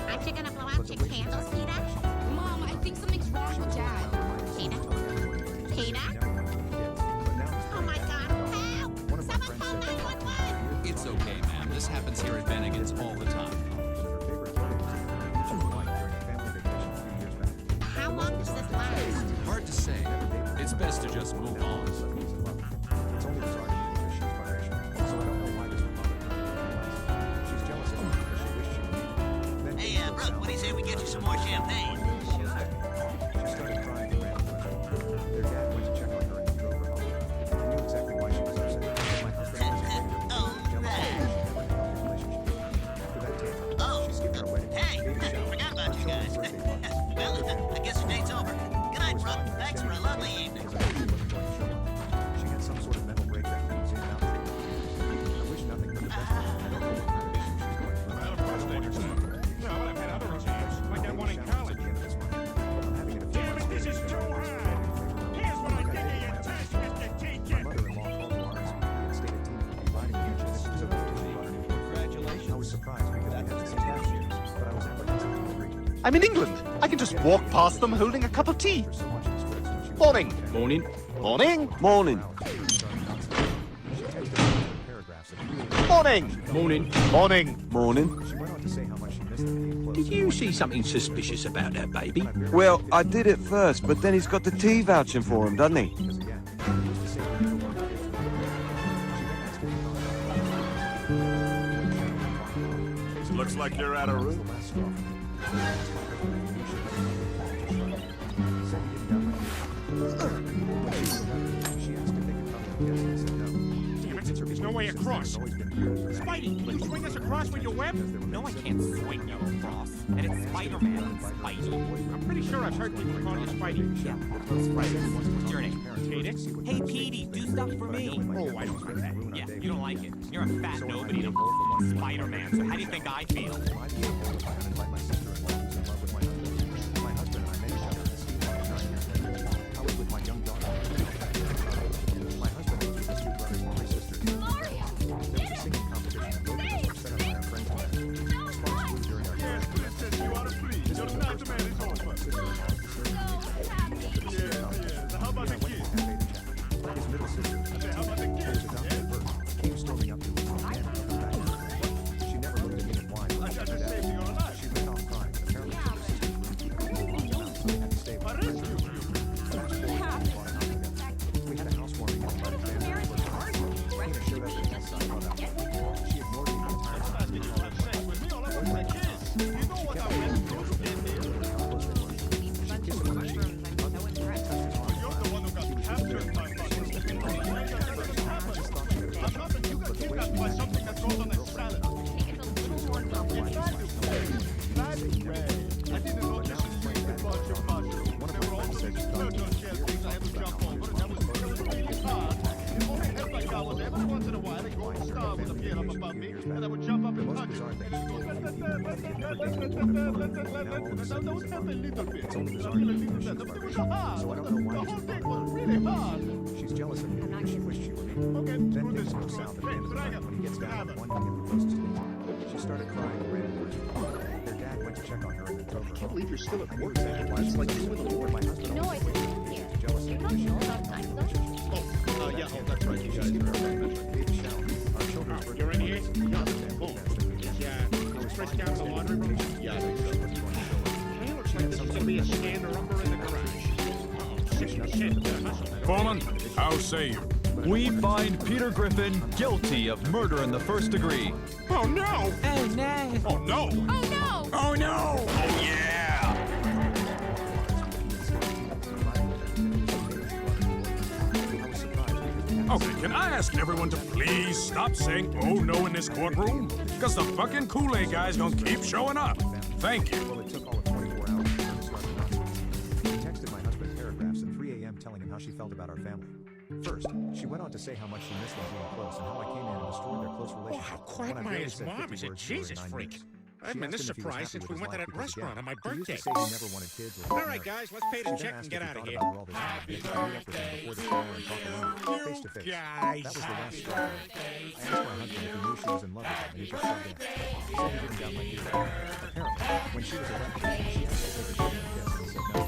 Aren't you gonna blow out your candles, Peter? Mom, I think something's wrong with Dad. Peter? Peter? Oh my God, help! Someone call 911! It's okay, ma'am. This happens here at Bennigan's all the time. How long does this last? Hard to say. It's best to just move on. It's only bizarre to me because she's biracial, so I don't know why does her mother not realize. She's jealous of me because she wished she knew me. Then Hey, Brooke, what do you say we get you some more champagne? she started crying and ran to the restroom. Their dad went to check on her and he drove her home. I knew exactly why she was upset. My husband was Oh, jealous right. of her. She never had a healthy relationship. After that day, Oh, she skipped our wedding. hey, baby shower, forgot about you our guys. children's birthday party. Well, I guess the date's over. Good night, Brooke. Thanks for a lovely evening. Because I knew she wasn't going to show up. She had some sort of mental breakdown and was in and out treatment. I wish nothing but the best for her. I don't know what kind of issue she's going through. Well, prostate or something. No, I've had other exams, like that one in college. I'm having it a few Damn it, months this later. is too hard. Here's what I think of your test, Mr. My Deacon. mother-in-law called the RSVP and stated Tina would be riding the engine as soon as Congratulations. I was surprised because we had some staff years, but I was apprehensive to agree. I'm in England. I can just walk past them holding a cup of tea. For so much distress when she was Morning. Morning. Morning. Morning. She texted me paragraphs of really. Morning. Morning. Morning. Morning. She went on to say how much she missed them being close. Did you see something suspicious about that baby? Well, I did at first, but then he's got the tea vouching for him, doesn't he? Because again, he used to say that people weren't kids. She then asked me Looks like you're out of room. the last straw for me. I asked my husband if he knew she was in love with him. He said he didn't got my name. When she was 11, she asked if they could come to the guest and said no. Damn it, there's no way across. Always been weird. Spidey, can you swing us across with your web? No, I can't swing you across. And it's Spider-Man. Spidey. I'm pretty sure I've heard people call you Spidey. Yeah, close friends. What's your name? Katie? Hey, Petey, do stuff for me. Oh, I don't like that. Yeah, you don't like it. You're a fat nobody and I'm Spider-Man, so how do you think I feel? Why do you hold if I uninvite my sister-in-law who's in love with my husband? My husband and I met each other at the ski lodge 9 years later. I was with my young daughter. My husband was with his 2 brothers and 3 sisters. There was a singing competition that both of us were set up by our friends and I. Sparks flew during our Yes, princess, you are free. Your nightmare is over. How about the kids? His middle sister, How about the who was kids? adopted at birth, came storming up to us and demanded we come back to her. She never looked at me and whined when I she got shut to her save down. your life. She ran off crying. Apparently, her sisters wouldn't keep her from walking out, so they had to stay with I her. rescued you. Fast forward, we bought a house together. We had a housewarming and invited family over. Tina showed up at the side of that. She ignored me the entire time. Asking you to have sex with me, all I want is a kiss. You know what I went through to get here. You're the one who got captured by Buster. Once in a while, a golden star would appear up above me, and I would jump up and hug it. Don't tell me a little bit. I feel a little better, but it was hard. The whole thing was really hard. She's jealous of me because she wished she were me. Okay, then things go south at the end of the night when he gets down on one knee and proposes to me. She started crying and ran towards me. Their dad went to check on her and then drove her home. I can't believe you're still at work. It's like you and the Lord. My husband No, I didn't hear. jealous of You me. don't know about time zone? Yeah, that's right. You guys are baby shower. Our children's birthday. You're in here? Oh, Yeah. Fresh down the laundry room? Yeah, I think so. Hey, looks like this is gonna be a stand-or-upper in the garage. Foreman, how say you? We find Peter Griffin guilty of murder in the first degree. Oh no! Oh no! Oh no! Oh no! Oh no! Oh yeah! Okay, can I ask everyone to please stop saying "oh no" in this courtroom? Because the fucking Kool-Aid guy's gonna keep showing up. Thank you. Well, it took all of 24 hours for her to start the nonsense. She texted my husband paragraphs at 3 a.m. telling him how she felt about our family. First, she went on to say how much she missed them being close and how I came in and destroyed their close relationship. How quiet When I my barely his said mom 50 is a words, we were Jesus 9 freak. minutes. I've She been asked this him if he was surprised happy since with we his went to wife that because, restaurant again, on my he used to birthday. say he never wanted kids or All got right, married. guys, let's pay the She check then and get asked out if of he here. thought about her all this time. Meet up with him before the shower and talk alone, face to face. Guys. That was the last straw. I asked my husband if he knew she was in love with him, and he just shrugged in. He said he didn't doubt my ear. Apparently, when she was elected, she asked to take a shooting kiss and he said no.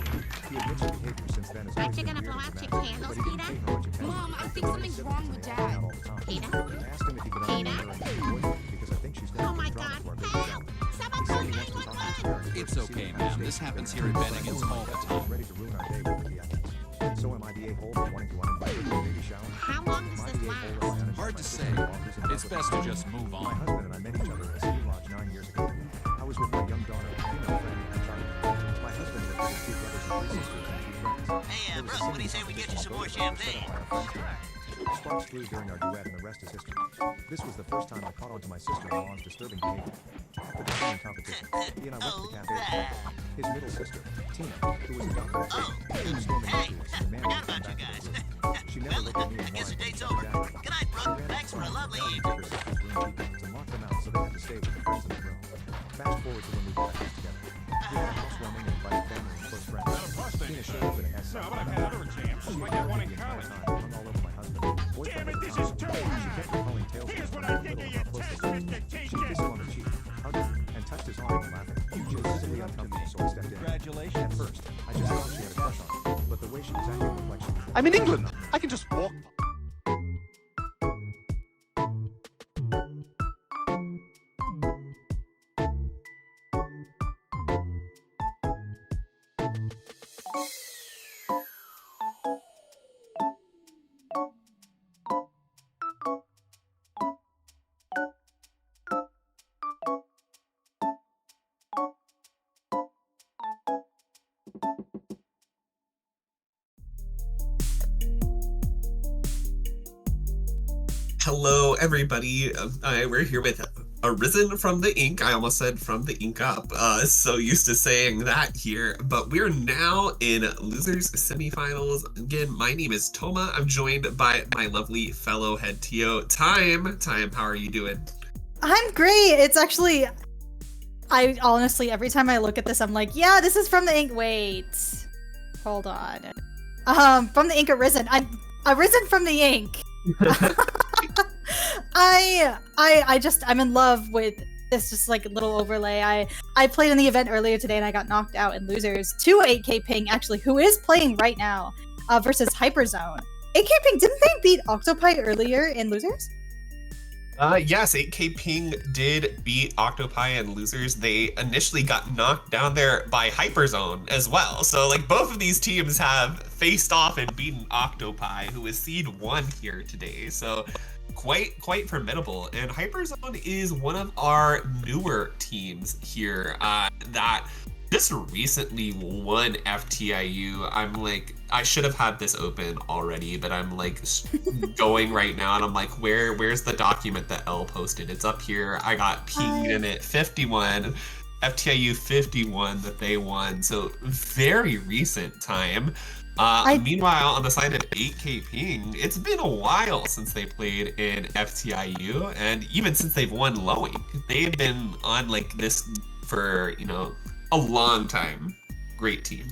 He admits her behavior since then has always Aren't you been gonna weird blow and out your dramatic, candles, but he didn't Peter? pay her much attention. Mom, I think They're something's siblings wrong and with they hang Dad. out all the time. Peter? I asked him if he could only Peter? her and he wouldn't because I think she's going Oh to my bring drama God, to our baby help! shower. Someone He said call he wants to talk to his 911! parents It's first to see okay, how ma'am. she This is. happens Then here in he Bennigan's was all the like, time. ready to ruin our day with the theatrics. So am I the a-hole for wanting to uninvite her to a baby shower? How long does Am I this the last? a-hole that I Hard to my say. sister-in-law who's in love It's with best my to just move My on. husband and I met each other at a ski lodge 9 years ago. I was with my young daughter, female Freddie and Charlie. My husband lived with his 2 brothers and 3 sisters and 2 friends. Hey, There was a Brooke, what do singing you say we get you some more competition set champagne? up by our friends. Sparks flew during our duet and the rest is history. This was the first time I caught on to my sister-in-law's disturbing behavior. For the singing competition, he and I went to the cafe to talk. His middle sister, Tina, who was a doctor, came storming up to us and demanded Forgot to come about you back to guys. the room. She never looked at me I and guess the whined date's and over. shut down. Good night, Brooke. Thanks for a lovely evening. Her sister's room to lock them out so they had to stay with the friends in the room. Fast forward to when we got back together. We had a housewarming and invited family and close friends. Tina showed up in a S. No, but I've had other exams, just like that one in college. Hung all over my husband. Damn it, this is too much. She kept recalling tales Here's from what her I think of little your how close test, they were. Mr. She Teacher. kissed him on the cheek, hugged him, and touched his arm while laughing. She was visibly uncomfortable, so I stepped in. Congratulations. At first, I just thought she had a crush on him, but the way she was acting looked like she was I'm in England. I can just walk. Hello, everybody. We're here with Arisen from the Ink. I almost said from the Ink Up. So used to saying that here, but we're now in losers semifinals. Again, my name is Thoma. I'm joined by my lovely fellow head TO, Thyme. Thyme, how are you doing? I'm great. It's actually, I honestly, every time I look at this, I'm like, yeah, this is from the Ink. Wait, hold on. From the Ink Arisen. I'm Arisen from the Ink. I'm in love with this just like little overlay. I played in the event earlier today and I got knocked out in losers to 8K Ping, actually, who is playing right now, versus Hyperzone. 8K Ping, didn't they beat Octopi earlier in losers? Yes, 8K Ping did beat Octopi and losers. They initially got knocked down there by Hyperzone as well. So like both of these teams have faced off and beaten Octopi, who is seed 1 here today. So quite formidable. And Hyperzone is one of our newer teams here that just recently won FTIU. I'm like, I should have had this open already, but I'm like going right now and I'm like, where's the document that L posted? It's up here. I got pinged in it. 51, FTIU 51 that they won. So very recent time. Meanwhile, on the side of 8K Ping, it's been a while since they played in FTIU, and even since they've won Lowing, they've been on like this for, you know, a long time. Great team.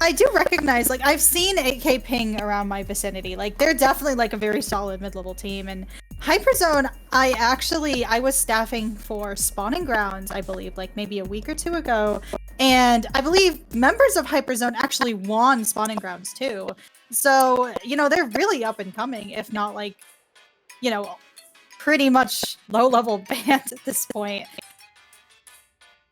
I do recognize, like, I've seen 8K Ping around my vicinity. Like, they're definitely like a very solid mid-level team. And Hyperzone, I was staffing for Spawning Grounds, I believe, like maybe a week or two ago. And I believe members of Hyperzone actually won Spawning Grounds too. So, you know, they're really up and coming, if not like, you know, pretty much low-level band at this point.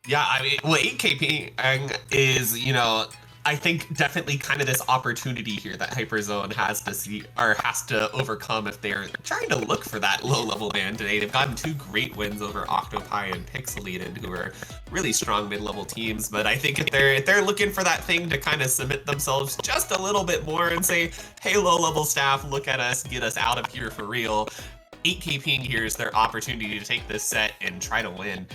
Yeah, I mean, well, 8K Ping is, you know, I think definitely kind of this opportunity here that Hyperzone has to see or has to overcome if they're trying to look for that low-level band today. They've gotten 2 great wins over Octopi and Pixelated, who are really strong mid-level teams. But I think if they're looking for that thing to kind of submit themselves just a little bit more and say, hey, low-level staff, look at us, get us out of here for real. 8K Ping here is their opportunity to take this set and try to win.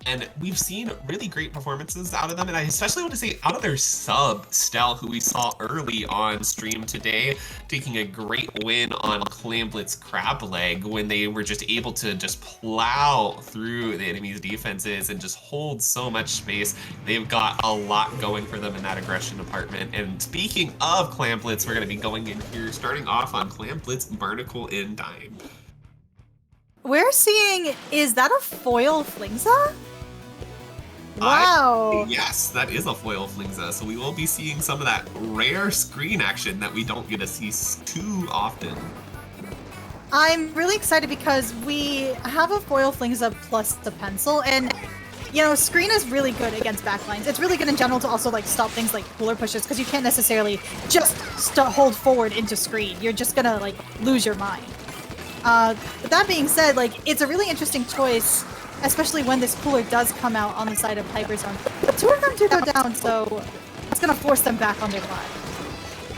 And we've seen really great performances out of them, and I especially want to say out of their sub, Stel, who we saw early on stream today, taking a great win on Clamblit's Crab Leg when they were just able to just plow through the enemy's defenses and just hold so much space. They've got a lot going for them in that aggression department. And speaking of Clamblitz, we're going to be going in here, starting off on Clamblitz, Barnacle, and Thyme. We're seeing, is that a foil Flingza? Wow. Yes, that is a foil Flingza, so we will be seeing some of that rare screen action that we don't get to see too often. I'm really excited because we have a foil Flingza plus the pencil, and you know, screen is really good against backlines. It's really good in general to also like stop things like cooler pushes, because you can't necessarily just hold forward into screen. You're just gonna like lose your mind. But that being said, like, it's a really interesting choice, especially when this cooler does come out on the side of Hyperzone. But 2 of them do go down, so it's gonna force them back on their line.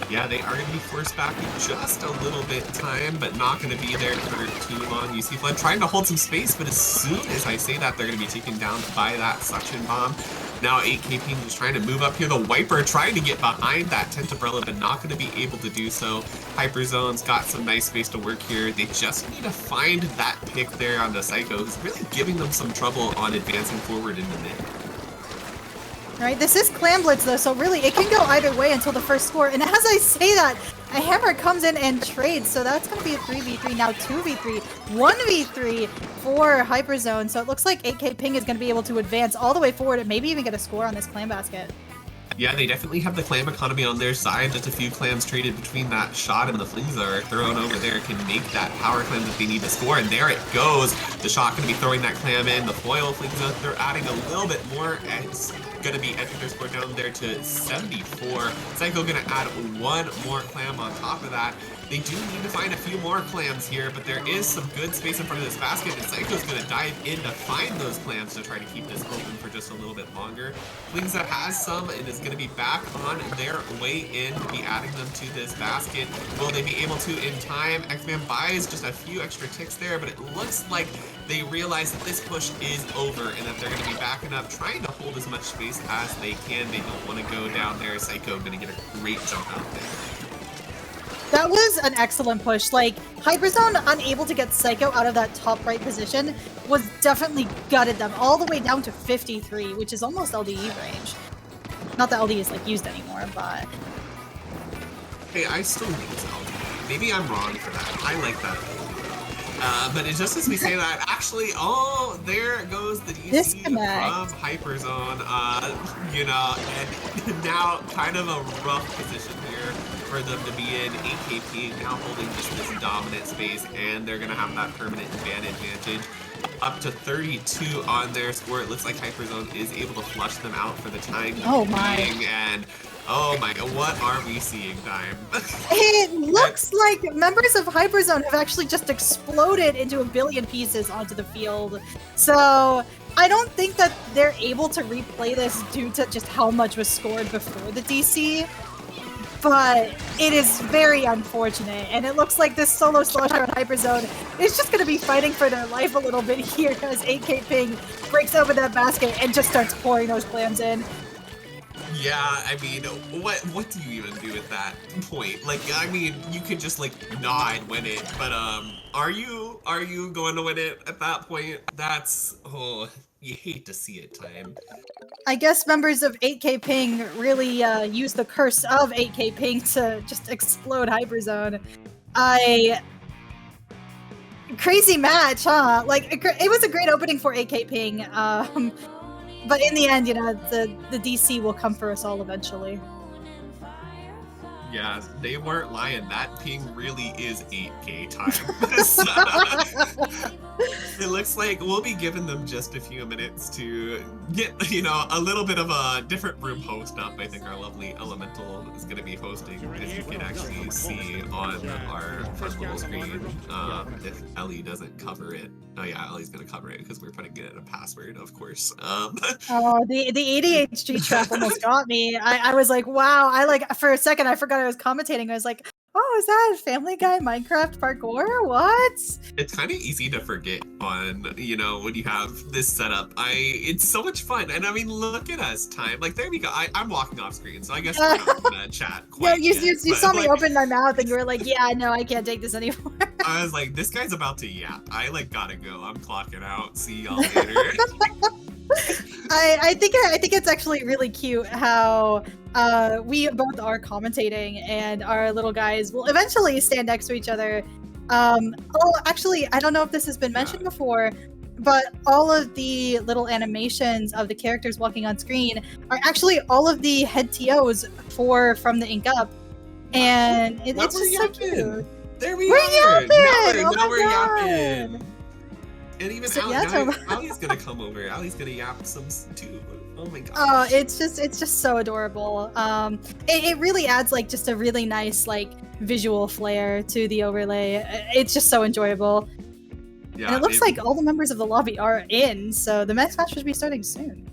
Yeah, they are going to be forced back just a little bit time, but not going to be there for too long. You see Flood trying to hold some space, but as soon as I say that, they're going to be taken down by that suction bomb. Now 8K Ping is trying to move up here. The Wiper trying to get behind that tent umbrella, but not going to be able to do so. Hyperzone's got some nice space to work here. They just need to find that pick there on the Psycho, who's really giving them some trouble on advancing forward in the mid. Right, this is Clamblitz though, so really it can go either way until the first score. And as I say that, a hammer comes in and trades, so that's going to be a 3v3, now 2v3, 1v3 for Hyperzone. So it looks like 8K Ping is going to be able to advance all the way forward and maybe even get a score on this clam basket. Yeah, they definitely have the clam economy on their side. Just a few clams traded between that shot and the Flingza are thrown over there can make that power clam that they need to score. And there it goes. The shot going to be throwing that clam in. The foil Flingza, they're adding a little bit more. It's going to be edging their score down there to 74. Psycho going to add 1 more clam on top of that. They do need to find a few more clams here, but there is some good space in front of this basket, and Psycho's going to dive in to find those clams to try to keep this open for just a little bit longer. Flingza has some and is going to be back on their way in to be adding them to this basket. Will they be able to in time? X-Man buys just a few extra ticks there, but it looks like they realize that this push is over and that they're going to be backing up, trying to hold as much space as they can. They don't want to go down there. Psycho going to get a great jump out there. That was an excellent push. Like, Hyperzone, unable to get Psycho out of that top right position, was definitely gutted them all the way down to 53, which is almost LDE range. Not that LDE is, like, used anymore, but... Hey, I still use LDE. Maybe I'm wrong for that. I like that. But it's just as we say that, actually, oh, there goes the DC from Hyperzone. You know, and now kind of a rough position here for them to be in. 8K Ping now holding just this dominant space, and they're going to have that permanent advantage. Up to 32 on their score. It looks like Hyperzone is able to flush them out for the time being. And oh my god, what are we seeing, Thyme? It looks like members of Hyperzone have actually just exploded into a billion pieces onto the field. So I don't think that they're able to replay this due to just how much was scored before the DC. But it is very unfortunate, and it looks like this solo slosher on Hyperzone is just going to be fighting for their life a little bit here as 8K Ping breaks open that basket and just starts pouring those clams in. Yeah, I mean, what do you even do at that point? Like, I mean, you could just like nod win it, but are you going to win it at that point? That's you hate to see it, Thyme. I guess members of 8K Ping really use the curse of 8K Ping to just explode Hyperzone. Crazy match, huh? Like, it was a great opening for 8K Ping, but in the end, you know, the DC will come for us all eventually. Yeah, they weren't lying. That ping really is 8K time. It looks like we'll be giving them just a few minutes to get, you know, a little bit of a different room host up. I think our lovely Elemental is going to be hosting, as you can actually see on our first little screen. If Ellie doesn't cover it. Oh yeah, Ellie's going to cover it because we're putting it in a password, of course. Oh, the ADHD trap almost got me. I was like, wow. For a second, I forgot I was commentating. I was like, oh, is that Family Guy Minecraft parkour? What? It's kind of easy to forget on, you know, when you have this setup. It's so much fun. And I mean, look at us, Thyme. Like, there we go. I'm walking off screen, so I guess we're not gonna chat quite you yet, saw me like, open my mouth and you were like, yeah, no, I can't take this anymore. I was like, this guy's about to yap. I like gotta go. I'm clocking out. See y'all later. I think it's actually really cute how we both are commentating and our little guys will eventually stand next to each other. Actually, I don't know if this has been mentioned before, but all of the little animations of the characters walking on screen are actually all of the head TOs from the Ink Up, and it's just so cute. There we We're are. yapping! Now we're God. yapping. And even So, Allie's gonna come over. Allie's gonna yap some too. Oh my god. Oh, it's just so adorable. It really adds like just a really nice like visual flair to the overlay. It's just so enjoyable. Yeah, And it looks like all the members of the lobby are in, so the next match should be starting soon.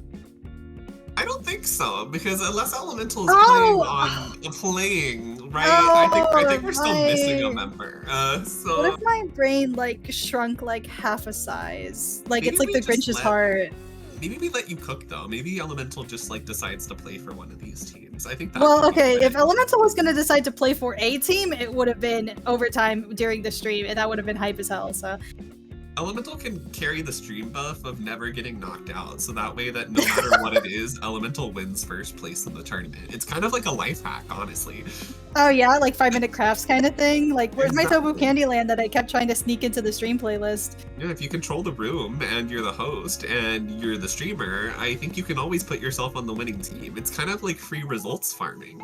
I don't think so, because unless Elemental is Oh! playing, right? Oh, I think we're still missing a right. member. So What if my brain like shrunk like half a size? Like it's Maybe like the we just Grinch's let- heart. maybe we let you cook though. Maybe Elemental just like decides to play for one of these teams. I think that. Well, okay, if Elemental was gonna decide to play for a team, it would have been overtime during the stream, and that would have been hype as hell. So Elemental can carry the stream buff of never getting knocked out, so that way that no matter what it is, Elemental wins first place in the tournament. It's kind of like a life hack, honestly. oh yeah, like 5-minute crafts kind of thing. Like where's my Tobu Candyland that I kept trying to sneak into the stream playlist? Yeah, if you control the room and you're the host and you're the streamer, I think you can always put yourself on the winning team. It's kind of like free results farming.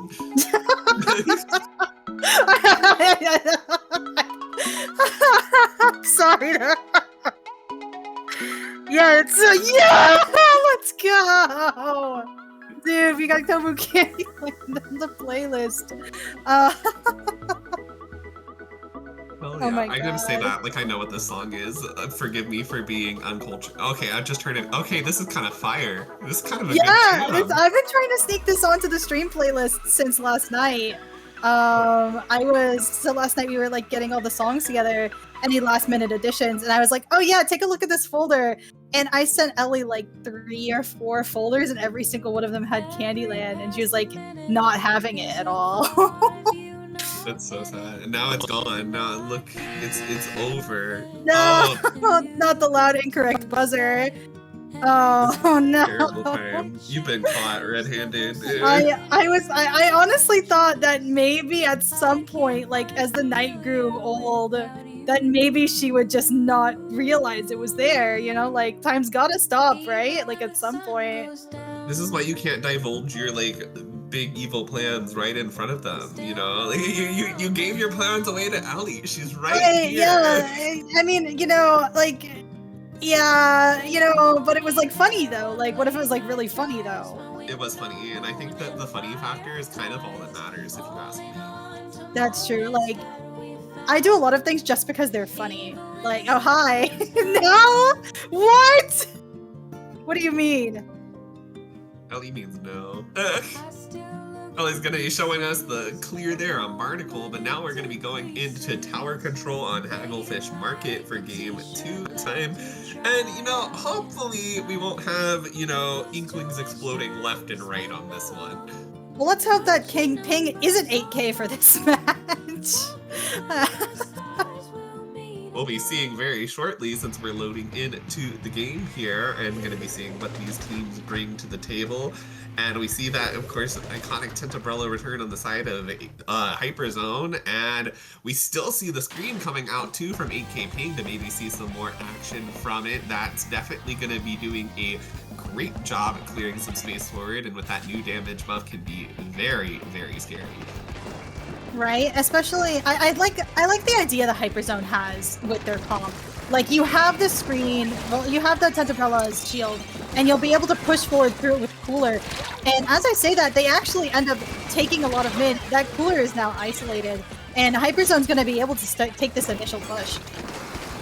Sorry. Yeah, yeah, let's go, dude. We got Tobu Candyland on the playlist. Well, Oh yeah, my I'm gonna say God. that like I know what this song is. Forgive me for being uncultured. Okay, I just heard it. Okay, this is kind of fire. This is kind of a Yeah, good jam. I've been trying to sneak this onto the stream playlist since last night. Last night we were like getting all the songs together, any last minute additions, and I was like, oh yeah, take a look at this folder. And I sent Ellie like 3 or 4 folders, and every single one of them had Candyland, and she was like not having it at all. That's so sad. And now it's gone. Now look, it's over. No, Oh, not the loud incorrect buzzer. Oh no. terrible time. You've been caught red-handed. I honestly thought that maybe at some point, like as the night grew old, that maybe she would just not realize it was there, you know, like time's gotta stop, right? Like at some point. This is why you can't divulge your like big evil plans right in front of them. You know, like you gave your plans away to Allie. She's right here. Yeah, I mean, you know, like, yeah, you know, but it was like funny though. Like, what if it was like really funny though? It was funny, and I think that the funny factor is kind of all that matters, if you ask me. That's true. Like, I do a lot of things just because they're funny. Like, oh hi, no, what? What do you mean? Ellie means no. Well, he's going to be showing us the clear there on Barnacle, but now we're going to be going into tower control on Hagglefish Market for game 2 time. And, hopefully we won't have, Inklings exploding left and right on this one. Well, let's hope that King Ping isn't 8K for this match. We'll be seeing very shortly, since we're loading into the game here, and going to be seeing what these teams bring to the table. And we see that, of course, iconic Tentobrella return on the side of Hyperzone, and we still see the screen coming out too from 8K Ping to maybe see some more action from it. That's definitely going to be doing a great job at clearing some space forward, and with that new damage buff can be very, very scary. Right, especially I like the idea the Hyperzone has with their comp. Like, you have the screen, well, you have the Tentabrella's shield, and you'll be able to push forward through it with Cooler. And as I say that, they actually end up taking a lot of mid. That Cooler is now isolated, and Hyperzone's going to be able to take this initial push.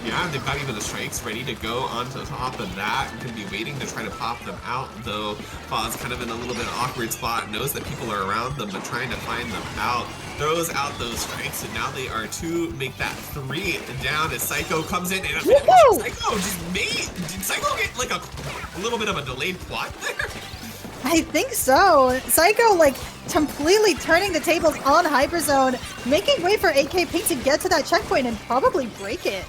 Yeah, they've got even the strikes ready to go onto top of that. Going to be waiting to try to pop them out, though. Paw's kind of in a little bit awkward spot, knows that people are around them, but trying to find them out. Throws out those strikes, and now they are to make that 3 down as Psycho comes in. And Psycho just made... Did Psycho get like a little bit of a delayed quad there? I think so. Psycho, like, completely turning the tables on Hyperzone, making way for 8K Ping to get to that checkpoint and probably break it.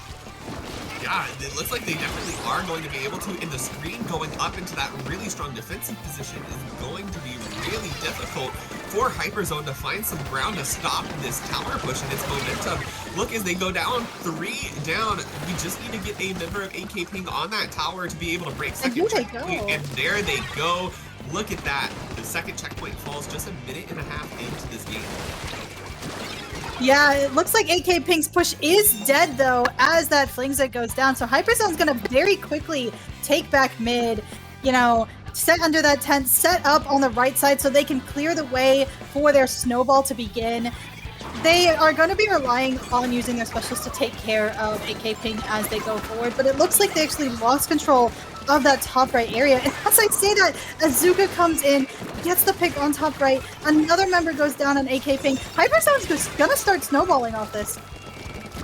Yeah, it looks like they definitely are going to be able to, and the screen going up into that really strong defensive position is going to be really difficult for Hyperzone to find some ground to stop this tower push and its momentum. Look, as they go down, 3 down, we just need to get a member of 8K Ping on that tower to be able to break second checkpoint, and there they go. Look at that. The second checkpoint falls just a minute and a half into this game. Yeah, it looks like 8K Ping's push is dead, though, as that Flingset goes down. So Hyperzone's going to very quickly take back mid, set under that tent, set up on the right side so they can clear the way for their snowball to begin. They are going to be relying on using their specials to take care of 8K Ping as they go forward, but it looks like they actually lost control of that top right area. And as I say that, Azuka comes in, gets the pick on top right, another member goes down on 8K Ping. Hyperzone's just gonna start snowballing off this.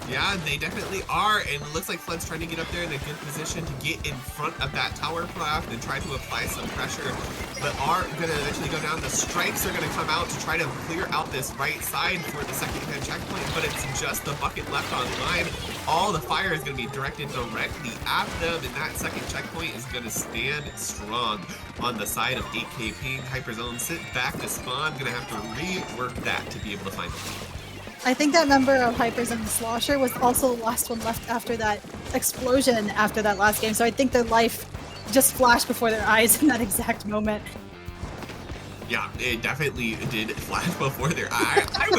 Yeah, they definitely are, and it looks like Flood's trying to get up there in a good position to get in front of that tower craft and try to apply some pressure, but are going to eventually go down. The strikes are going to come out to try to clear out this right side for the second-hand checkpoint, but it's just the bucket left online. All the fire is going to be directed directly at them, and that second checkpoint is going to stand strong on the side of 8K Ping. Hyperzone sit back to spawn, going to have to rework that to be able to find the lead. I think that member of Hyperzone, the Slosher, was also the last one left after that explosion after that last game, so I think their life just flashed before their eyes in that exact moment. Yeah, it definitely did flash before their eyes. I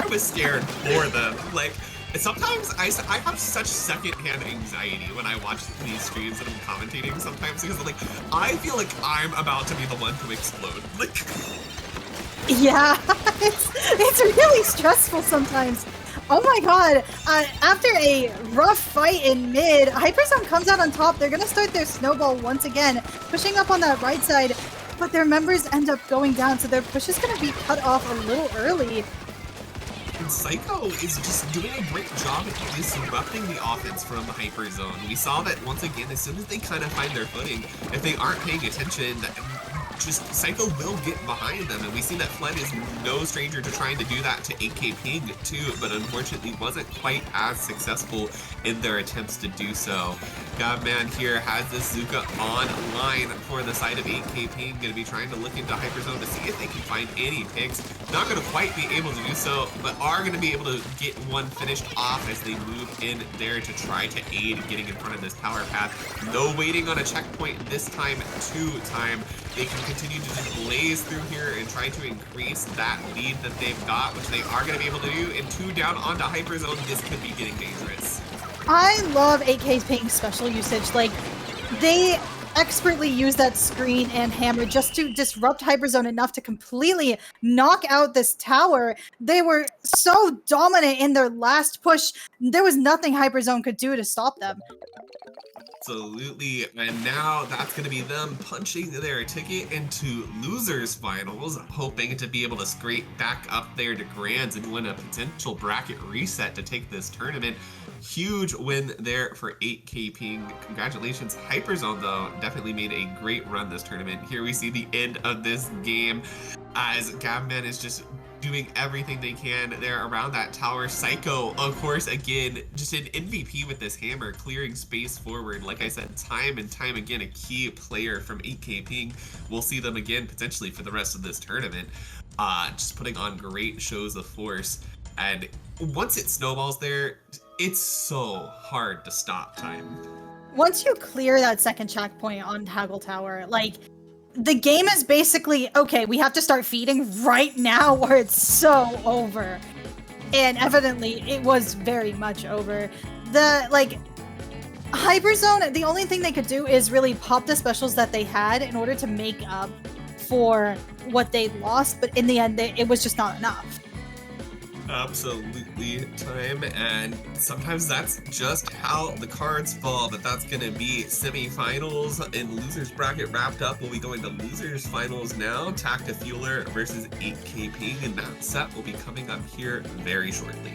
was scared for them. Like, sometimes I have such secondhand anxiety when I watch these streams and I'm commentating sometimes, because like I feel like I'm about to be the one to explode. Like, yeah, it's really stressful sometimes. Oh my god, after a rough fight in mid, Hyperzone comes out on top. They're gonna start their snowball once again, pushing up on that right side, but their members end up going down, so their push is gonna be cut off a little early. And Psycho is just doing a great job at disrupting the offense from the Hyperzone. We saw that once again, as soon as they kind of find their footing, if they aren't paying attention, just Psycho will get behind them, and we see that Fled is no stranger to trying to do that to 8K Ping too, but unfortunately wasn't quite as successful in their attempts to do so. Godman here has this Zuka online for the side of 8K Ping, going to be trying to look into Hyperzone to see if they can find any picks. Not going to quite be able to do so, but are going to be able to get one finished off as they move in there to try to aid getting in front of this power path. No waiting on a checkpoint this time, Thyme. They can continue to just blaze through here and try to increase that lead that they've got, which they are going to be able to do. And 2 down onto Hyperzone, this could be getting dangerous. I love 8K Ping's special usage. Like, they expertly use that screen and hammer just to disrupt Hyperzone enough to completely knock out this tower. They were so dominant in their last push. There was nothing Hyperzone could do to stop them. Absolutely. And now that's going to be them punching their ticket into losers finals, hoping to be able to scrape back up there to grands and win a potential bracket reset to take this tournament. Huge win there for 8K Ping. Congratulations. Hyperzone, though, definitely made a great run this tournament. Here we see the end of this game as Gavman is just doing everything they can there around that tower. Psycho, of course, again, just an MVP with this hammer, clearing space forward. Like I said, time and time again, a key player from 8K Ping. We'll see them again potentially for the rest of this tournament. Just putting on great shows of force. And once it snowballs there, it's so hard to stop Time. Once you clear that second checkpoint on Haggle Tower, like, the game is basically, okay, we have to start feeding right now or it's so over. And evidently, it was very much over. Hyperzone, the only thing they could do is really pop the specials that they had in order to make up for what they lost, but in the end, it was just not enough. Absolutely, Time, and sometimes that's just how the cards fall, but that's going to be semifinals and losers bracket wrapped up. We'll be going to losers finals now. Tactifueler versus 8K Ping, and that set will be coming up here very shortly.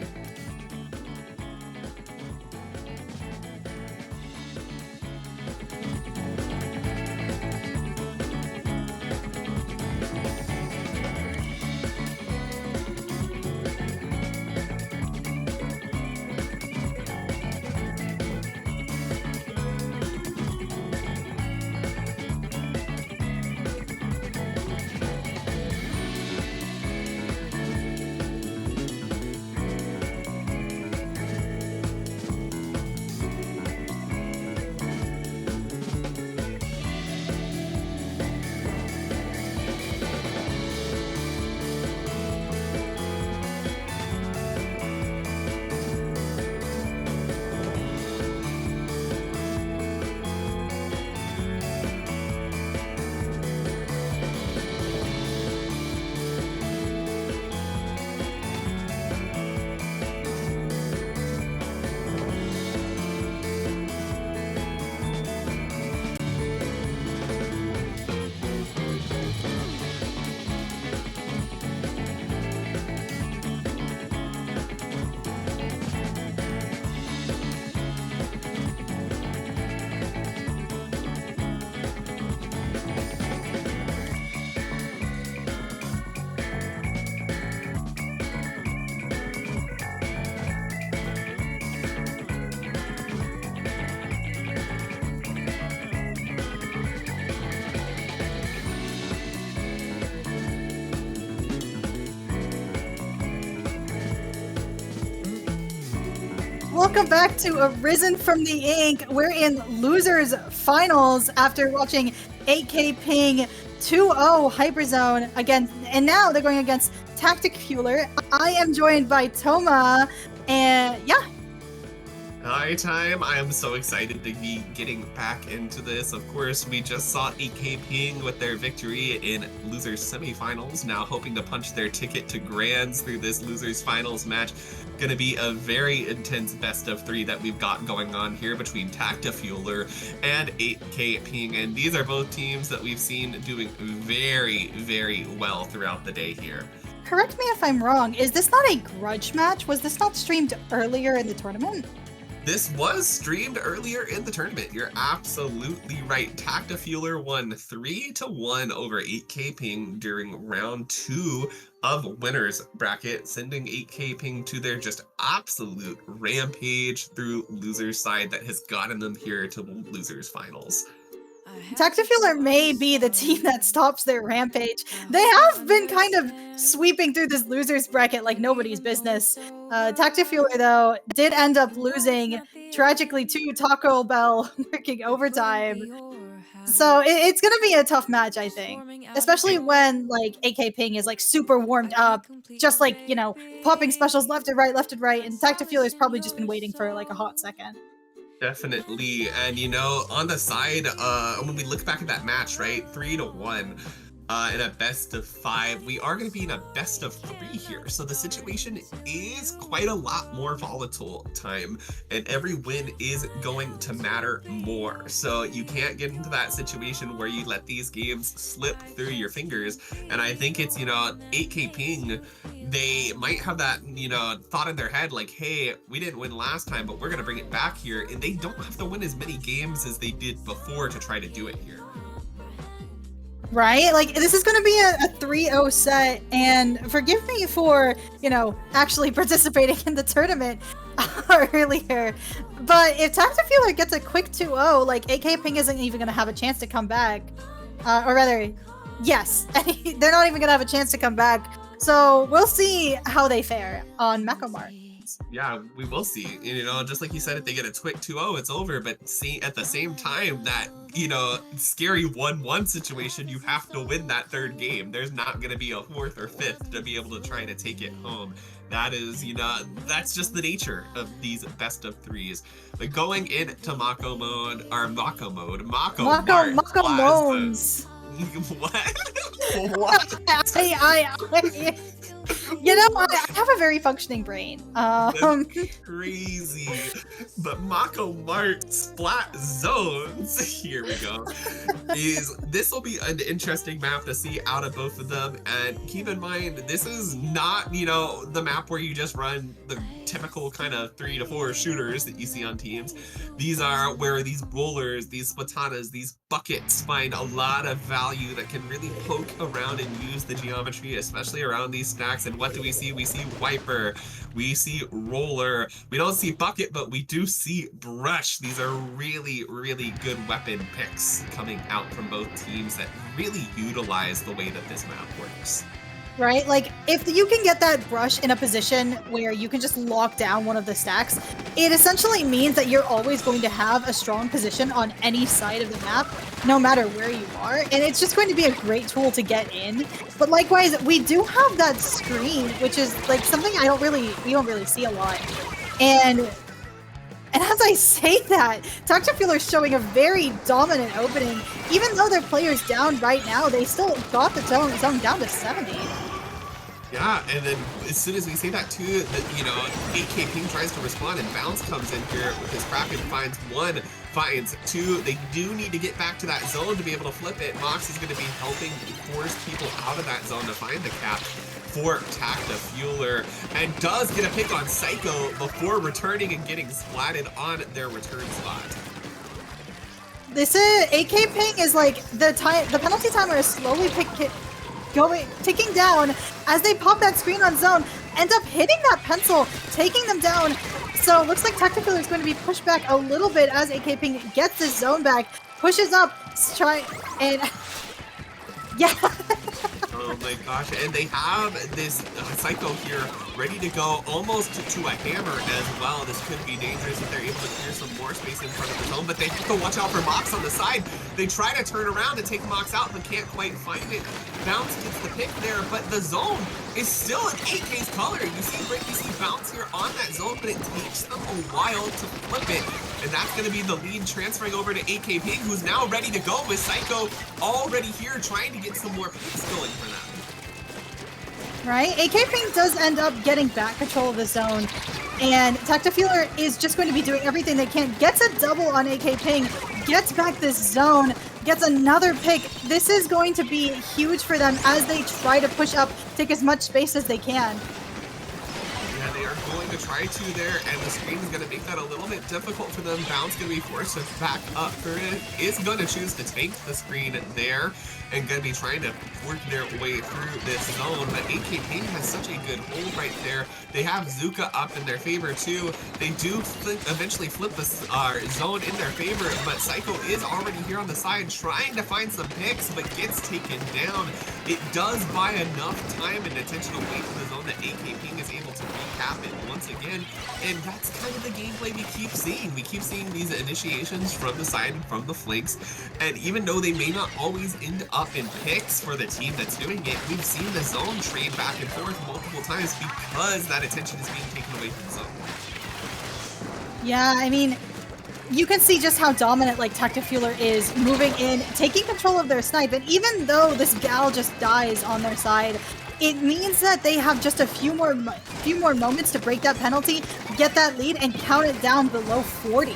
Welcome back to Arisen from the Ink. We're in losers finals after watching 8K Ping 2-0 Hyperzone again, and now they're going against Tactifueler. I am joined by Thoma, and yeah. Hi, Time. I am so excited to be getting back into this. Of course, we just saw 8K Ping with their victory in losers semifinals, now hoping to punch their ticket to grands through this losers finals match. Going to be a very intense best of 3 that we've got going on here between Tactifueler and 8K Ping, and these are both teams that we've seen doing very, very well throughout the day here. Correct me if I'm wrong, is this not a grudge match? Was this not streamed earlier in the tournament? This was streamed earlier in the tournament. You're absolutely right. Tactifueler won 3-1 over 8K Ping during round 2 of winners bracket, sending 8K Ping to their just absolute rampage through losers side that has gotten them here to losers finals. Tactifueler may be the team that stops their rampage. They have been kind of sweeping through this losers bracket like nobody's business. Tactifueler, though, did end up losing tragically to Taco Bell working overtime. So it's going to be a tough match, I think. Especially when, like, 8K Ping is, like, super warmed up. Just, like, you know, popping specials left and right. And Tactifueler's probably just been waiting for, like, a hot second. Definitely. And, you know, on the side, when we look back at that match, right, 3-1, in a best of 5. We are going to be in a best of 3 here. So the situation is quite a lot more volatile, Thyme, and every win is going to matter more. So you can't get into that situation where you let these games slip through your fingers. And I think it's, 8K ping, they might have that, thought in their head like, hey, we didn't win last time, but we're going to bring it back here. And they don't have to win as many games as they did before to try to do it here. Right? Like, this is going to be a 3-0 set, and forgive me for, actually participating in the tournament earlier, but if Tactifueler gets a quick 2-0, like, AK Ping isn't even going to have a chance to come back. Or rather, yes, they're not even going to have a chance to come back. So we'll see how they fare on Mako Mart. Yeah, we will see. Just like you said, if they get a quick 2-0, it's over. But see, at the same time, that, scary 1-1 situation, you have to win that third game. There's not going to be a fourth or fifth to be able to try to take it home. That is, that's just the nature of these best of 3s. But going into Mako mode, Mako Moans. What? What? I have a very functioning brain. That's crazy. But Mako Mart Splat Zones, here we go, this will be an interesting map to see out of both of them. And keep in mind, this is not, the map where you just run the typical kind of 3 to 4 shooters that you see on teams. These are where these rollers, these splatanas, these buckets find a lot of value that can really poke around and use the geometry, especially around these stacks. And what do we see? We see Wiper, we see Roller, we don't see Bucket, but we do see Brush. These are really, really good weapon picks coming out from both teams that really utilize the way that this map works. Right? Like, if you can get that Brush in a position where you can just lock down one of the stacks, it essentially means that you're always going to have a strong position on any side of the map, no matter where you are, and it's just going to be a great tool to get in. But likewise, we do have that screen, which is like something we don't really see a lot. And as I say that, Tactifueler is showing a very dominant opening. Even though their player's down right now, they still got the zone down to 70. Yeah, and then as soon as we say that too, that 8K Ping tries to respond and Bounce comes in here with his Kraken, finds 1, finds 2. They do need to get back to that zone to be able to flip it. Mox is going to be helping force people out of that zone to find the cap for Tactifueler, and does get a pick on Psycho before returning and getting splatted on their return spot. This is AK Ping is like the penalty timer is slowly ticking down as they pop that screen on zone, end up hitting that pencil, taking them down. So it looks like Tactifueler is going to be pushed back a little bit as AK Ping gets this zone back, pushes up, and yeah. Oh my gosh, and they have this Psycho here ready to go almost to a hammer as well. This could be dangerous if they're able to clear some more space in front of the zone, but they have to watch out for Mox on the side. They try to turn around and take Mox out, but can't quite find it. Bounce gets the pick there, but the zone is still in 8K's color. You see Bounce here on that zone, but it takes them a while to flip it. And that's going to be the lead transferring over to 8K Ping, who's now ready to go with Psycho already here trying to get some more picks going for them. Right? AK Ping does end up getting back control of the zone, and Tactifueler is just going to be doing everything they can. Gets a double on AK Ping, gets back this zone, gets another pick. This is going to be huge for them as they try to push up, take as much space as they can. Yeah, they are going to try to there, and the screen is going to make that a little bit difficult for them. Bounce going to be forced to back up for it. Is going to choose to take the screen there and going to be trying to work their way through this zone. But 8K Ping has such a good hold right there. They have Zuka up in their favor too. They do eventually flip the zone in their favor, but Psycho is already here on the side trying to find some picks, but gets taken down. It does buy enough time and attention away from the zone that 8K Ping is able to recap it once again, and that's kind of the gameplay we keep seeing. We keep seeing these initiations from the side and from the flanks, and even though they may not always end up in picks for the team that's doing it, we've seen the zone trade back and forth multiple times because that attention is being taken away from the zone. Yeah, I mean, you can see just how dominant like Tactifueler is moving in, taking control of their snipe, and even though this gal just dies on their side, it means that they have just a few more moments to break that penalty, get that lead, and count it down below 40.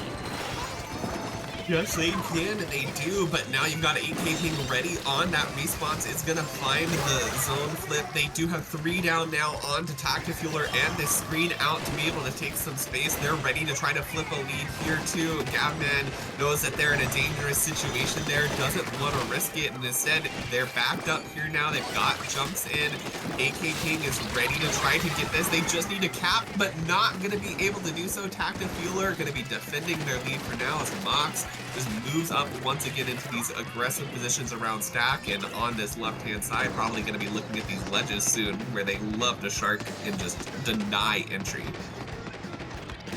Yes, they can, and they do, but now you've got 8K Ping ready on that response. It's going to find the zone flip. They do have 3 down now onto Tactifueler and this screen out to be able to take some space. They're ready to try to flip a lead here too. Gavman knows that they're in a dangerous situation there, doesn't want to risk it, and instead they're backed up here now. They've got jumps in. 8K Ping is ready to try to get this. They just need to cap, but not going to be able to do so. Tactifueler going to be defending their lead for now as Mox just moves up once again into these aggressive positions around stack, and on this left-hand side, probably going to be looking at these ledges soon, where they love to shark and just deny entry.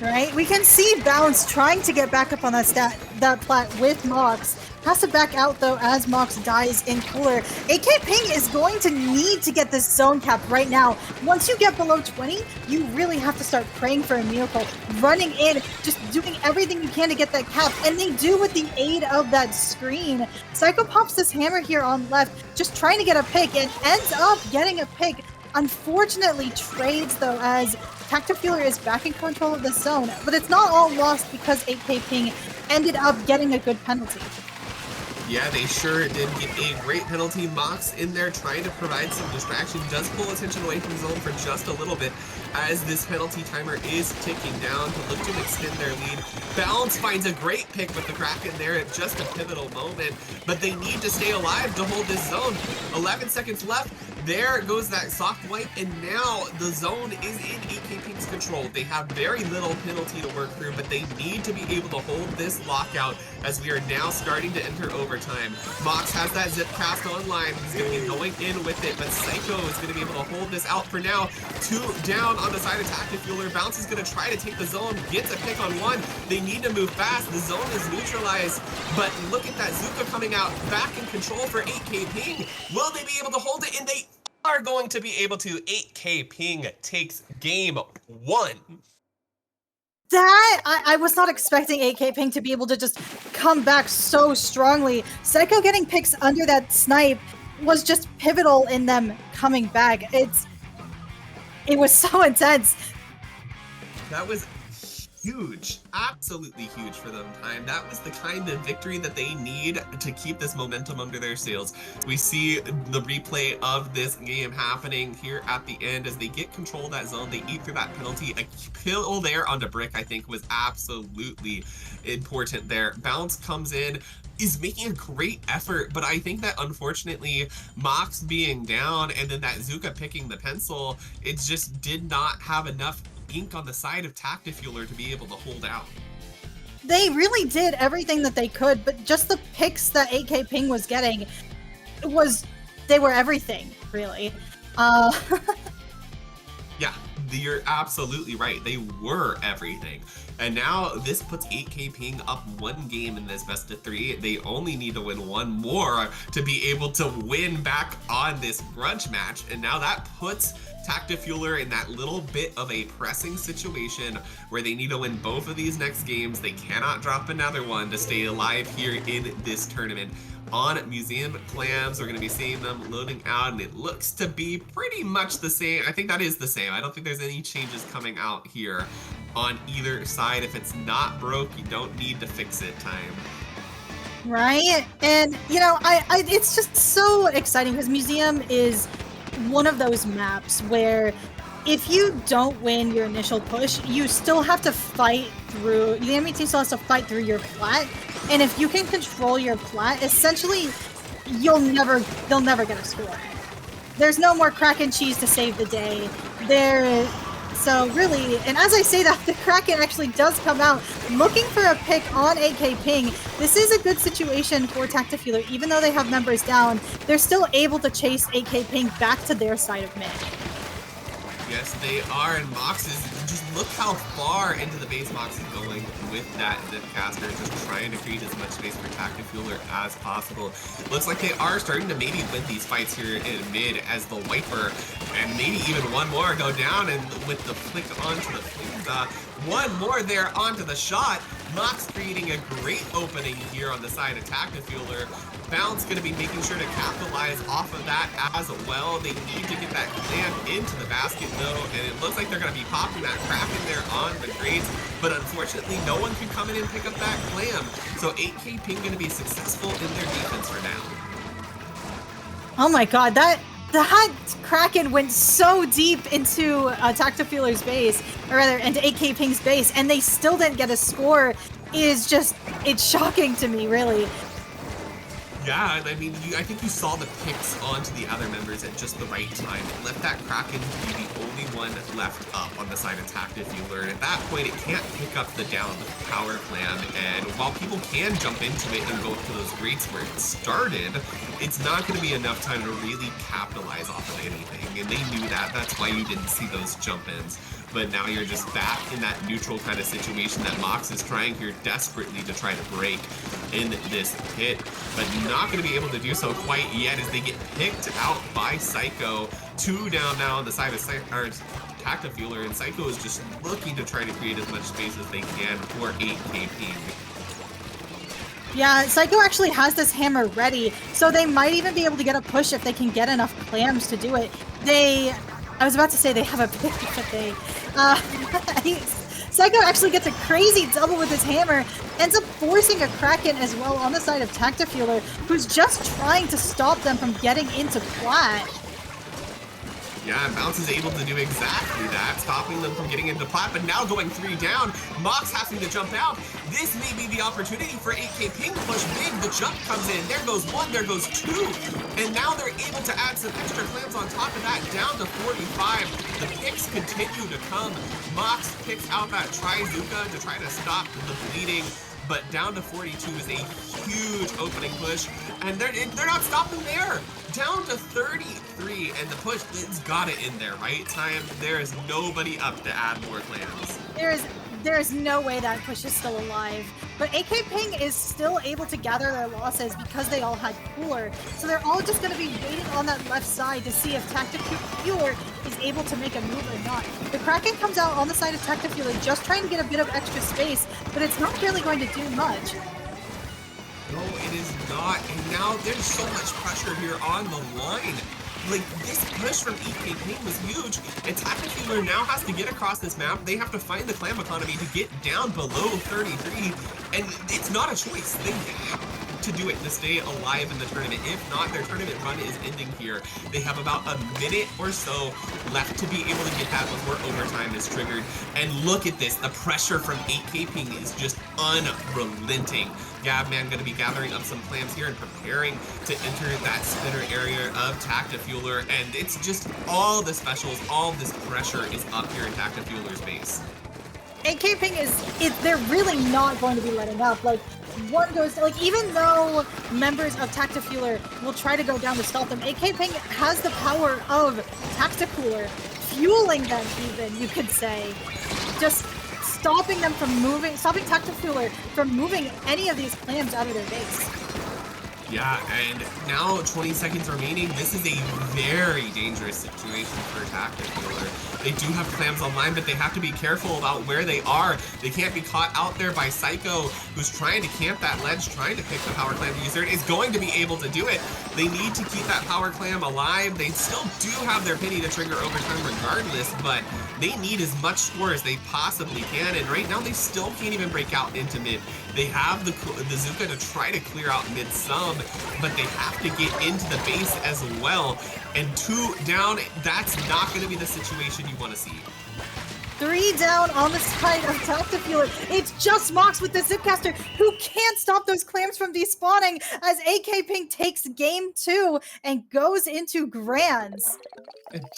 Right? We can see Bounce trying to get back up on that plat with Mox. Has to back out though as Mox dies in Cooler. 8K Ping is going to need to get this zone cap right now. Once you get below 20, you really have to start praying for a miracle. Running in, just doing everything you can to get that cap. And they do with the aid of that screen. Psycho pops this hammer here on left, just trying to get a pick and ends up getting a pick. Unfortunately trades though as Tactifueler is back in control of the zone. But it's not all lost because 8K Ping ended up getting a good penalty. Yeah, they sure did get a great penalty. Mox in there trying to provide some distraction, does pull attention away from zone for just a little bit as this penalty timer is ticking down to look to extend their lead. Bounce finds a great pick with the Kraken there at just a pivotal moment, but they need to stay alive to hold this zone. 11 seconds left. There goes that soft wipe, and now the zone is in 8K Ping's control. They have very little penalty to work through, but they need to be able to hold this lockout as we are now starting to enter overtime. Mox has that zip cast online. He's going to be going in with it, but Psycho is going to be able to hold this out for now. 2 down on the side of Tactifueler. Bounce is going to try to take the zone, gets a pick on 1. They need to move fast. The zone is neutralized, but look at that Zuka coming out back in control for 8K Ping. Will they be able to hold it? And they are going to be able to. 8K Ping takes game 1. That, I was not expecting 8K Ping to be able to just come back so strongly. Psycho getting picks under that snipe was just pivotal in them coming back. It was so intense. That was huge, absolutely huge for them. Thhyme. That was the kind of victory that they need to keep this momentum under their sails. We see the replay of this game happening here at the end as they get control of that zone. They eat through that penalty. A kill there onto Brick, I think, was absolutely important there. Bounce comes in, is making a great effort, but I think that unfortunately Mox being down and then that Zuka picking the pencil, it just did not have enough ink on the side of Tactifueler to be able to hold out. They really did everything that they could, but just the picks that 8K Ping was getting they were everything, really. Yeah, you're absolutely right. They were everything. And now this puts 8K Ping up 1 game in this best of 3. They only need to win 1 more to be able to win back on this grudge match. And now that puts Tactifueler in that little bit of a pressing situation where they need to win both of these next games. They cannot drop another one to stay alive here in this tournament. On Museum Clams, we're going to be seeing them loading out, and it looks to be pretty much the same. I think that is the same. I don't think there's any changes coming out here on either side. If it's not broke, you don't need to fix it, Thhyme. Right? And, you know, it's just so exciting because Museum is one of those maps where if you don't win your initial push, you still have to fight through, the enemy team still has to fight through your plat. And if you can control your plat, essentially, they'll never get a score. There's no more Kraken cheese to save the day. So really, and as I say that, the Kraken actually does come out looking for a pick on 8K Ping. This is a good situation for Tactifueler. Even though they have members down, they're still able to chase 8K Ping back to their side of mid. Yes, they are, and Mox is, just look how far into the base Mox is going with that Zipcaster, just trying to create as much space for Tactifueler as possible. Looks like they are starting to maybe win these fights here in mid as the Wiper, and maybe even 1 more go down, and with the flick onto the flick, 1 more there onto the shot. Mox creating a great opening here on the side of Tactifueler. Bounce going to be making sure to capitalize off of that as well. They need to get that clam into the basket though, and it looks like they're going to be popping that Kraken there on the grades, but unfortunately no one can come in and pick up that clam. So 8K Ping going to be successful in their defense for now. Oh my god, that Kraken went so deep into Tactifueler's base, or rather into 8K Ping's base, and they still didn't get a score. It's shocking to me, really. Yeah, and I mean, I think you saw the picks onto the other members at just the right time. It left that Kraken to be the only one left up on the side of Tactifueler, and at that point, it can't pick up the down power clam, and while people can jump into it and go to those rates where it started, it's not going to be enough time to really capitalize off of anything, and they knew that. That's why you didn't see those jump-ins. But now you're just back in that neutral kind of situation that Mox is trying here desperately to try to break in this pit, but not going to be able to do so quite yet as they get picked out by Psycho. 2 down now on the side of Tactifueler, and Psycho is just looking to try to create as much space as they can for 8K Ping. Yeah, Psycho actually has this hammer ready, so they might even be able to get a push if they can get enough clams to do it. I was about to say they have a pick, but Psycho actually gets a crazy double with his hammer, ends up forcing a Kraken as well on the side of Tactifueler, who's just trying to stop them from getting into plat. Yeah, Bounce is able to do exactly that, stopping them from getting into plat, but now going 3 down, Mox having to jump out. This may be the opportunity for 8K Ping to push big. The jump comes in. There goes 1, there goes 2. And now they're able to add some extra clams on top of that, down to 45. The picks continue to come. Mox picks out that Trizuka to try to stop the bleeding, but down to 42 is a huge opening push, and they're not stopping there. Down to 33, and the push, it's got it in there, right? Time, there is nobody up to add more clams. There is no way that push is still alive. But 8K Ping is still able to gather their losses because they all had Cooler. So they're all just going to be waiting on that left side to see if Tactifueler is able to make a move or not. The Kraken comes out on the side of Tactifueler just trying to get a bit of extra space, but it's not really going to do much. No, it is not, and now there's so much pressure here on the line. Like, this push from 8K Ping was huge, and Tactifueler now has to get across this map. They have to find the clam economy to get down below 33, and it's not a choice. They have to do it to stay alive in the tournament. If not, their tournament run is ending here. They have about a minute or so left to be able to get that before overtime is triggered. And look at this, the pressure from 8K Ping is just unrelenting. Gabman going to be gathering up some clams here and preparing to enter that spinner area of Tactifueler, and it's just all the specials, all this pressure is up here in Tactifueler's base. 8K Ping they're really not going to be letting up. Like, one goes, like, even though members of Tactifueler will try to go down to stop them, 8K Ping has the power of Tactifueler, fueling them even, you could say. Just stopping them from moving, stopping Tactifueler from moving any of these clams out of their base. Yeah, and now 20 seconds remaining. This is a very dangerous situation for Tactifueler. They do have clams online, but they have to be careful about where they are. They can't be caught out there by Psycho, who's trying to camp that ledge, trying to pick the power clam user. Is going to be able to do it. They need to keep that power clam alive. They still do have their penny to trigger overtime regardless, but they need as much score as they possibly can, and right now they still can't even break out into mid. They have the Zuka to try to clear out mid some, but they have to get into the base as well. And 2 down, that's not going to be the situation you want to see. 3 down on the side of Tactifueler. It's just Mox with the Zipcaster, who can't stop those clams from despawning as 8K Ping takes game 2 and goes into grands.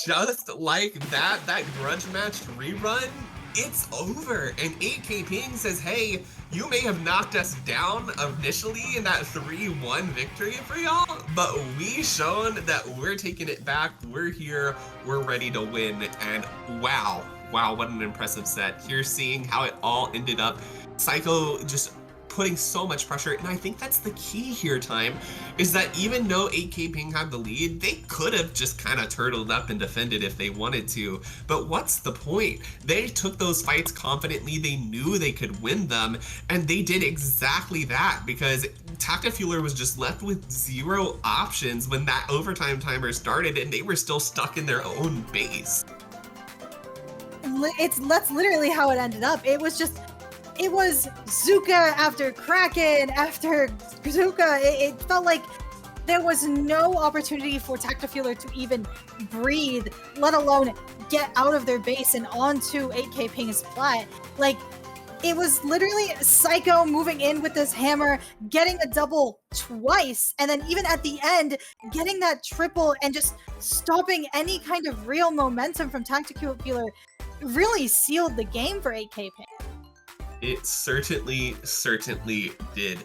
Just like that grudge match rerun, it's over. And 8K Ping says, hey, you may have knocked us down initially in that 3-1 victory for y'all, but we shown that we're taking it back. We're here. We're ready to win. And wow, what an impressive set. Here seeing how it all ended up. Psycho just putting so much pressure, and I think that's the key here, Thyme, is that even though 8K Ping had the lead, they could have just kind of turtled up and defended if they wanted to. But what's the point? They took those fights confidently, they knew they could win them, and they did exactly that because Tactifueler was just left with 0 options when that overtime timer started, and they were still stuck in their own base. That's literally how it ended up. It was Zuka after Kraken after Zuka. It felt like there was no opportunity for Tactifueler to even breathe, let alone get out of their base and onto 8K Ping's plat. Like, it was literally Psycho moving in with this hammer, getting a double twice, and then even at the end, getting that triple and just stopping any kind of real momentum from Tactifueler really sealed the game for 8K Ping. It certainly did.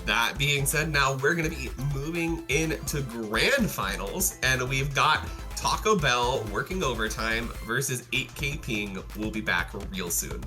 That being said, now we're going to be moving into grand finals, and we've got Taco Bell working overtime versus 8K Ping. We'll be back real soon.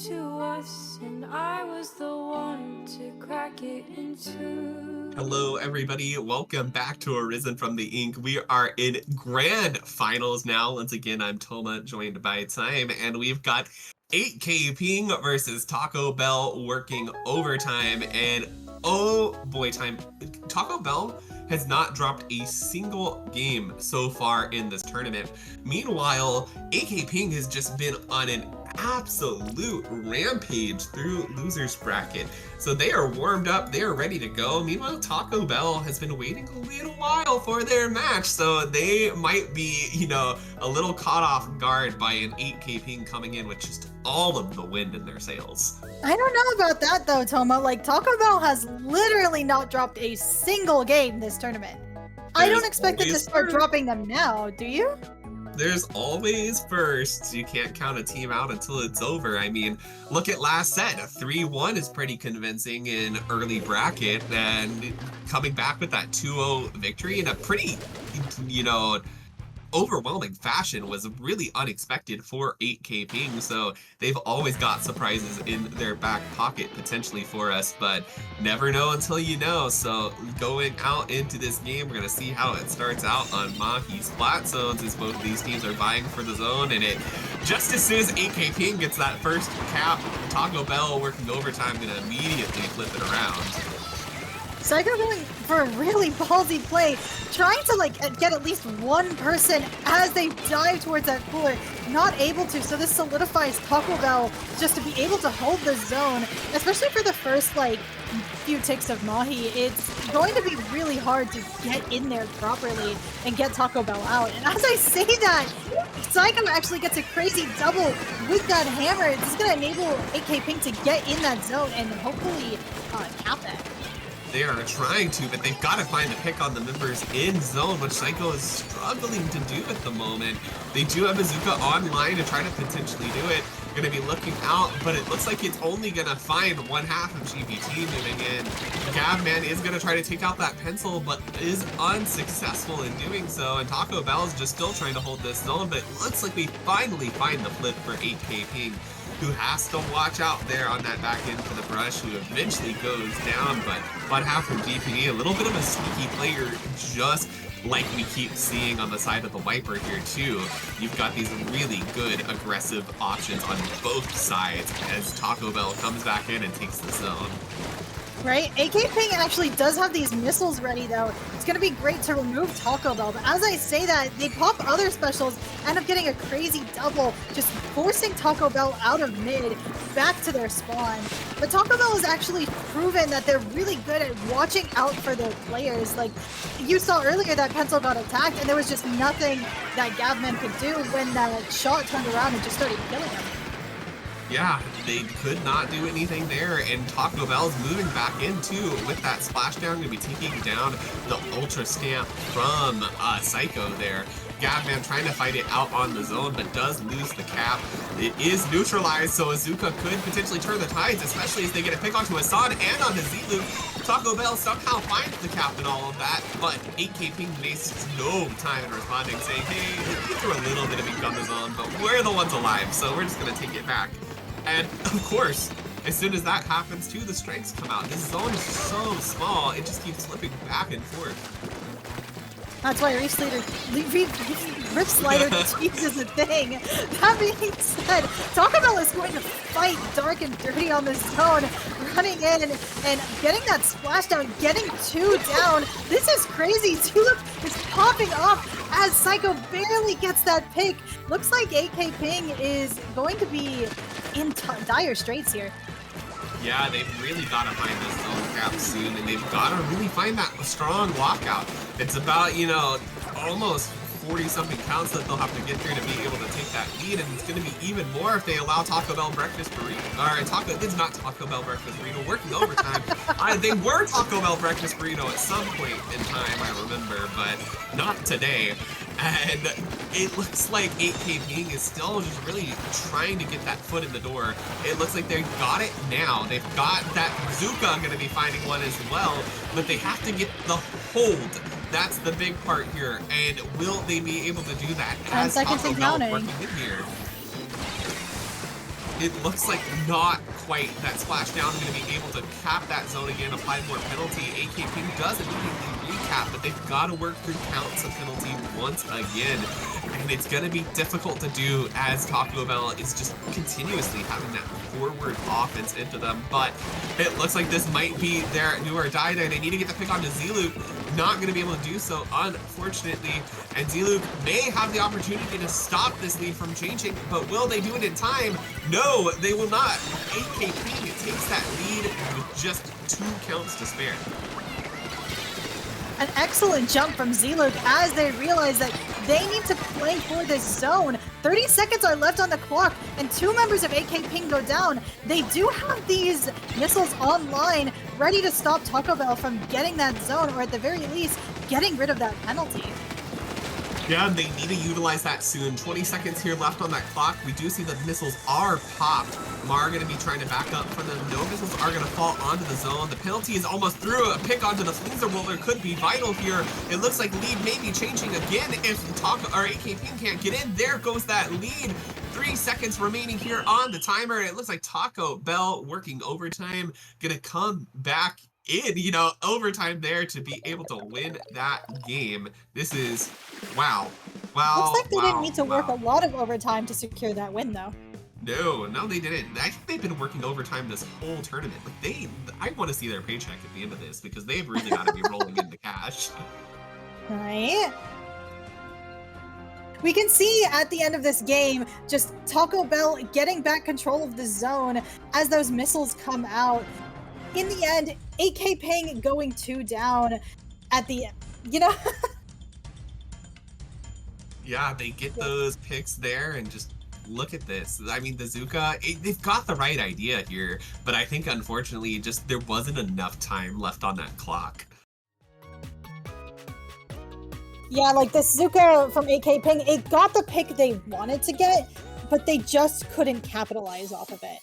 to us, and I was the one to crack it in two. Hello, everybody. Welcome back to Arisen from the Ink. We are in grand finals now. Once again, I'm Thoma, joined by Thyme, and we've got 8K Ping versus Taco Bell working overtime. And oh boy, Thyme, Taco Bell has not dropped a single game so far in this tournament. Meanwhile, 8K Ping has just been on an absolute rampage through losers bracket. So they are warmed up, they are ready to go. Meanwhile, Taco Bell has been waiting a little while for their match, so they might be, you know, a little caught off guard by an 8K Ping coming in with just all of the wind in their sails. I don't know about that though, Thoma. Like, Taco Bell has literally not dropped a single game this tournament. I don't expect them to start dropping them now, do you? There's always firsts. You can't count a team out until it's over. I mean, look at last set. A 3-1 is pretty convincing in early bracket, and coming back with that 2-0 victory in a pretty, you know, overwhelming fashion was really unexpected for 8K Ping, so they've always got surprises in their back pocket potentially for us, but never know until you know. So going out into this game, we're going to see how it starts out on Mahi's flat zones as both of these teams are vying for the zone, and it just as soon as 8K Ping gets that first cap, Taco Bell working overtime going to immediately flip it around. Psycho going for a really ballsy play, trying to like get at least one person as they dive towards that cooler, not able to, so this solidifies Taco Bell just to be able to hold the zone, especially for the first like few ticks of Mahi. It's going to be really hard to get in there properly and get Taco Bell out. And as I say that, Psycho actually gets a crazy double with that hammer. It's just going to enable 8K Ping to get in that zone and hopefully cap that. They are trying to, but they've got to find the pick on the members in zone, which Psycho is struggling to do at the moment. They do have Bazooka online to try to potentially do it. Going to be looking out, but it looks like it's only going to find one half of GPT moving in. Gavman is going to try to take out that pencil, but is unsuccessful in doing so, and Taco Bell is just still trying to hold this zone, but it looks like we finally find the flip for 8K Ping, who has to watch out there on that back end for the brush, who eventually goes down, but one half from GPD, a little bit of a sneaky player, just like we keep seeing on the side of the wiper here too. You've got these really good aggressive options on both sides as Taco Bell comes back in and takes the zone. Right? 8K Ping actually does have these missiles ready though. It's going to be great to remove Taco Bell, but as I say that, they pop other specials, end up getting a crazy double, just forcing Taco Bell out of mid, back to their spawn. But Taco Bell has actually proven that they're really good at watching out for their players. Like, you saw earlier that Pencil got attacked, and there was just nothing that Gavman could do when that shot turned around and just started killing him. Yeah, they could not do anything there, and Taco Bell's moving back in too with that splashdown, going to be taking down the Ultra Stamp from Psycho there. Gavman trying to fight it out on the zone, but does lose the cap. It is neutralized, so Azuka could potentially turn the tides, especially as they get a pick onto Hassan and on his Z-Loop. Taco Bell somehow finds the cap and all of that, but 8K Ping wastes no time in responding, saying, hey, you threw a little bit of ink on the zone, but we're the ones alive, so we're just going to take it back. And of course, as soon as that happens too, the strengths come out. This zone is so small, it just keeps slipping back and forth. That's why Rip Slider cheese is a thing. That being said, Taco Bell is going to fight dark and dirty on this zone, running in and getting that splashdown, getting 2 down. This is crazy. Tulip is popping up as Psycho barely gets that pick. Looks like 8K Ping is going to be in dire straits here. Yeah, they've really got to find this zone cap soon, and they've got to really find that strong lockout. It's about, you know, almost 40-something counts that they'll have to get through to be able to take that lead, and it's going to be even more if they allow Taco Bell Breakfast Burrito. It's not Taco Bell Breakfast Burrito, working overtime. They were Taco Bell Breakfast Burrito at some point in time, I remember, but not today. And it looks like 8K Ping is still just really trying to get that foot in the door. It looks like they've got it now. They've got that Bazooka going to be finding one as well, but they have to get the hold. That's the big part here. And will they be able to do that as Taco Bell working in here? it looks like not quite that splashdown going to be able to cap that zone again, apply more penalty. AK Ping does immediately recap, but they've got to work through counts of penalty once again. And it's going to be difficult to do as Taco Bell is just continuously having that forward offense into them. But it looks like this might be their do or die there. They need to get the pick onto Ziluke. Not going to be able to do so, unfortunately. And Ziluke may have the opportunity to stop this lead from changing, but will they do it in time? No, they will not. AK Ping takes that lead with just 2 counts to spare. An excellent jump from Ziluke as they realize that they need to play for this zone. 30 seconds are left on the clock, and 2 members of AK Ping go down. They do have these missiles online, ready to stop Taco Bell from getting that zone, or at the very least, getting rid of that penalty. Yeah, they need to utilize that soon. 20 seconds here left on that clock. We do see the missiles are popped. Mar going to be trying to back up for them. No missiles are going to fall onto the zone. The penalty is almost through. A pick onto the Fleaser Roller could be vital here. It looks like lead may be changing again if Taco or AK Ping can't get in. There goes that lead. 3 seconds remaining here on the timer. And it looks like Taco Bell working overtime. Going to come back in, you know, overtime there to be able to win that game. This is wow. Looks like they didn't need to work a lot of overtime to secure that win, though. No, they didn't. I think they've been working overtime this whole tournament. Like I want to see their paycheck at the end of this because they've really got to be rolling in the cash. Right. We can see at the end of this game, just Taco Bell getting back control of the zone as those missiles come out. In the end, AK Ping going 2 down at the, you know. Yeah, they get those picks there and just look at this. I mean, the Zuka, they've got the right idea here, but I think unfortunately just there wasn't enough time left on that clock. Yeah, like the Zuka from AK Ping, it got the pick they wanted to get, but they just couldn't capitalize off of it.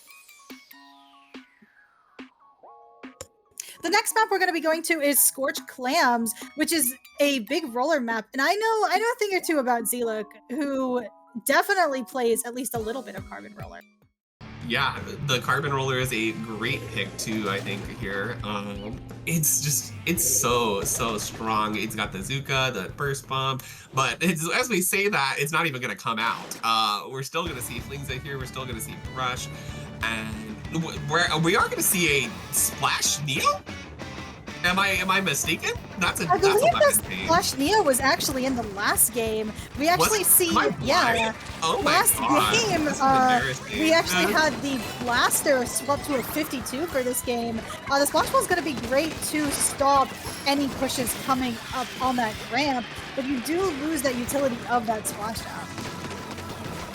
The next map we're going to be going to is Scorched Clams, which is a big roller map. And I know a thing or two about Ziluke, who definitely plays at least a little bit of Carbon Roller. Yeah, the Carbon Roller is a great pick too, I think, here. It's so strong. It's got the Zuka, the Burst Bomb, but as we say that, it's not even going to come out. We're still going to see Flings in here. We're still going to see Brush, and we are going to see a Splash Neo? Am I mistaken? That's a I believe weapon that thing. Splash Neo was actually in the last game. We actually see, yeah, oh my last God. game, This is embarrassing. we actually had the Blaster swap to a 52 for this game. The Splash Ball is going to be great to stop any pushes coming up on that ramp, but you do lose that utility of that splashdown.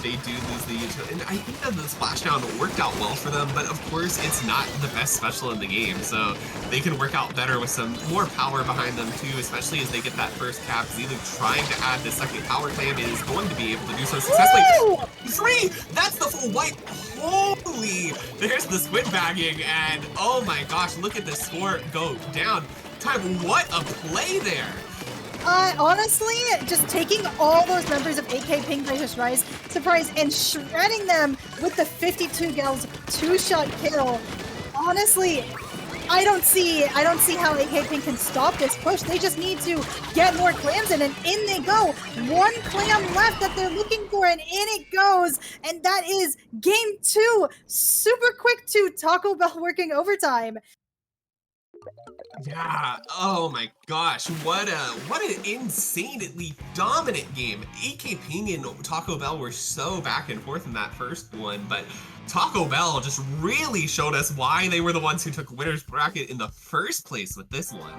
They do lose the utility, and I think that the splashdown worked out well for them, but of course it's not the best special in the game, so they can work out better with some more power behind them too, especially as they get that first cap. Ziluke trying to add the second power clamp is going to be able to do so successfully. 3! That's the full wipe! Holy! There's the squid bagging, and oh my gosh, look at the score go down. Thyme, what a play there! Honestly, just taking all those members of AK Ping by surprise, and shredding them with the 52 gals 2-shot kill. Honestly, I don't see how AK Ping can stop this push. They just need to get more clams in, and in they go. 1 clam left that they're looking for, and in it goes. And that is game 2. Super quick to Taco Bell working overtime. Yeah, oh my gosh, what an insanely dominant game. AK Ping and Taco Bell were so back and forth in that first one, but Taco Bell just really showed us why they were the ones who took winner's bracket in the first place with this one.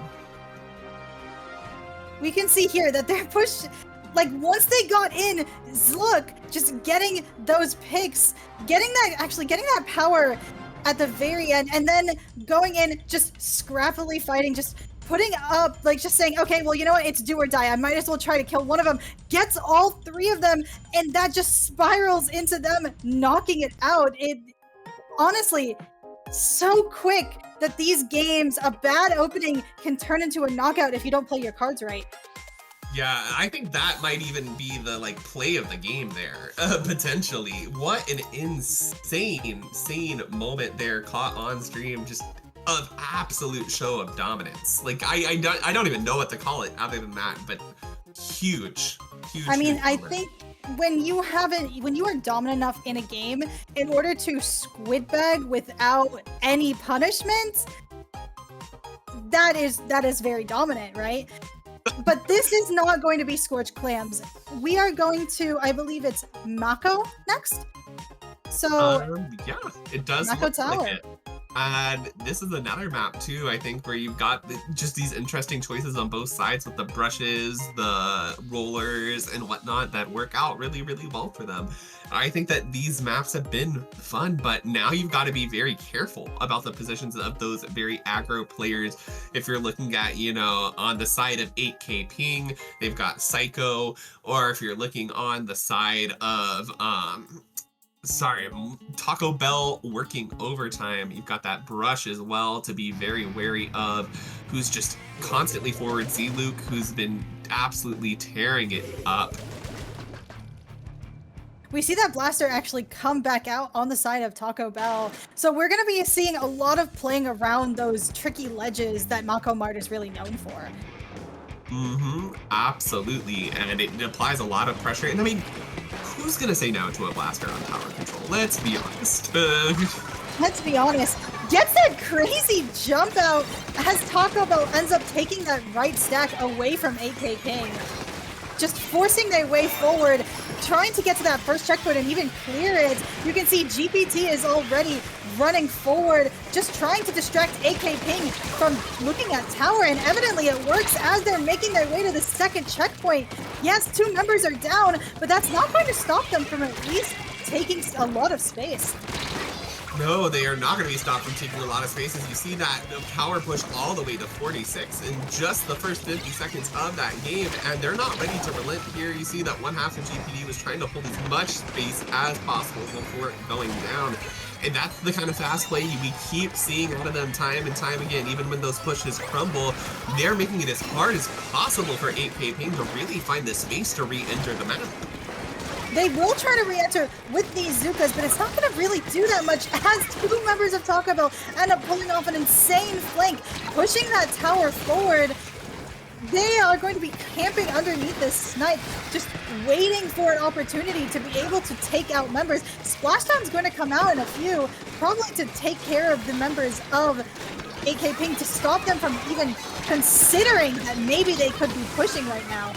We can see here that they're pushed, like once they got in, look, just getting those picks, getting that power at the very end, and then going in, just scrappily fighting, just putting up, like just saying, okay, well, you know what, it's do or die. I might as well try to kill one of them. Gets all 3 of them, and that just spirals into them knocking it out. It honestly, so quick that these games, a bad opening can turn into a knockout if you don't play your cards right. Yeah, I think that might even be the like play of the game there, potentially. What an insane moment there caught on stream, just of absolute show of dominance. Like I don't even know what to call it other than that, but huge. I mean, huge I moment. think when you are dominant enough in a game, in order to squid bag without any punishment, that is very dominant, right? But this is not going to be Scorched Clams. We are going to, I believe it's Mako next. So Yeah, it does Mako look Tower. like it. And this is another map too, I think, where you've got just these interesting choices on both sides with the brushes, the rollers, and whatnot that work out really, really well for them. I think that these maps have been fun, but now you've got to be very careful about the positions of those very aggro players. If you're looking at, you know, on the side of 8K Ping, they've got Psycho, or if you're looking on the side of Taco Bell working overtime, you've got that brush as well to be very wary of, who's just constantly forward. Z-Luke, who's been absolutely tearing it up. we see that Blaster actually come back out on the side of Taco Bell. So we're going to be seeing a lot of playing around those tricky ledges that Mako Mart is really known for. Absolutely, and it applies a lot of pressure. And I mean, who's gonna say no to a Blaster on tower control? Let's be honest. Let's be honest. Gets that crazy jump out as Taco Bell ends up taking that right stack away from 8K King. Just forcing their way forward, trying to get to that first checkpoint and even clear it. You can see GPT is already running forward, just trying to distract 8K Ping from looking at tower, and evidently it works as they're making their way to the second checkpoint. Yes, 2 members are down, but that's not going to stop them from at least taking a lot of space. No, they are not going to be stopped from taking a lot of spaces. You see that power push all the way to 46 in just the first 50 seconds of that game, and they're not ready to relent here. You see that one half of GPD was trying to hold as much space as possible before going down. And that's the kind of fast play we keep seeing out of them time and time again. Even when those pushes crumble, they're making it as hard as possible for 8K Ping to really find the space to re-enter the map. They will try to re-enter with these Zukas, but it's not going to really do that much as 2 members of Taco Bell end up pulling off an insane flank, pushing that tower forward. They are going to be camping underneath this snipe, just waiting for an opportunity to be able to take out members. Splashdown's going to come out in a few, probably to take care of the members of 8K Ping, to stop them from even considering that maybe they could be pushing right now.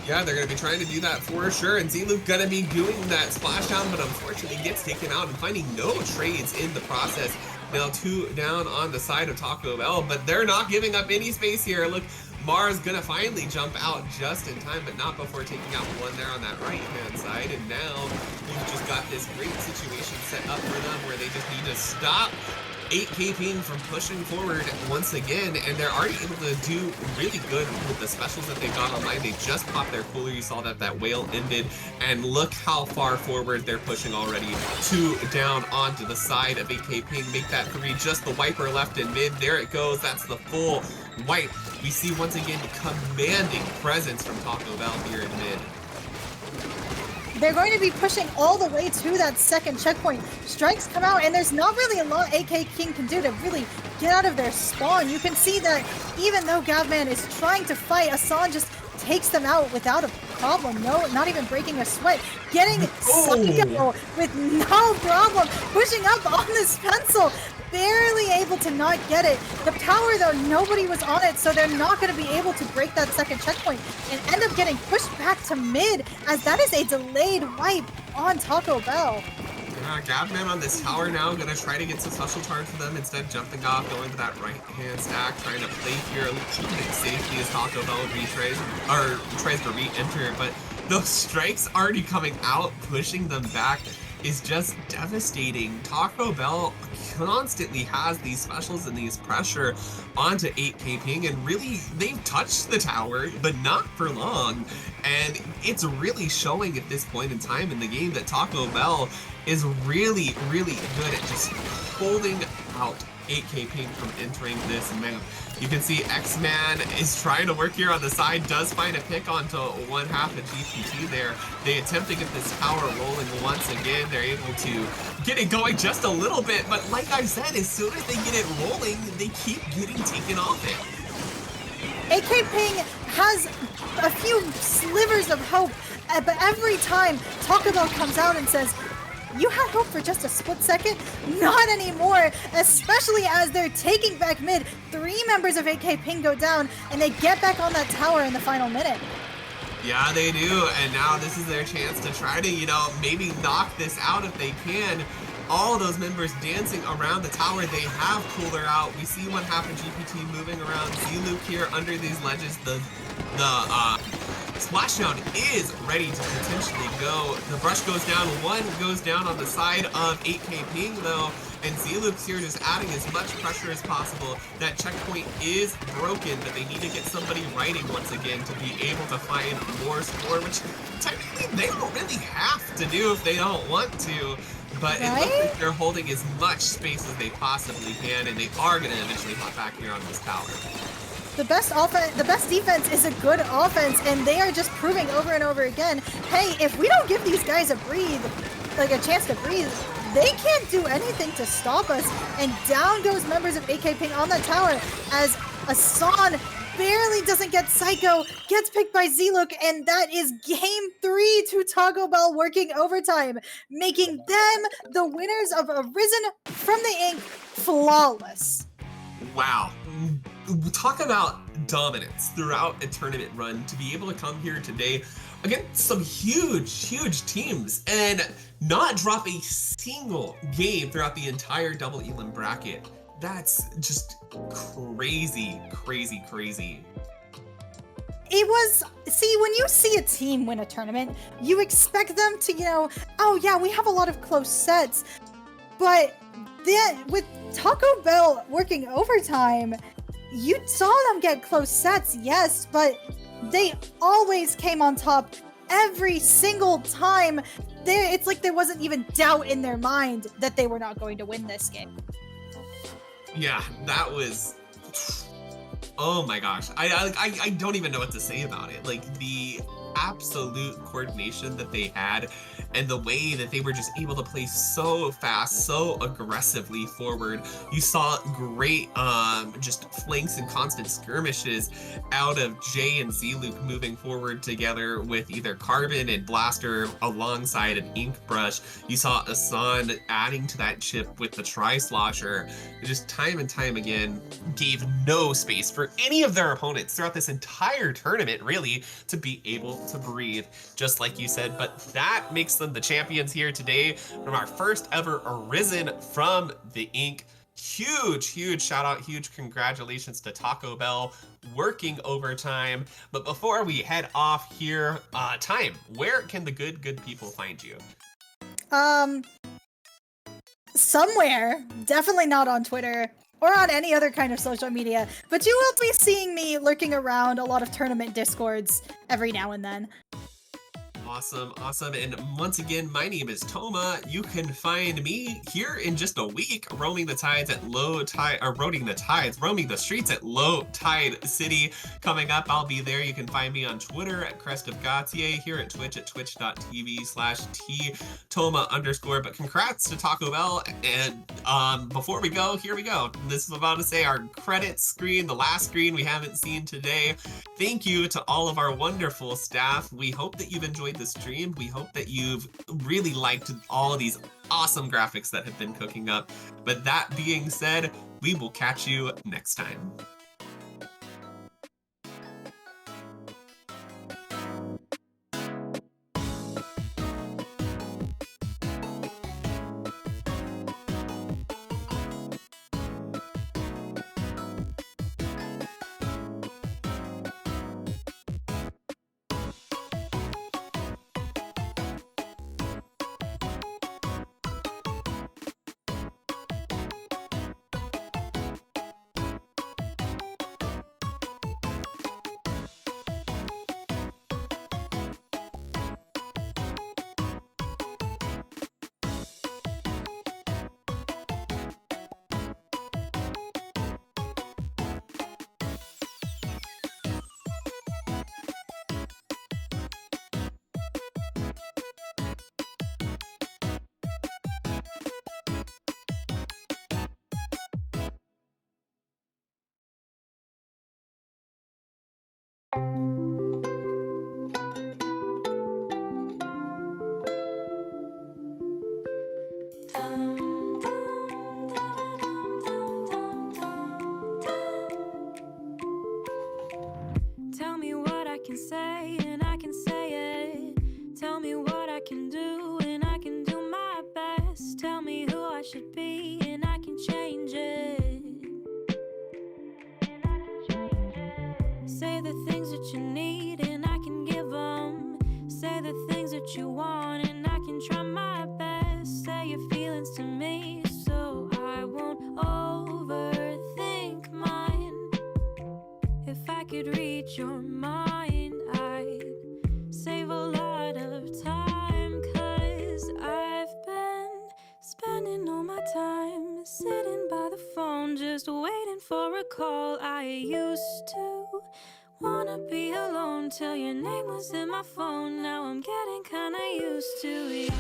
Yeah, they're going to be trying to do that for sure, and Z-Luke going to be doing that splashdown, but unfortunately gets taken out and finding no trades in the process. Now 2 down on the side of Taco Bell, but they're not giving up any space here. Look, Mars going to finally jump out just in time, but not before taking out one there on that right-hand side, and now we've just got this great situation set up for them where they just need to stop 8K Ping from pushing forward once again, and they're already able to do really good with the specials that they got online. They just popped their cooler. You saw that whale ended, and look how far forward they're pushing already. 2 down onto the side of 8K Ping. Make that 3. Just the wiper left in mid. There it goes. That's the full wipe. We see once again the commanding presence from Taco Bell here in mid. They're going to be pushing all the way to that second checkpoint. Strikes come out, and there's not really a lot 8K King can do to really get out of their spawn. You can see that even though Gavman is trying to fight, Asan just takes them out without a problem. No, not even breaking a sweat. Getting Psycho with no problem. Pushing up on this pencil. Barely able to not get it. The tower, though, nobody was on it, so they're not going to be able to break that second checkpoint and end up getting pushed back to mid, as that is a delayed wipe on Taco Bell. Gavman on this tower now, gonna try to get some special charge for them, instead jumping off, going to that right-hand stack, trying to play here, keeping it safely as Taco Bell tries to re-enter, but those strikes already coming out, pushing them back, is just devastating. Taco Bell constantly has these specials and these pressure onto 8K Ping, and really they've touched the tower, but not for long. And it's really showing at this point in time in the game that Taco Bell is really, really good at just holding out 8K Pink from entering this map. You can see X-Man is trying to work here on the side, does find a pick onto one half of GPT there. They attempt to get this tower rolling once again. They're able to get it going just a little bit, but like I said, as soon as they get it rolling, they keep getting taken off it. 8K Ping has a few slivers of hope, but every time Taco Bell comes out and says, you had hope for just a split second? Not anymore, especially as they're taking back mid. 3 members of 8K Ping go down, and they get back on that tower in the final minute. Yeah, they do, and now this is their chance to try to, you know, maybe knock this out if they can. All those members dancing around the tower. They have Cooler out. We see one half of GPT moving around. Z-Luke here under these ledges. The splashdown is ready to potentially go. The brush goes down. One goes down on the side of 8K Ping though. And Z-Luke's here just adding as much pressure as possible. That checkpoint is broken, but they need to get somebody riding once again to be able to find more score, which technically they don't really have to do if they don't want to. But it looks like they're holding as much space as they possibly can, and they are going to eventually hop back here on this tower. The best defense is a good offense, and they are just proving over and over again, hey, if we don't give these guys a chance to breathe, they can't do anything to stop us. And down goes members of 8K Ping on that tower as Asan barely doesn't get Psycho, gets picked by Z-Luke, and that is game 3 to Taco Bell working overtime, making them the winners of Arisen from the Ink flawless. Wow. Talk about dominance throughout a tournament run to be able to come here today against some huge teams and not drop a single game throughout the entire double elim bracket. That's just crazy. It was, see, when you see a team win a tournament, you expect them to, you know, oh yeah, we have a lot of close sets, but then with Taco Bell working overtime, you saw them get close sets, yes, but they always came on top every single time. It's like there wasn't even doubt in their mind that they were not going to win this game. Yeah, that was, oh my gosh. I don't even know what to say about it. Like the absolute coordination that they had and the way that they were just able to play so fast, so aggressively forward. You saw great just flanks and constant skirmishes out of Jay and Z-Luke moving forward together with either Carbon and Blaster alongside an Ink Brush. You saw Asan adding to that chip with the Tri-Slosher. Just time and time again gave no space for any of their opponents throughout this entire tournament, really, to be able to breathe, just like you said. But that makes them the champions here today from our first ever Arisen from the Ink. Huge shout out, huge congratulations to Taco Bell working overtime. But before we head off here, Thyme, where can the good people find you? Somewhere, definitely not on Twitter or on any other kind of social media, but you will be seeing me lurking around a lot of tournament discords every now and then. Awesome. And once again, my name is Thoma. You can find me here in just a week, roaming the streets at Low Tide City. Coming up, I'll be there. You can find me on Twitter at Crest of Gautier, here at Twitch at twitch.tv/tthoma_. But congrats to Taco Bell. And before we go, here we go. This is about to say our credits screen, the last screen we haven't seen today. Thank you to all of our wonderful staff. We hope that you've enjoyed the stream. We hope that you've really liked all of these awesome graphics that have been cooking up. But that being said, we will catch you next time. I should be, and I can change it. Say the things that you need, and I can give them. Say the things that you want, and I can try my best. Say your feelings to me, so I won't overthink mine. If I could read your mind, I'd save a lot of time. 'Cause I've been spending all my time sitting by the phone, just waiting for a call. I used to wanna be alone till your name was in my phone. Now I'm getting kinda used to you.